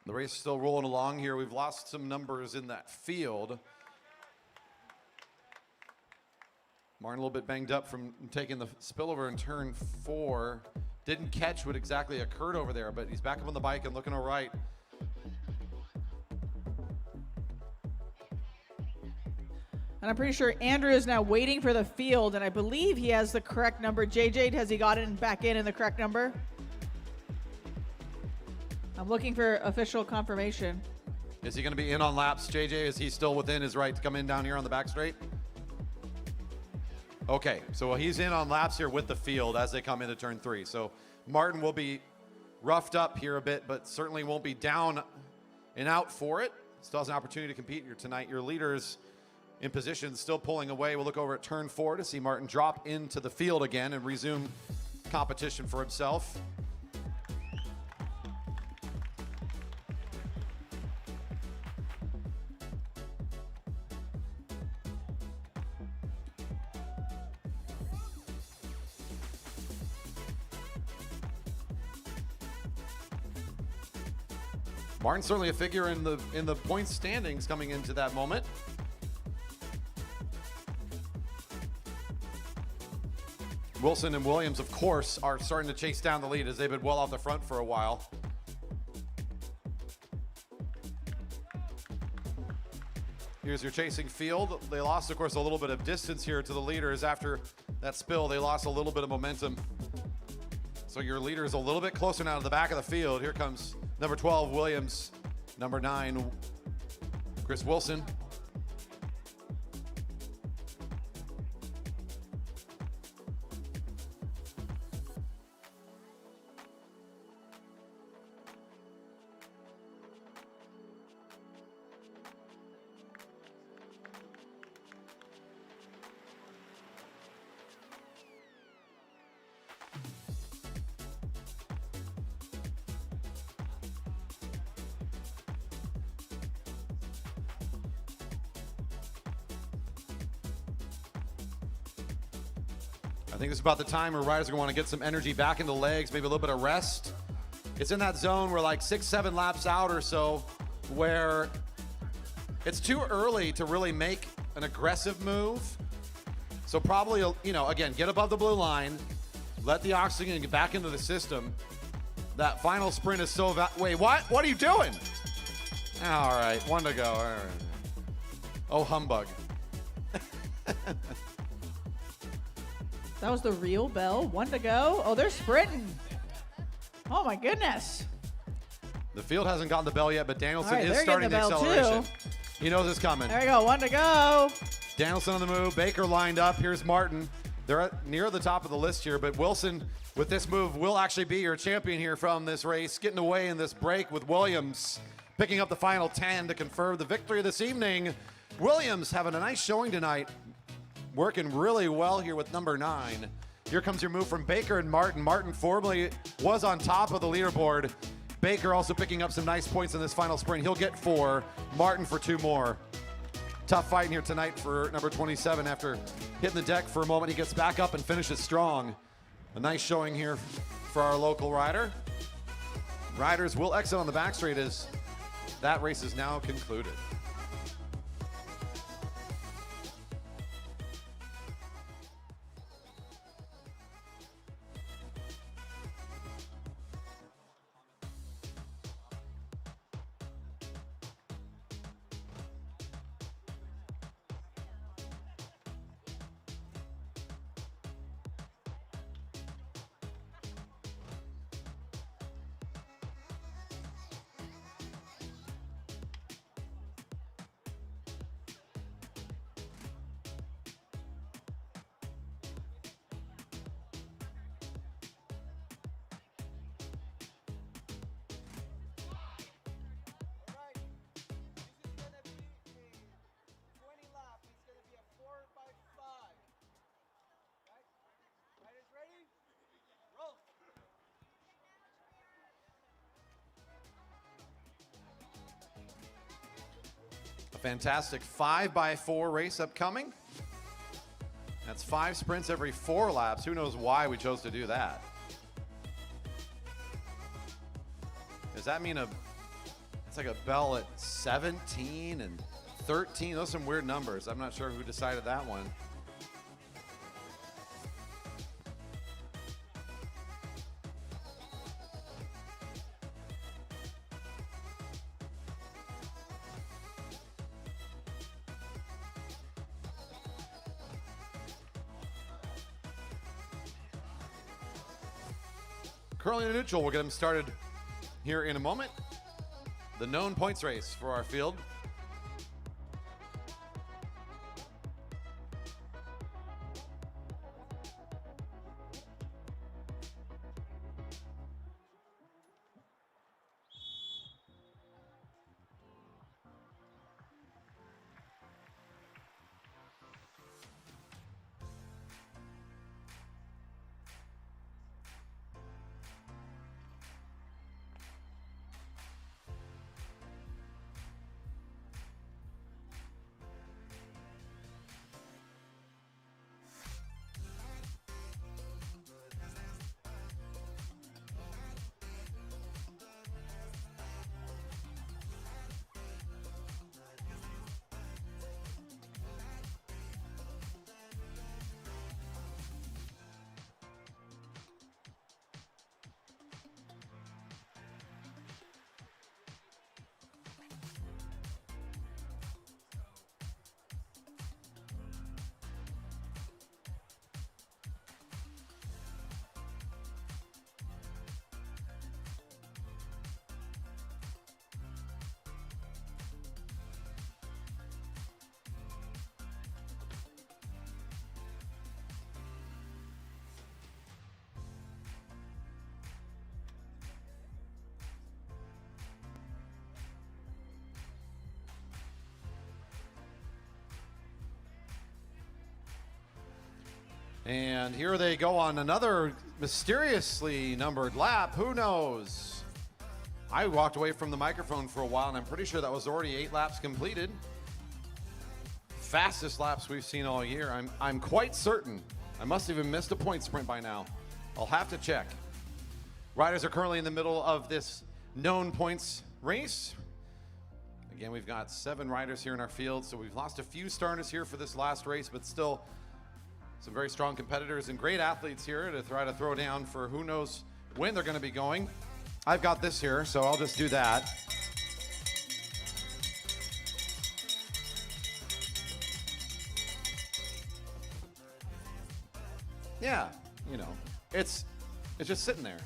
The race is still rolling along here. We've lost some numbers in that field. Martin a little bit banged up from taking the spillover in turn 4. Didn't catch what exactly occurred over there, but he's back up on the bike and looking all right. And I'm pretty sure Andrew is now waiting for the field, and I believe he has the correct number. JJ, has he got it back in the correct number? I'm looking for official confirmation. Is he going to be in on laps, JJ? Is he still within his right to come in down here on the back straight? Okay, so he's in on laps here with the field as they come into turn 3. So Martin will be roughed up here a bit, but certainly won't be down and out for it. Still has an opportunity to compete here tonight. Your leaders in position, still pulling away. We'll look over at turn 4 to see Martin drop into the field again and resume competition for himself. Martin's certainly a figure in the points standings coming into that moment. Wilson and Williams, of course, are starting to chase down the lead as they've been well off the front for a while. Here's your chasing field. They lost, of course, a little bit of distance here to the leaders after that spill. They lost a little bit of momentum. So your leader is a little bit closer now to the back of the field. Here comes number 12, Williams. Number 9, Chris Wilson. think this is about the time where riders are going to want to get some energy back into the legs, maybe a little bit of rest. It's in that zone where like 6, 7 laps out or so, where it's too early to really make an aggressive move. So probably, you know, again, get above the blue line, let the oxygen get back into the system. That final sprint is so wait, what? What are you doing? All right, 1 to go. All right. Oh, humbug. That was the real bell. 1 to go. Oh, they're sprinting. Oh my goodness. The field hasn't gotten the bell yet, but Danielson Right, is they're starting the getting the bell, acceleration. too. He knows it's coming. There we go. 1 to go. Danielson on the move. Baker lined up. Here's Martin. They're near the top of the list here, but Wilson, with this move, will actually be your champion here from this race, getting away in this break with Williams, picking up the final 10 to confirm the victory this evening. Williams having a nice showing tonight, working really well here with number 9. Here comes your move from Baker and Martin. Martin formerly was on top of the leaderboard. Baker also picking up some nice points in this final sprint. He'll get 4. Martin for 2 more. Tough fight here tonight for number 27 after hitting the deck for a moment. He gets back up and finishes strong. A nice showing here for our local rider. Riders will exit on the back straight as that race is now concluded. Fantastic 5x4 race upcoming. That's 5 sprints every 4 laps. Who knows why we chose to do that? Does that mean it's like a bell at 17 and 13? Those are some weird numbers. I'm not sure who decided that one. Curling to neutral, we'll get them started here in a moment. The known points race for our field. And here they go on another mysteriously numbered lap. Who knows? I walked away from the microphone for a while, and I'm pretty sure that was already 8 laps completed. Fastest laps we've seen all year. I'm quite certain I must have even missed a point sprint by now. I'll have to check. Riders are currently in the middle of this known points race. Again, we've got 7 riders here in our field, so we've lost a few starters here for this last race, but still some very strong competitors and great athletes here to try to throw down for who knows when they're going to be going. I've got this here, so I'll just do that. Yeah, you know, it's just sitting there.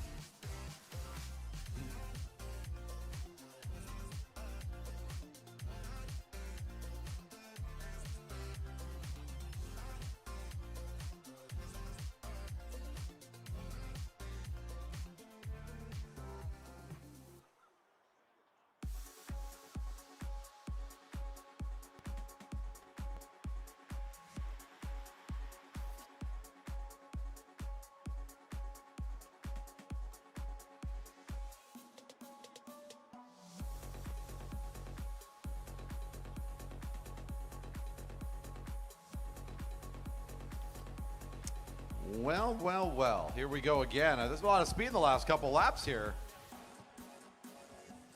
Well, well, well, here we go again. There's a lot of speed in the last couple laps here.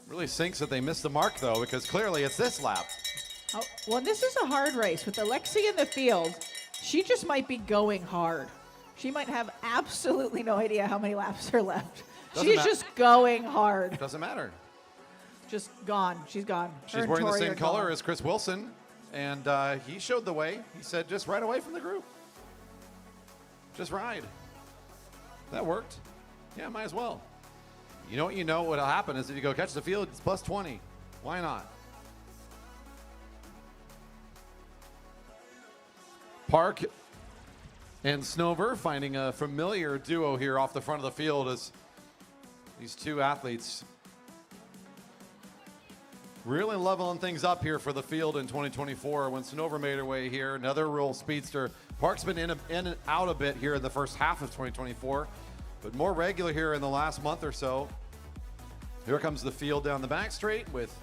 Really sinks that they missed the mark, though, because clearly it's this lap. Oh, well, this is a hard race. With Alexi in the field, she just might be going hard. She might have absolutely no idea how many laps are left. She's just going hard. Doesn't matter. Just gone. She's gone. She's wearing the same color as Chris Wilson, and he showed the way. He said, just right away from the group. Just ride. That worked. Yeah, might as well. You know what'll happen is if you go catch the field, it's plus 20. Why not? Park and Snover finding a familiar duo here off the front of the field as these two athletes really leveling things up here for the field in 2024. When Snover made her way here, another real speedster. Park's been in and out a bit here in the first half of 2024, but more regular here in the last month or so. Here comes the field down the back straight with,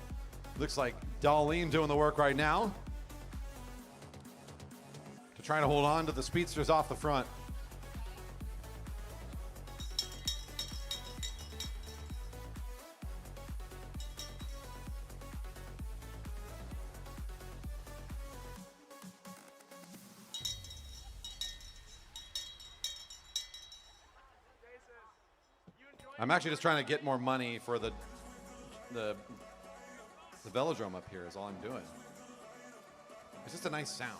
looks like Darlene doing the work right now to try to hold on to the speedsters off the front. I'm actually just trying to get more money for the velodrome up here is all I'm doing. It's just a nice sound.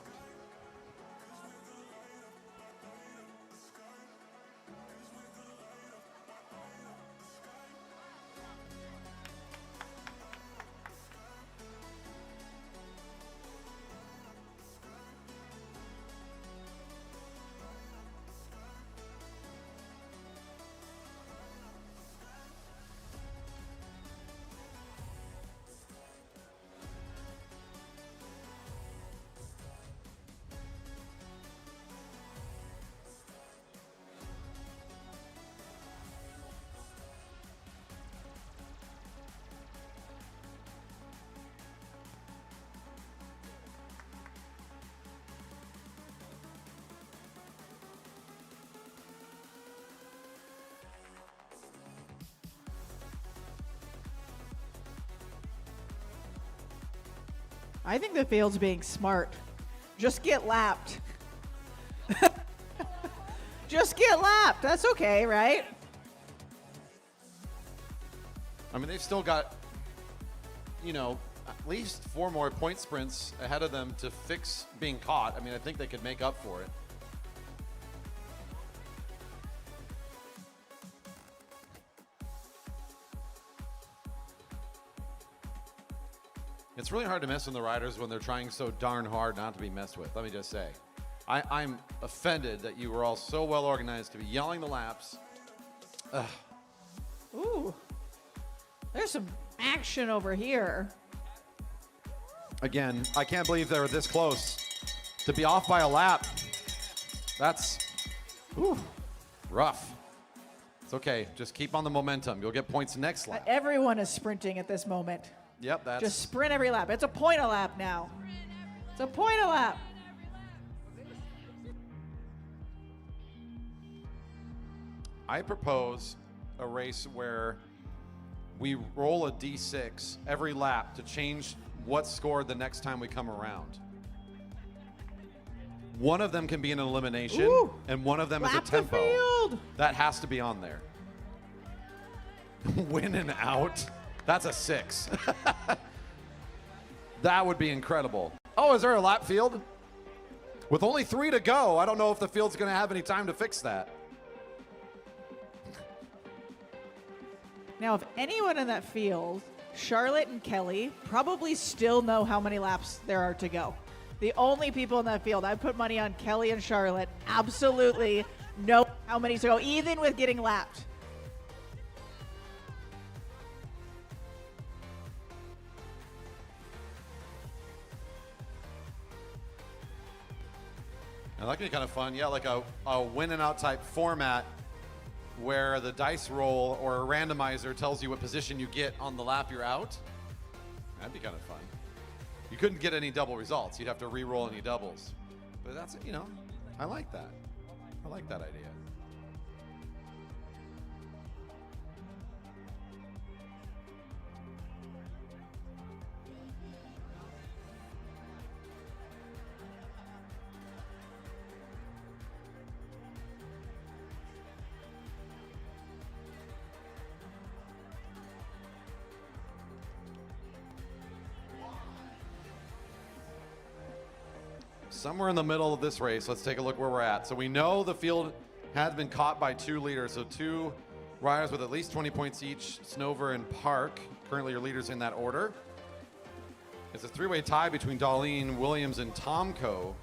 I think the field's being smart. Just get lapped. Just get lapped. That's okay, right? I mean, they've still got, at least 4 more point sprints ahead of them to fix being caught. I mean, I think they could make up for it. It's really hard to mess with the riders when they're trying so darn hard not to be messed with, let me just say. I'm offended that you were all so well organized to be yelling the laps. Ugh. Ooh. There's some action over here. Again, I can't believe they were this close to be off by a lap. That's rough. It's okay. Just keep on the momentum. You'll get points next lap. Everyone is sprinting at this moment. Yep, that's... Just sprint every lap. It's a point a lap now. It's a point a lap. I propose a race where we roll a d6 every lap to change what's scored the next time we come around. One of them can be an elimination, Ooh. and one of them is a Lap the tempo. field. That has to be on there. Win and out. That's a 6. That would be incredible. Oh, is there a lap field? With only 3 to go, I don't know if the field's going to have any time to fix that. Now, if anyone in that field, Charlotte and Kelly, probably still know how many laps there are to go. The only people in that field, I put money on Kelly and Charlotte, absolutely know how many to go, even with getting lapped. Now, that could be kind of fun. Yeah, like a win and out type format where the dice roll or a randomizer tells you what position you get on the lap you're out. That'd be kind of fun. You couldn't get any double results. You'd have to re-roll any doubles. But that's, you know, I like that. I like that idea. Somewhere in the middle of this race, let's take a look where we're at. So we know the field has been caught by 2 leaders, so 2 riders with at least 20 points each, Snover and Park, currently your leaders in that order. It's a 3-way tie between Darlene, Williams, and Tomko.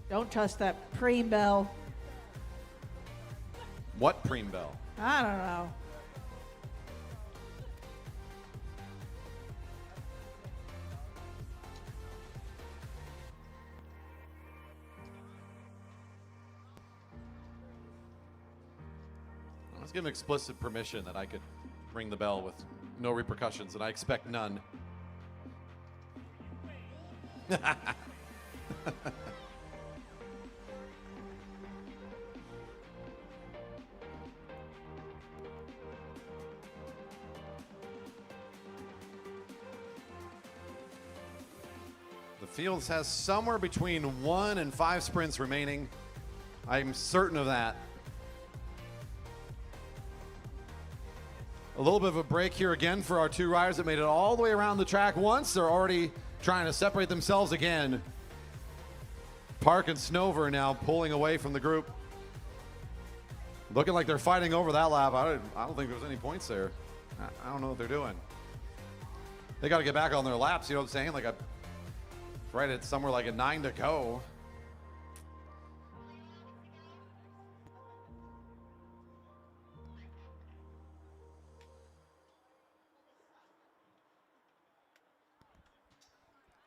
Don't trust that preem bell. What preem bell? I don't know. Let's give him explicit permission that I could ring the bell with no repercussions, and I expect none. The field has somewhere between 1 and 5 sprints remaining. I'm certain of that. A little bit of a break here again for our 2 riders that made it all the way around the track once. They're already trying to separate themselves again. Park and Snover now pulling away from the group. Looking like they're fighting over that lap. I don't think there's any points there. I don't know what they're doing. They got to get back on their laps, you know what I'm saying? Like right at somewhere like a 9 to go.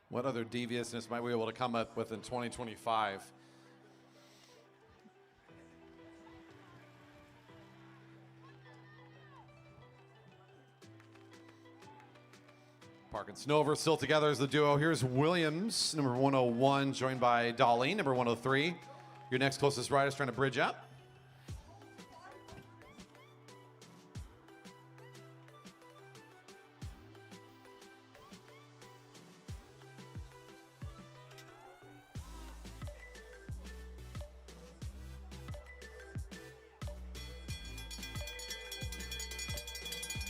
What other deviousness might we be able to come up with in 2025? Park and Snover still together as the duo. Here's Williams, number 101, joined by Darlene, number 103. Your next closest rider is trying to bridge up.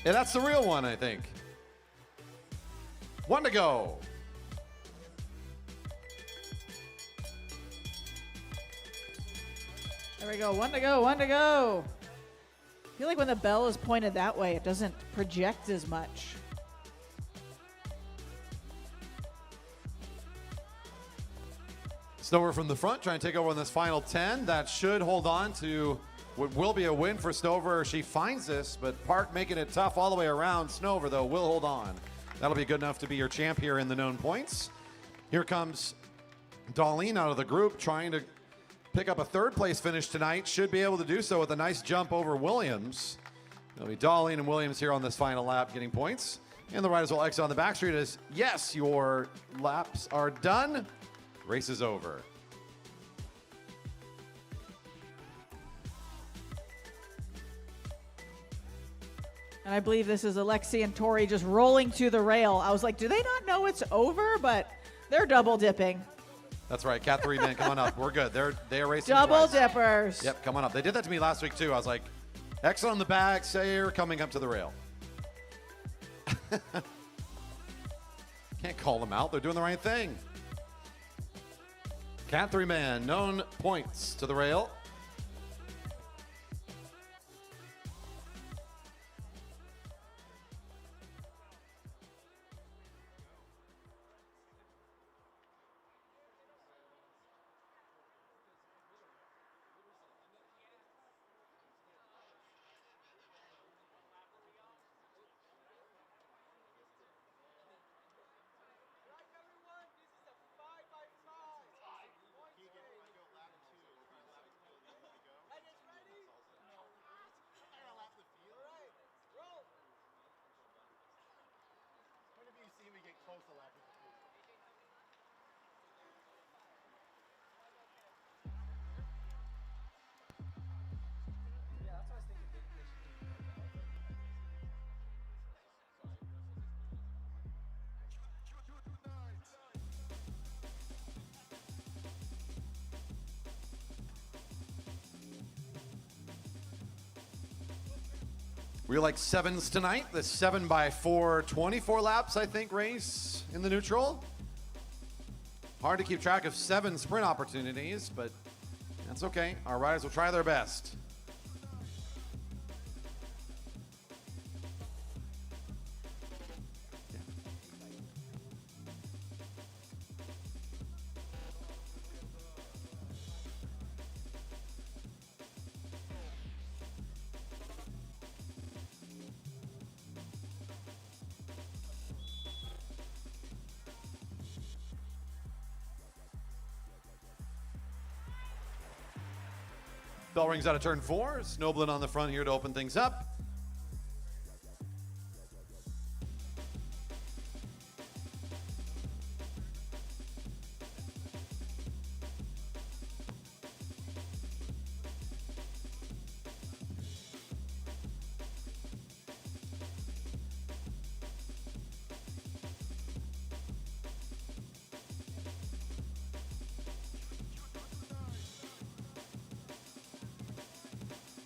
Yeah, that's the real one, I think. 1 to go. There we go. 1 to go. 1 to go. I feel like when the bell is pointed that way, it doesn't project as much. Snover from the front trying to take over on this final 10. That should hold on to what will be a win for Snover. She finds this, but Park making it tough all the way around. Snover, though, will hold on. That'll be good enough to be your champ here in the known points. Here comes Darlene out of the group, trying to pick up a third place finish tonight should be able to do so with a nice jump over Williams. It'll be Darlene and Williams here on this final lap getting points. And the riders will exit on the back street as, yes, your laps are done. Race is over. And I believe this is Alexi and Tori just rolling to the rail. I was like, do they not know it's over? But they're double dipping. That's right. Cat 3 man, come on up. We're good. They're racing Double twice. dippers. Yep, come on up. They did that to me last week, too. I was like, exit on the back, Sayer coming up to the rail. Can't call them out. They're doing the right thing. Cat 3 man, known points to the rail. We like sevens tonight. The 7x4, 24 laps, I think, race in the neutral. Hard to keep track of 7 sprint opportunities, but that's okay. Our riders will try their best. Bell rings out of turn 4. Snoblin on the front here to open things up.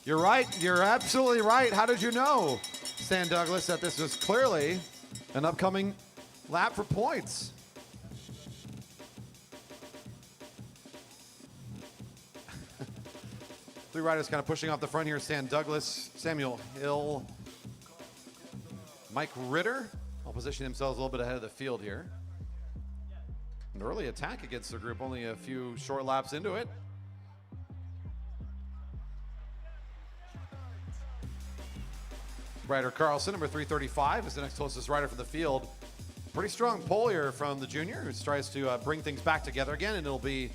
You're right. You're absolutely right. How did you know, Stan Douglas, that this was clearly an upcoming lap for points? Three riders kind of pushing off the front here. Stan Douglas, Samuel Hill, Mike Ritter all positioning themselves a little bit ahead of the field here. An early attack against the group, only a few short laps into it. Ryder Carlson, number 335, is the next closest rider for the field. Pretty strong pull here from the junior, who tries to bring things back together again, and it'll be,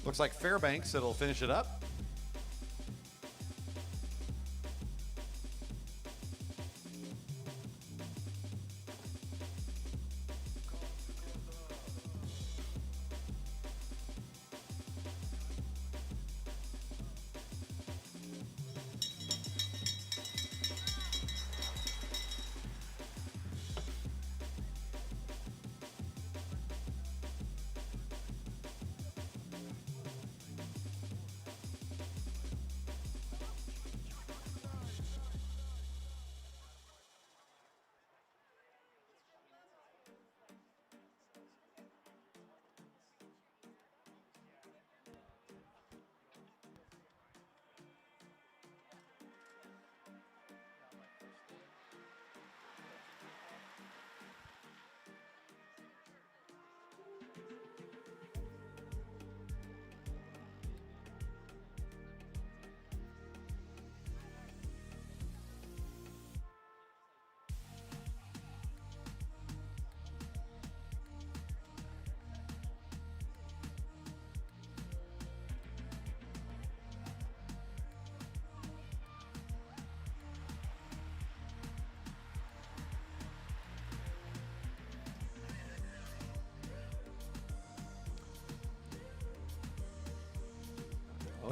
looks like Fairbanks that'll finish it up.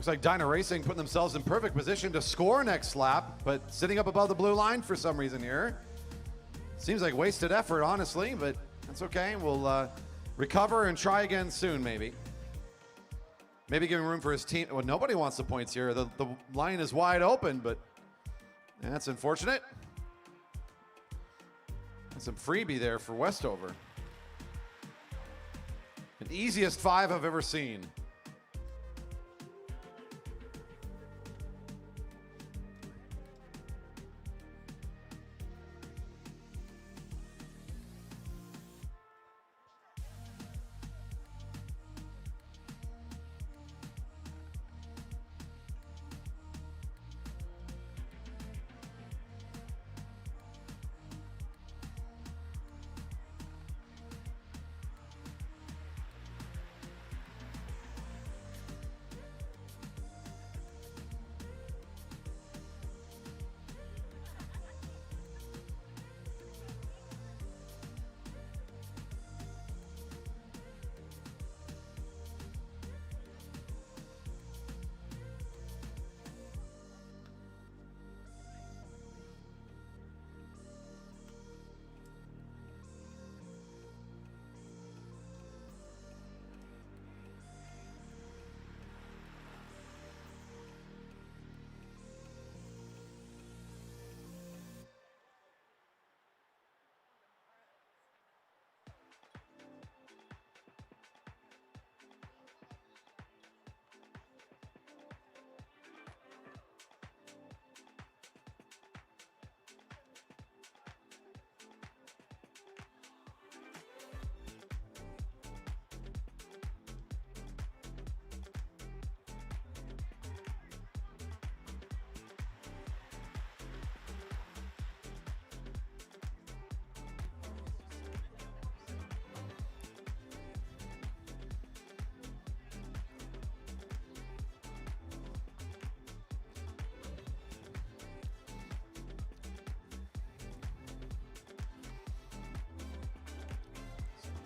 Looks like Dyna Racing putting themselves in perfect position to score next lap, but sitting up above the blue line for some reason here. Seems like wasted effort, honestly, but that's okay. We'll recover and try again soon, maybe. Maybe giving room for his team. Well, nobody wants the points here. The line is wide open, but that's unfortunate. And some freebie there for Westover. An easiest 5 I've ever seen.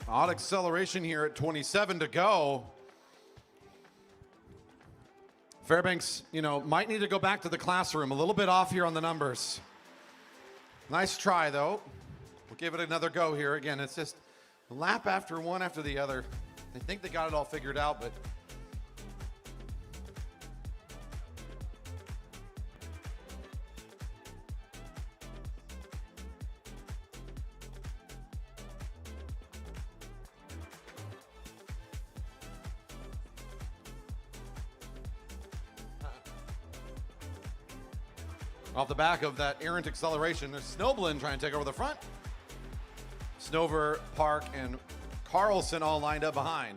Odd acceleration here at 27 to go. Fairbanks, might need to go back to the classroom. A little bit off here on the numbers. Nice try, though. We'll give it another go here. Again, it's just lap after one after the other. They think they got it all figured out, but off the back of that errant acceleration, there's Snowblin trying to take over the front. Snover, Park, and Carlson all lined up behind.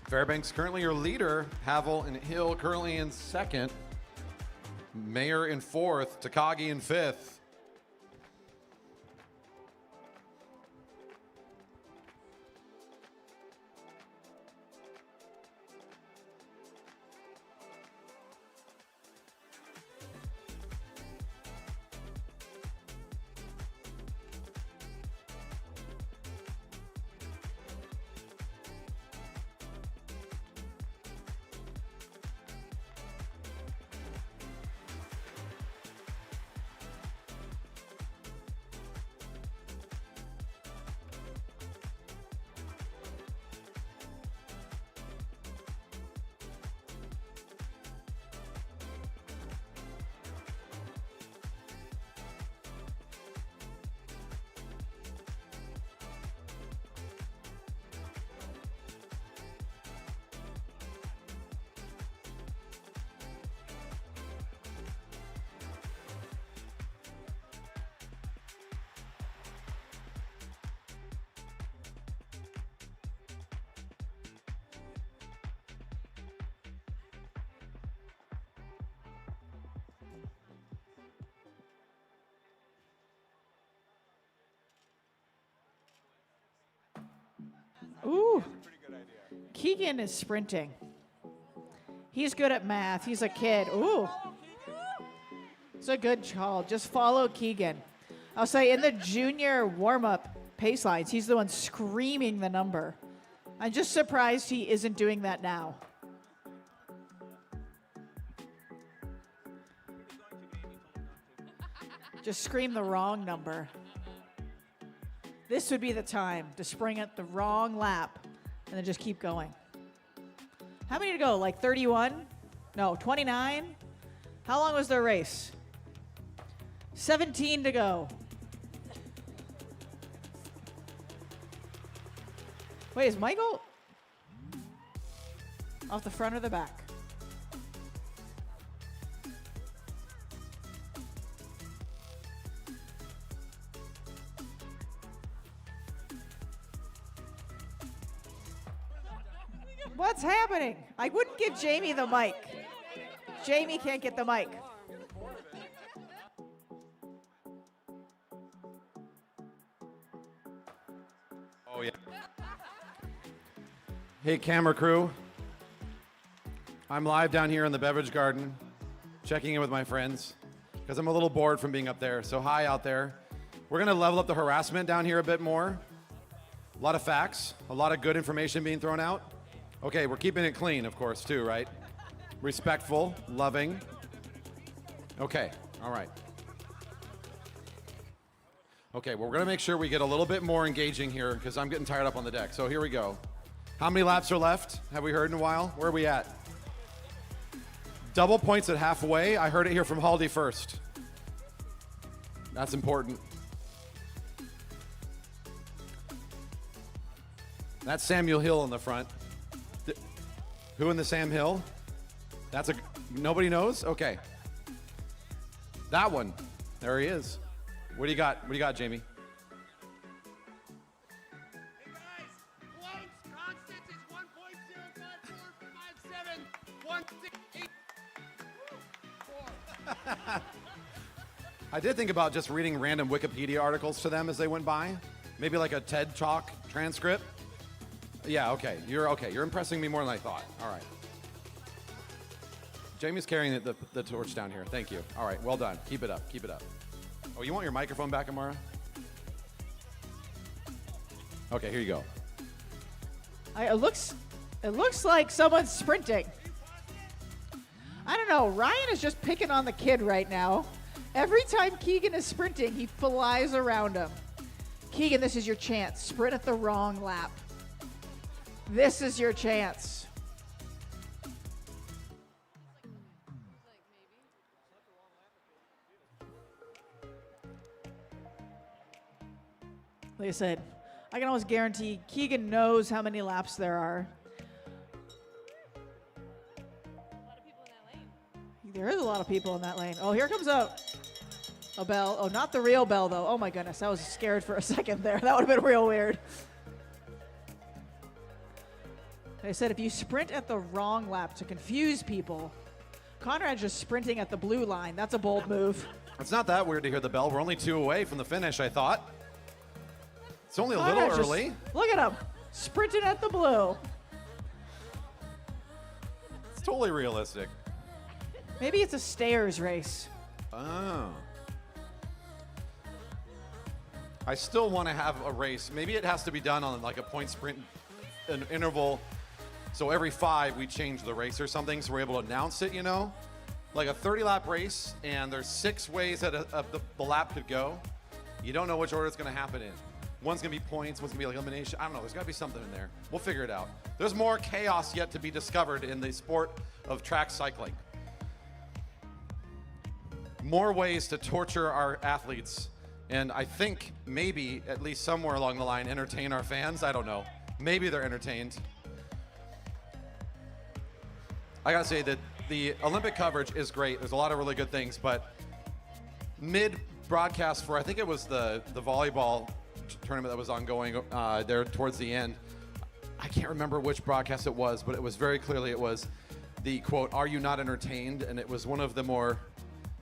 Fairbanks currently your leader. Havel and Hill currently in second. Mayer in fourth. Takagi in fifth. Ooh. Keegan is sprinting. He's good at math. He's a kid. Ooh. It's a good call. Just follow Keegan. I'll say in the junior warm-up pace lines, he's the one screaming the number. I'm just surprised he isn't doing that now. Just scream the wrong number. This would be the time to spring at the wrong lap and then just keep going. How many to go? Like 31? No, 29? How long was their race? 17 to go. Wait, is Michael off the front or the back? What's happening? I wouldn't give Jamie the mic. Jamie can't get the mic. Oh, yeah. Hey, camera crew. I'm live down here in the beverage garden, checking in with my friends, because I'm a little bored from being up there. So hi out there. We're going to level up the harassment down here a bit more. A lot of facts, a lot of good information being thrown out. Okay, we're keeping it clean, of course, too, right? Respectful, loving. Okay, all right. Okay, well, we're gonna make sure we get a little bit more engaging here because I'm getting tired up on the deck. So here we go. How many laps are left? Have we heard in a while? Where are we at? Double points at halfway. I heard it here from Haldy first. That's important. That's Samuel Hill in the front. Who in the Sam Hill? That's a, nobody knows? Okay. That one. There he is. What do you got? What do you got, Jamie? Hey guys, Points constant is 1.054571684. I did think about just reading random Wikipedia articles to them as they went by. Maybe like a TED Talk transcript. Yeah, okay. You're impressing me more than I thought. All right. Jamie's carrying the torch down here. Thank you. All right, well done. Keep it up. Keep it up. Oh, you want your microphone back, Amara? Okay, here you go. It looks like someone's sprinting. I don't know. Ryan is just picking on the kid right now. Every time Keegan is sprinting, he flies around him. Keegan, this is your chance. Sprint at the wrong lap. This is your chance. Like I said, I can almost guarantee Keegan knows how many laps there are. There is a lot of people in that lane. Oh, here comes a bell. Oh, not the real bell, though. Oh, my goodness. I was scared for a second there. That would have been real weird. Like I said, if you sprint at the wrong lap to confuse people, Conrad's just sprinting at the blue line. That's a bold move. It's not that weird to hear the bell. We're only 2 away from the finish, I thought. It's only a Conrad's little early. Look at him. Sprinting at the blue. It's totally realistic. Maybe it's a stairs race. Oh. I still want to have a race. Maybe it has to be done on like a point sprint an interval. So every 5 we change the race or something so we're able to announce it, you know? Like a 30-lap race and there's 6 ways that the lap could go. You don't know which order it's going to happen in. One's going to be points, one's going to be like elimination. I don't know. There's got to be something in there. We'll figure it out. There's more chaos yet to be discovered in the sport of track cycling. More ways to torture our athletes. And I think maybe, at least somewhere along the line, entertain our fans. I don't know. Maybe they're entertained. I got to say that the Olympic coverage is great. There's a lot of really good things. But mid-broadcast for, I think it was the volleyball tournament that was ongoing there towards the end. I can't remember which broadcast it was, but it was very clearly it was the quote, "Are you not entertained?" And it was one of the more,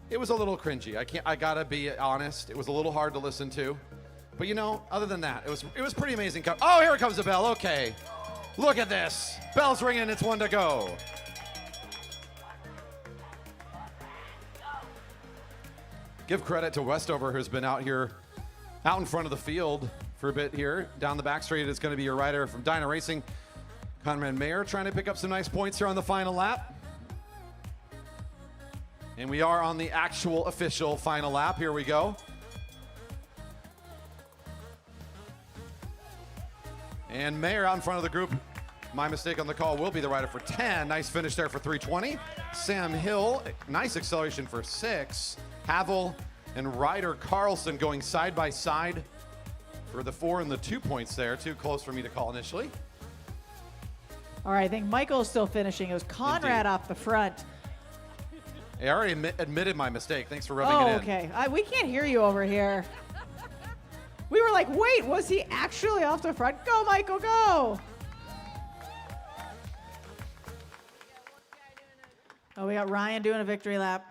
it was a little cringy. I gotta be honest. It was a little hard to listen to. But you know, other than that, it was pretty amazing. Oh, here comes the bell. Okay. Look at this. Bell's ringing. It's one to go. Give credit to Westover, who's been out in front of the field for a bit here. Down the back straight, it's going to be your rider from Dyna Racing, Conrad Mayer, trying to pick up some nice points here on the final lap. And we are on the actual official final lap. Here we go. And Mayer out in front of the group. My mistake on the call, will be the rider for 10. Nice finish there for 320. Sam Hill, nice acceleration for 6. Havel and Ryder Carlson going side by side for the 4 and the 2 points there. Too close for me to call initially. All right, I think Michael's still finishing. It was Conrad off the front. I already admitted my mistake. Thanks for rubbing it in. Okay. We can't hear you over here. We were like, wait, was he actually off the front? Go, Michael, go. Oh, we got Ryan doing a victory lap.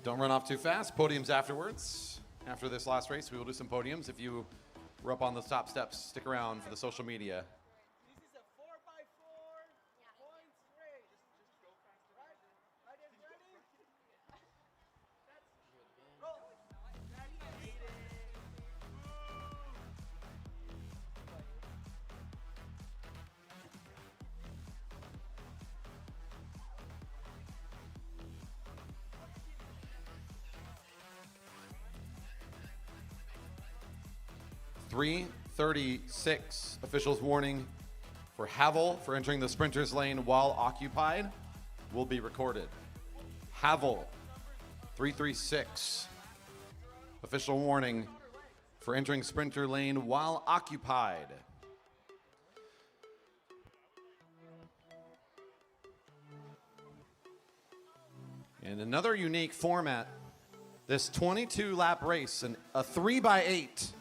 Don't run off too fast. Podiums afterwards. After this last race, we will do some podiums. If you were up on the top steps, stick around for the social media. This is a 4x4 points race. Just go faster. Right? Riders ready? Let's roll. .336. Officials warning for Havel for entering the sprinter's lane while occupied will be recorded. Havel, 336. Official warning for entering sprinter lane while occupied. And another unique format, this 22-lap race, and a 3x8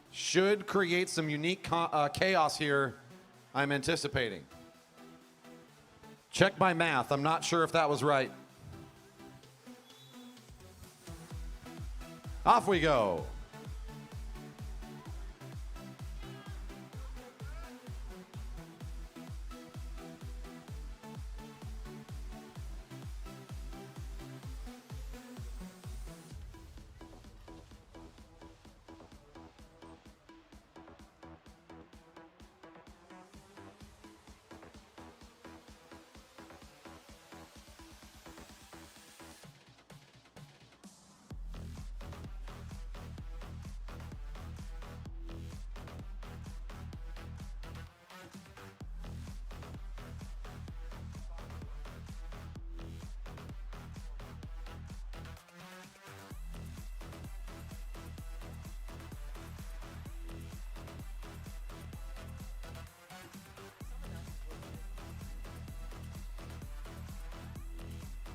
should create some unique chaos here, I'm anticipating. Check my math. I'm not sure if that was right. Off we go.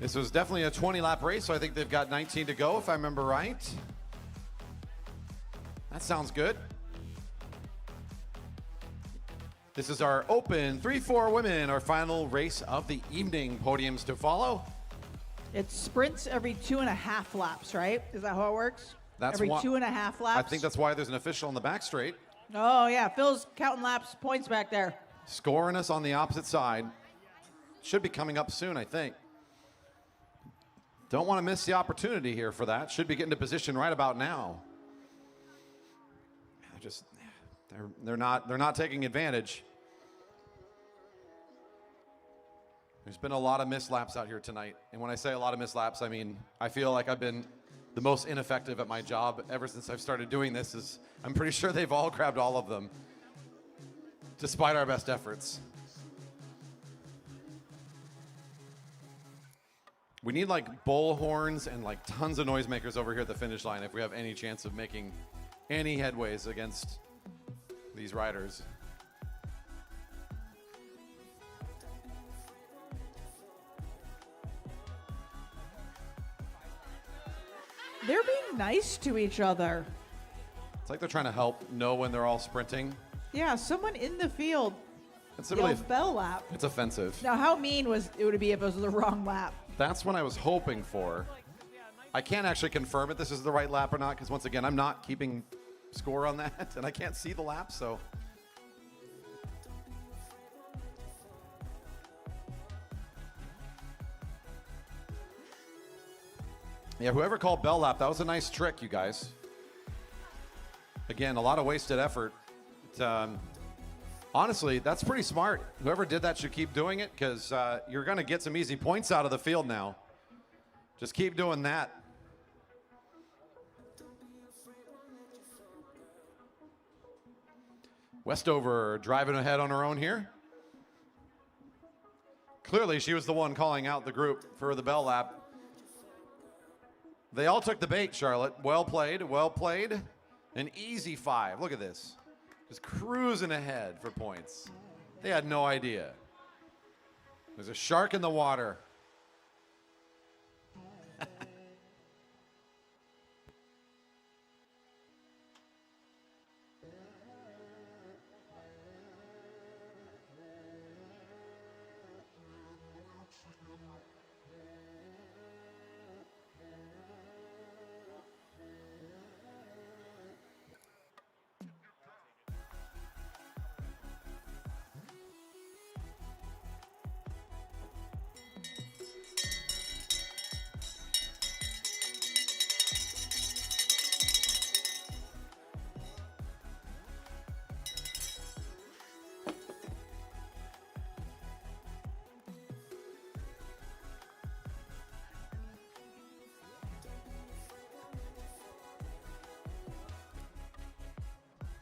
This was definitely a 20-lap race, so I think they've got 19 to go, if I remember right. That sounds good. This is our open 3-4 women, our final race of the evening. Podiums to follow. It's sprints every 2.5 laps, right? Is that how it works? That's every 2.5 laps? I think that's why there's an official on the back straight. Oh, yeah. Phil's counting laps, points back there. Scoring us on the opposite side. Should be coming up soon, I think. Don't want to miss the opportunity here for that. Should be getting to position right about now. They're not taking advantage. There's been a lot of mislaps out here tonight. And when I say a lot of mislaps, I mean, I feel like I've been the most ineffective at my job ever since I've started doing this. I'm pretty sure they've all grabbed all of them, despite our best efforts. We need like bull horns and like tons of noisemakers over here at the finish line if we have any chance of making any headways against these riders. They're being nice to each other. It's like they're trying to help know when they're all sprinting. Yeah, someone in the field It's really yelled bell lap. it's offensive. Now, how mean would it be if it was the wrong lap? That's what I was hoping for. I can't actually confirm if this is the right lap or not, because once again, I'm not keeping score on that, and I can't see the lap, so. Yeah, whoever called bell lap, that was a nice trick, you guys. Again, a lot of wasted effort. Honestly, that's pretty smart. Whoever did that should keep doing it, because you're going to get some easy points out of the field now. Just keep doing that. Westover driving ahead on her own here. Clearly, she was the one calling out the group for the bell lap. They all took the bait, Charlotte. Well played, well played. An easy 5. Look at this. Just cruising ahead for points. They had no idea. There's a shark in the water.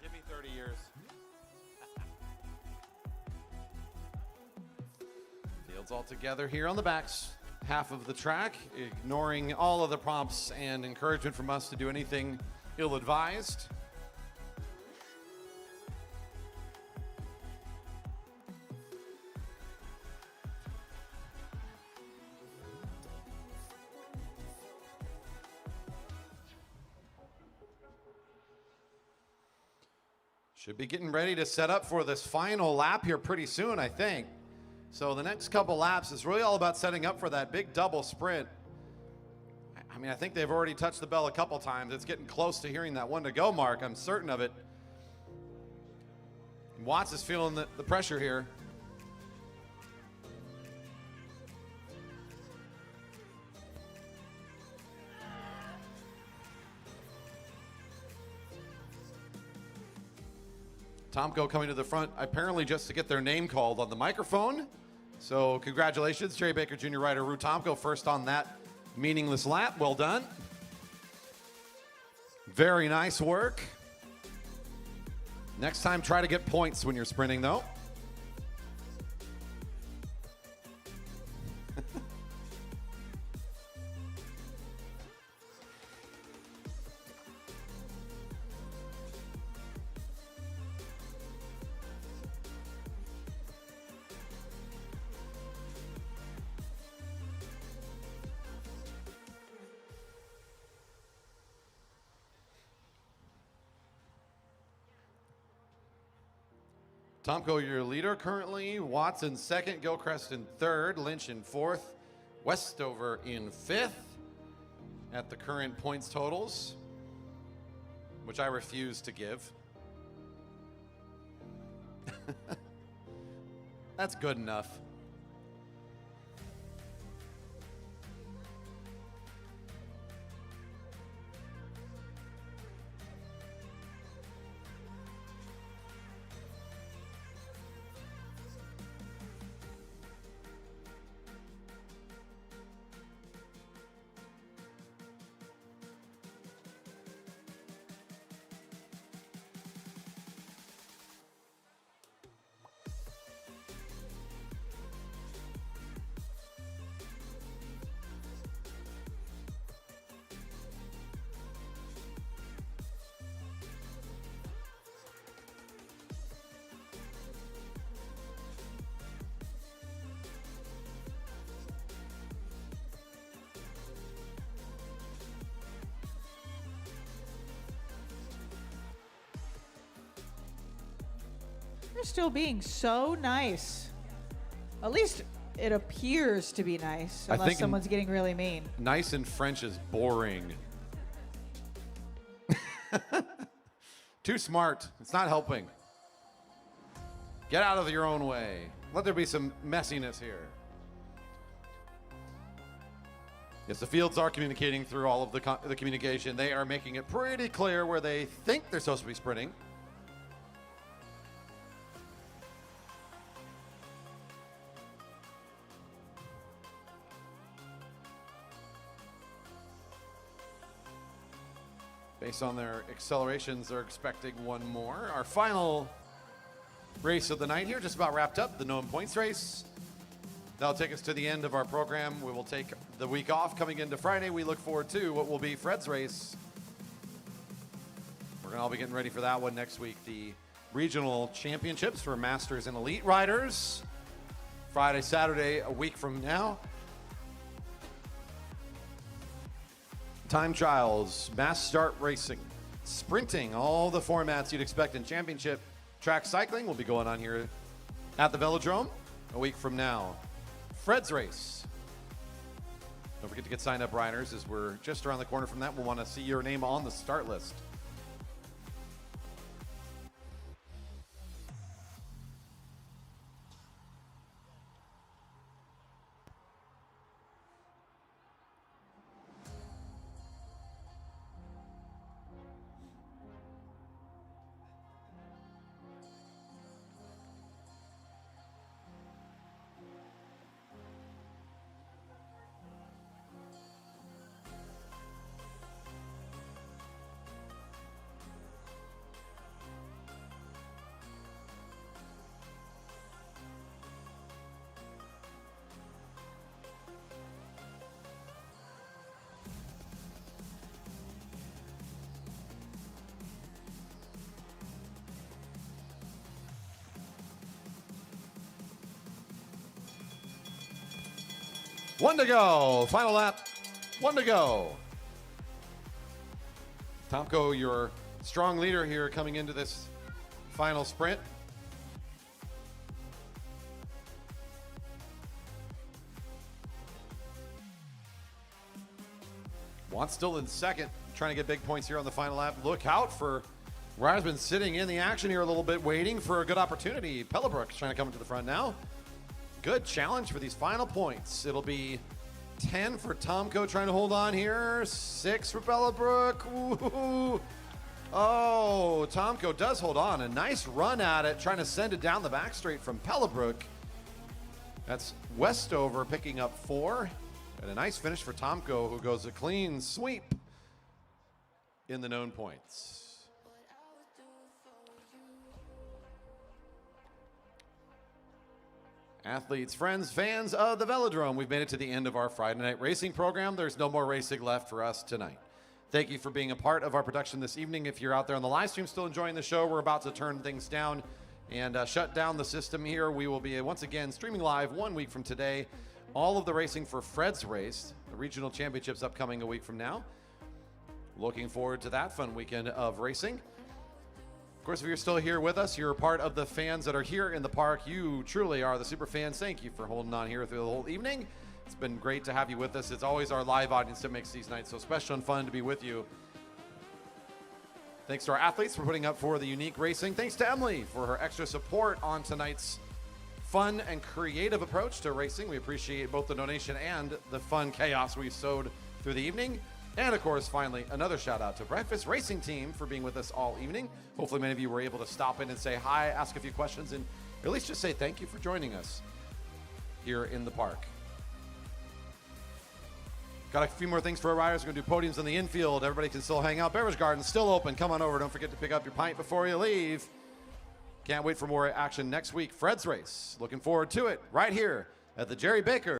Give me 30 years. Fields all together here on the backs half of the track, ignoring all of the prompts and encouragement from us to do anything ill-advised. Should be getting ready to set up for this final lap here pretty soon, I think. So the next couple laps is really all about setting up for that big double sprint. I mean, I think they've already touched the bell a couple times. It's getting close to hearing that 1 to go mark. I'm certain of it. Watts is feeling the pressure here. Tomko coming to the front, apparently just to get their name called on the microphone. So congratulations, Jerry Baker Jr. rider Rue Tomko, first on that meaningless lap. Well done. Very nice work. Next time, try to get points when you're sprinting, though. Tomko, your leader currently. Watts in second, Gilchrist in third, Lynch in fourth, Westover in fifth at the current points totals, which I refuse to give. That's good enough. They're still being so nice. At least it appears to be nice, I unless think someone's getting really mean. Nice in French is boring. Too smart. It's not helping. Get out of your own way. Let there be some messiness here. Yes, the fields are communicating through all of the communication. They are making it pretty clear where they think they're supposed to be sprinting. Based on their accelerations, they're expecting one more. Our final race of the night here, just about wrapped up, the known points race. That'll take us to the end of our program. We will take the week off. Coming into Friday, we look forward to what will be Fred's race. We're gonna all be getting ready for that one next week. The regional championships for Masters and Elite riders. Friday, Saturday, a week from now. Time trials, mass start racing, sprinting, all the formats you'd expect in championship. Track cycling will be going on here at the Velodrome a week from now. Fred's race. Don't forget to get signed up, riders, as we're just around the corner from that. We'll want to see your name on the start list. One to go. Final lap. One to go. Tomko, your strong leader here coming into this final sprint. Watt's still in second, trying to get big points here on the final lap. Look out for Ryder's been sitting in the action here a little bit, waiting for a good opportunity. Pellebrook's trying to come to the front now. Good challenge for these final points. It'll be 10 for Tomko trying to hold on here. 6 for Pellebrook. Ooh. Oh, Tomko does hold on. A nice run at it, trying to send it down the back straight from Pellebrook. That's Westover picking up 4. And a nice finish for Tomko, who goes a clean sweep in the known points. Athletes, friends, fans of the Velodrome, we've made it to the end of our Friday night racing program. There's no more racing left for us tonight. Thank you for being a part of our production this evening. If you're out there on the live stream still enjoying the show, we're about to turn things down and shut down the system here. We will be once again streaming live 1 week from today. All of the racing for Fred's race, the regional championships upcoming a week from now. Looking forward to that fun weekend of racing. Of course, if you're still here with us, you're a part of the fans that are here in the park. You truly are the super fans. Thank you for holding on here through the whole evening. It's been great to have you with us. It's always our live audience that makes these nights so special and fun to be with you. Thanks to our athletes for putting up for the unique racing. Thanks to Emily for her extra support on tonight's fun and creative approach to racing. We appreciate both the donation and the fun chaos we sowed through the evening. And of course, finally, another shout out to Breakfast Racing Team for being with us all evening. Hopefully many of you were able to stop in and say hi, ask a few questions, and at least just say thank you for joining us here in the park. Got a few more things for our riders. We're going to do podiums in the infield. Everybody can still hang out. Beverage garden still open. Come on over. Don't forget to pick up your pint before you leave. Can't wait for more action next week. Fred's race. Looking forward to it right here at the Jerry Baker